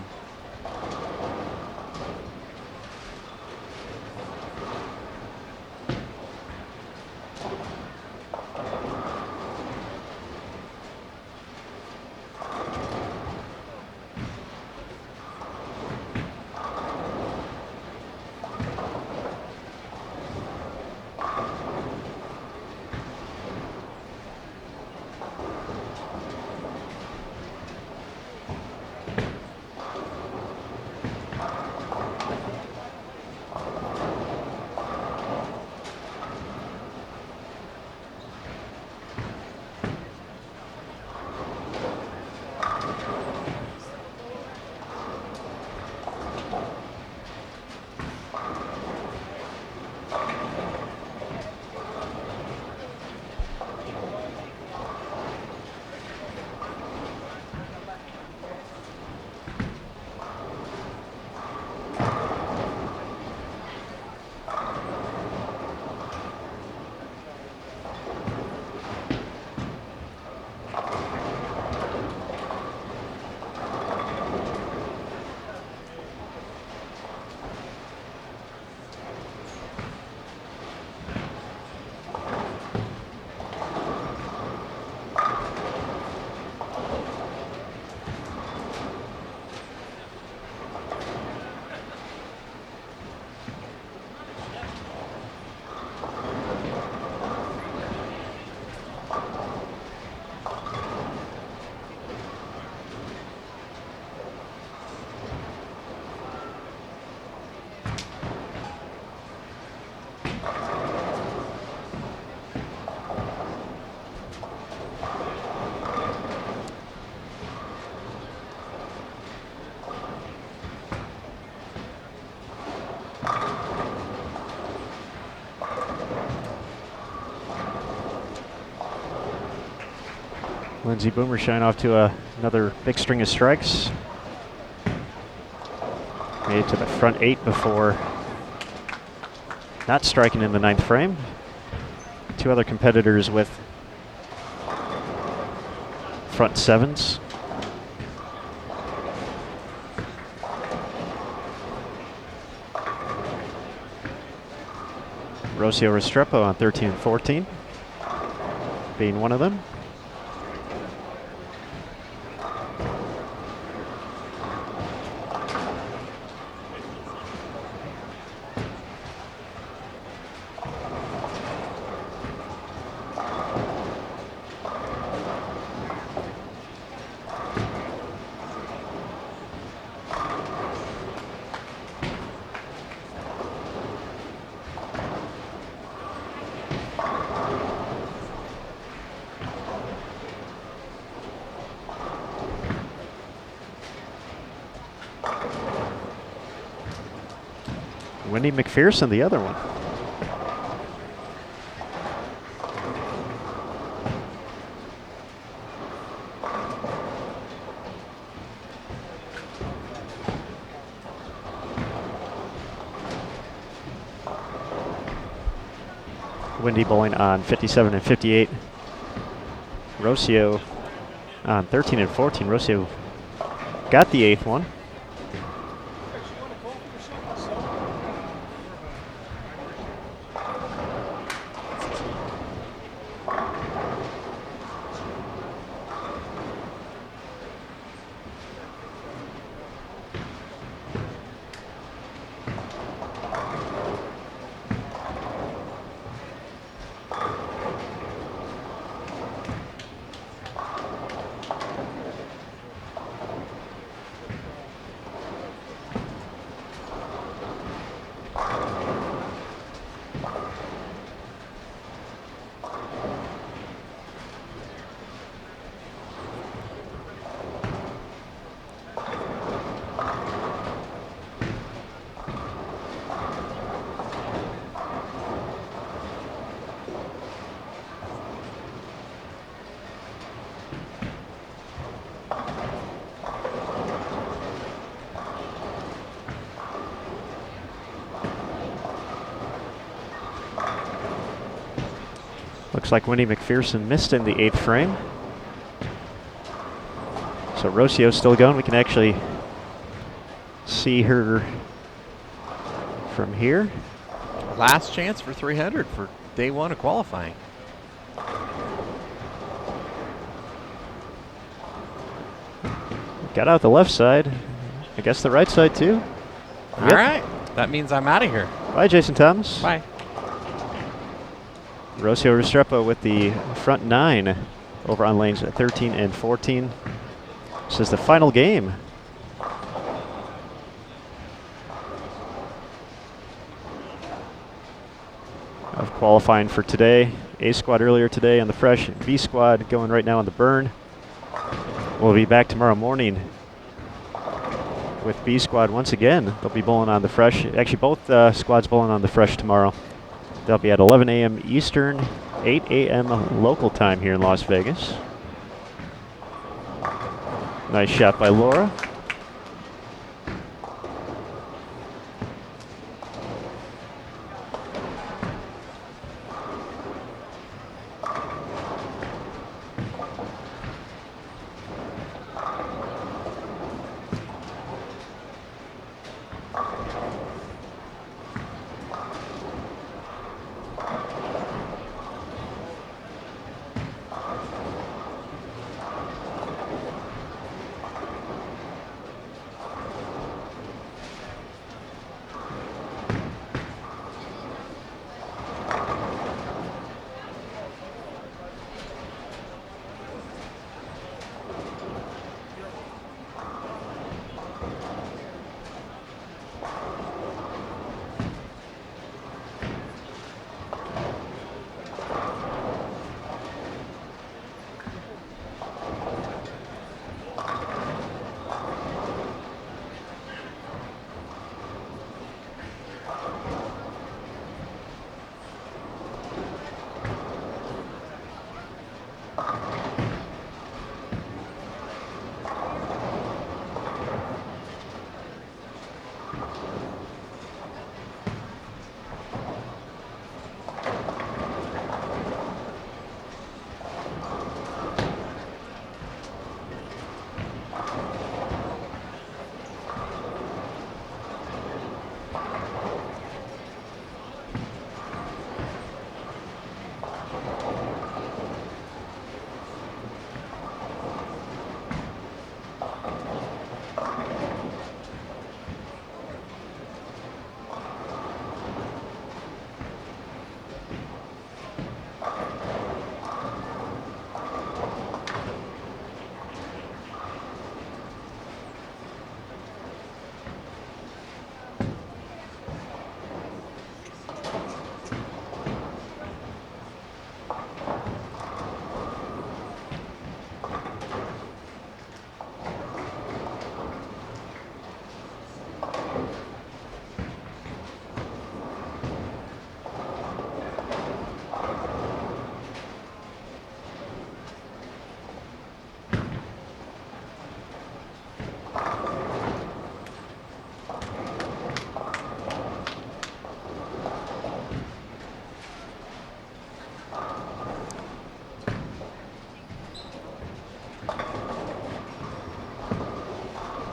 Lindsey Boomershine off to another big string of strikes. Made it to the front 8 before not striking in the 9th frame. 2 other competitors with front 7s. Rocio Restrepo on 13 and 14, being one of them. Wendy McPherson, the other one. Wendy bowling on 57 and 58. Rocio on 13 and 14. Rocio got the 8th one. Looks like Wendy McPherson missed in the 8th frame. So Rocio's still going. We can actually see her from here. Last chance for 300 for day 1 of qualifying. Got out the left side. I guess the right side too. All right. That means I'm out of here. Bye, Jason Thomas. Bye. Rocio Restrepo with the front 9 over on lanes 13 and 14. This is the final game. Of qualifying for today. A squad earlier today on the fresh. B squad going right now on the burn. We'll be back tomorrow morning with B squad once again. They'll be bowling on the fresh. Actually, both squads bowling on the fresh tomorrow. They'll be at 11 a.m. Eastern, 8 a.m. local time here in Las Vegas. Nice shot by Laura.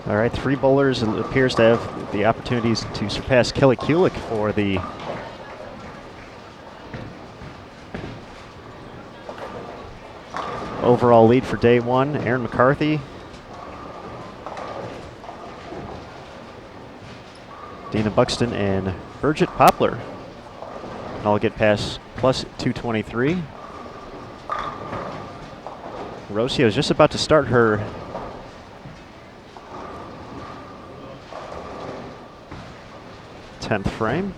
All right, 3 bowlers appears to have the opportunities to surpass Kelly Kulik for the overall lead for day 1. Aaron McCarthy, Dina Buxton, and Bridget Poplar all get past plus 223. Rocio is just about to start her tenth frame.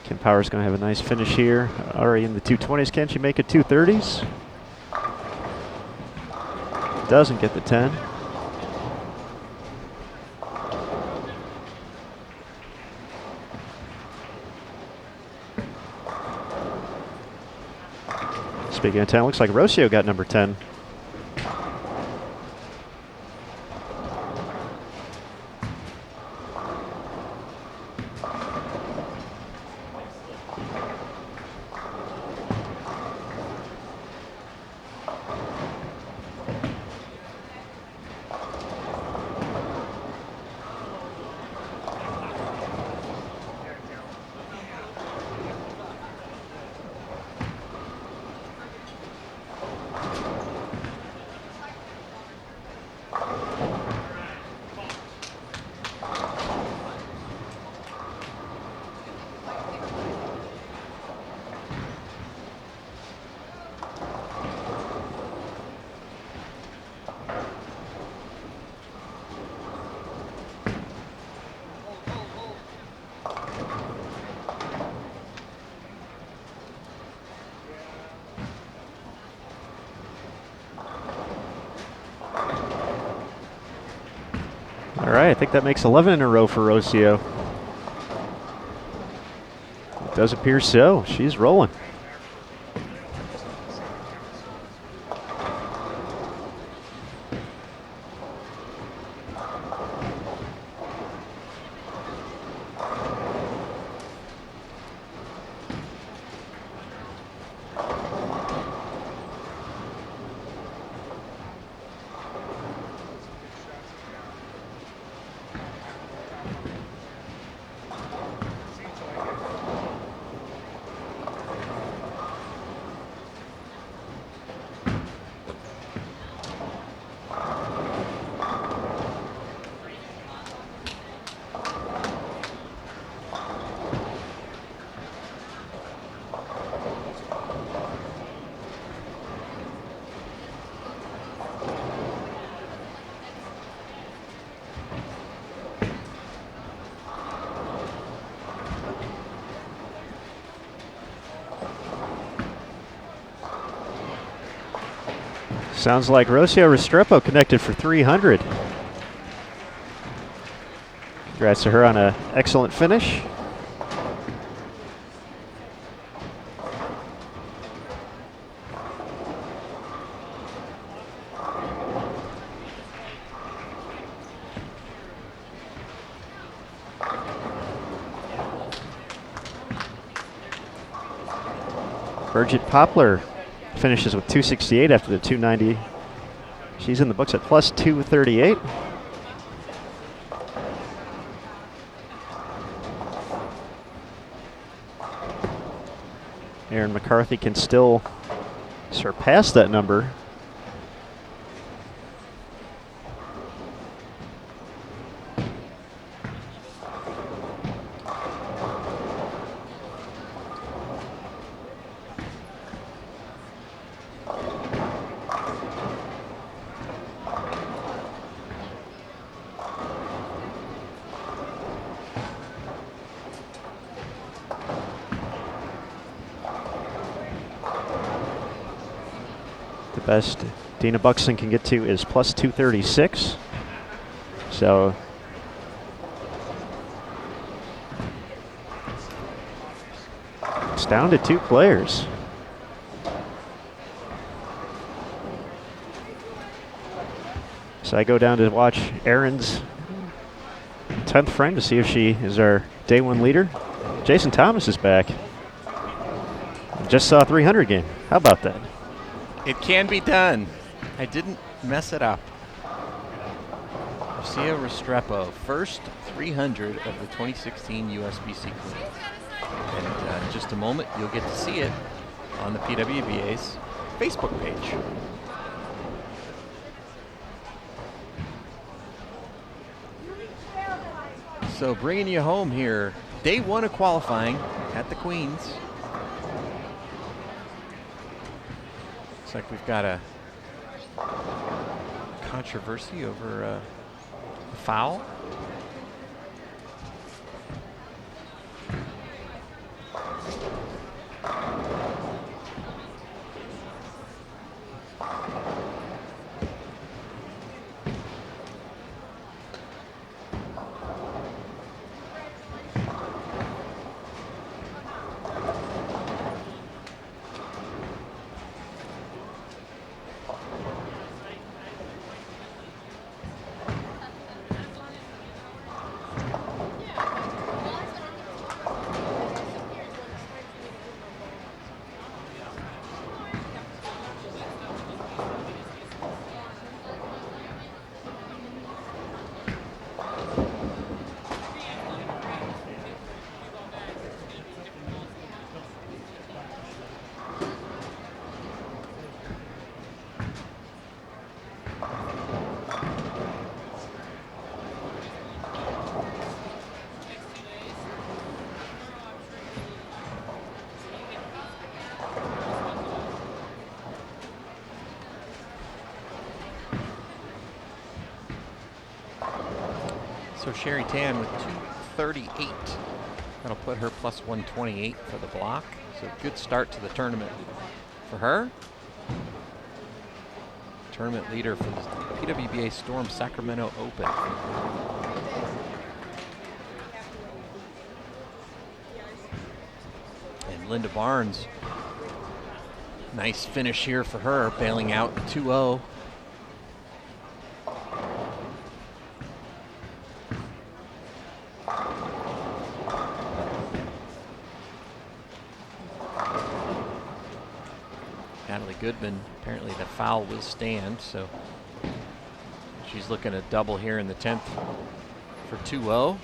Kim Power's going to have a nice finish here. Already in the 220s. Can she make it 230s? Doesn't get the 10. Speaking of 10, looks like Rocio got number 10. All right, I think that makes 11 in a row for Rocio. It does appear so. She's rolling. Sounds like Rocio Restrepo connected for 300. Congrats to her on an excellent finish. Bridget Poplar finishes with 268 after the 290. She's in the books at plus 238. Aaron McCarthy can still surpass that number. The best Dina Buxton can get to is plus 236. So it's down to 2 players. So I go down to watch Aaron's 10th frame to see if she is our day 1 leader. Jason Thomas is back. Just saw a 300 game. How about that? It can be done. I didn't mess it up. Lucia Restrepo, first 300 of the 2016 USBC Queens. And in just a moment, you'll get to see it on the PWBA's Facebook page. So bringing you home here, day one of qualifying at the Queens. Looks like we've got a controversy over a foul. So Sherry Tan with 238. That'll put her plus 128 for the block. So good start to the tournament for her. Tournament leader for the PWBA Storm Sacramento Open. And Linda Barnes, nice finish here for her, bailing out 2-0. Goodman, apparently the foul will stand, so she's looking to double here in the 10th for 2-0.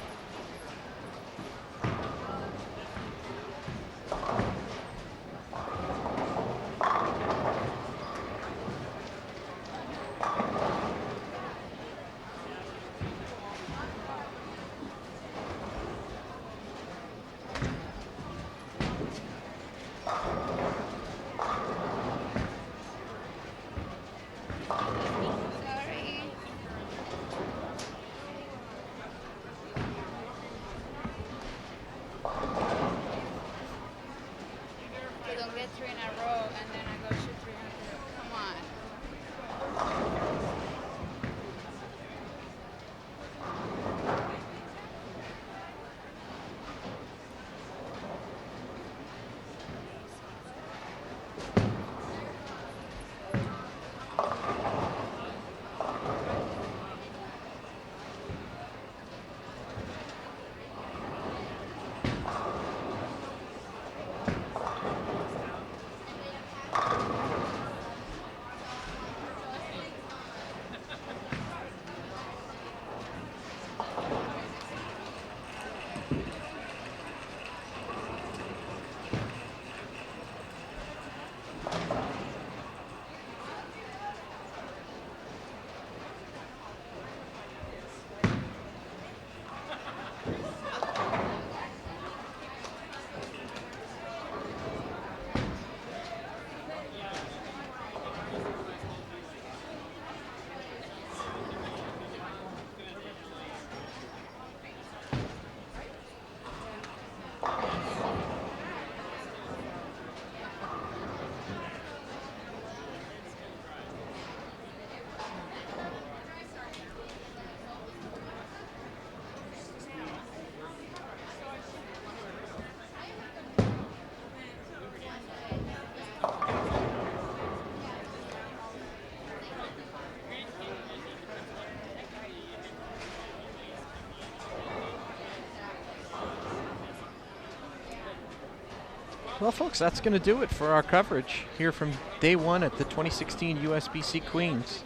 Well, folks, that's going to do it for our coverage here from day one at the 2016 USBC Queens.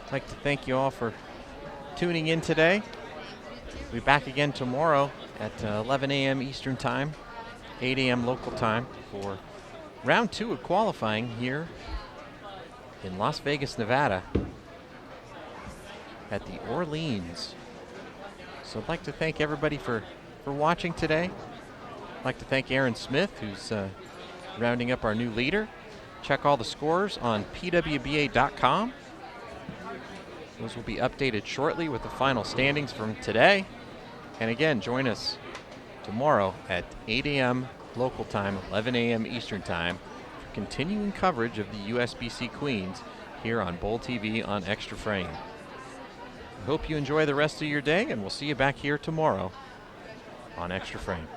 I'd like to thank you all for tuning in today. We'll be back again tomorrow at 11 a.m. Eastern Time, 8 a.m. local time for round 2 of qualifying here in Las Vegas, Nevada at the Orleans. So I'd like to thank everybody for watching today. I'd like to thank Aaron Smith, who's rounding up our new leader. Check all the scores on pwba.com. Those will be updated shortly with the final standings from today. And again, join us tomorrow at 8 a.m. local time, 11 a.m. Eastern Time, for continuing coverage of the USBC Queens here on Bowl TV on Extra Frame. I hope you enjoy the rest of your day, and we'll see you back here tomorrow on Extra Frame.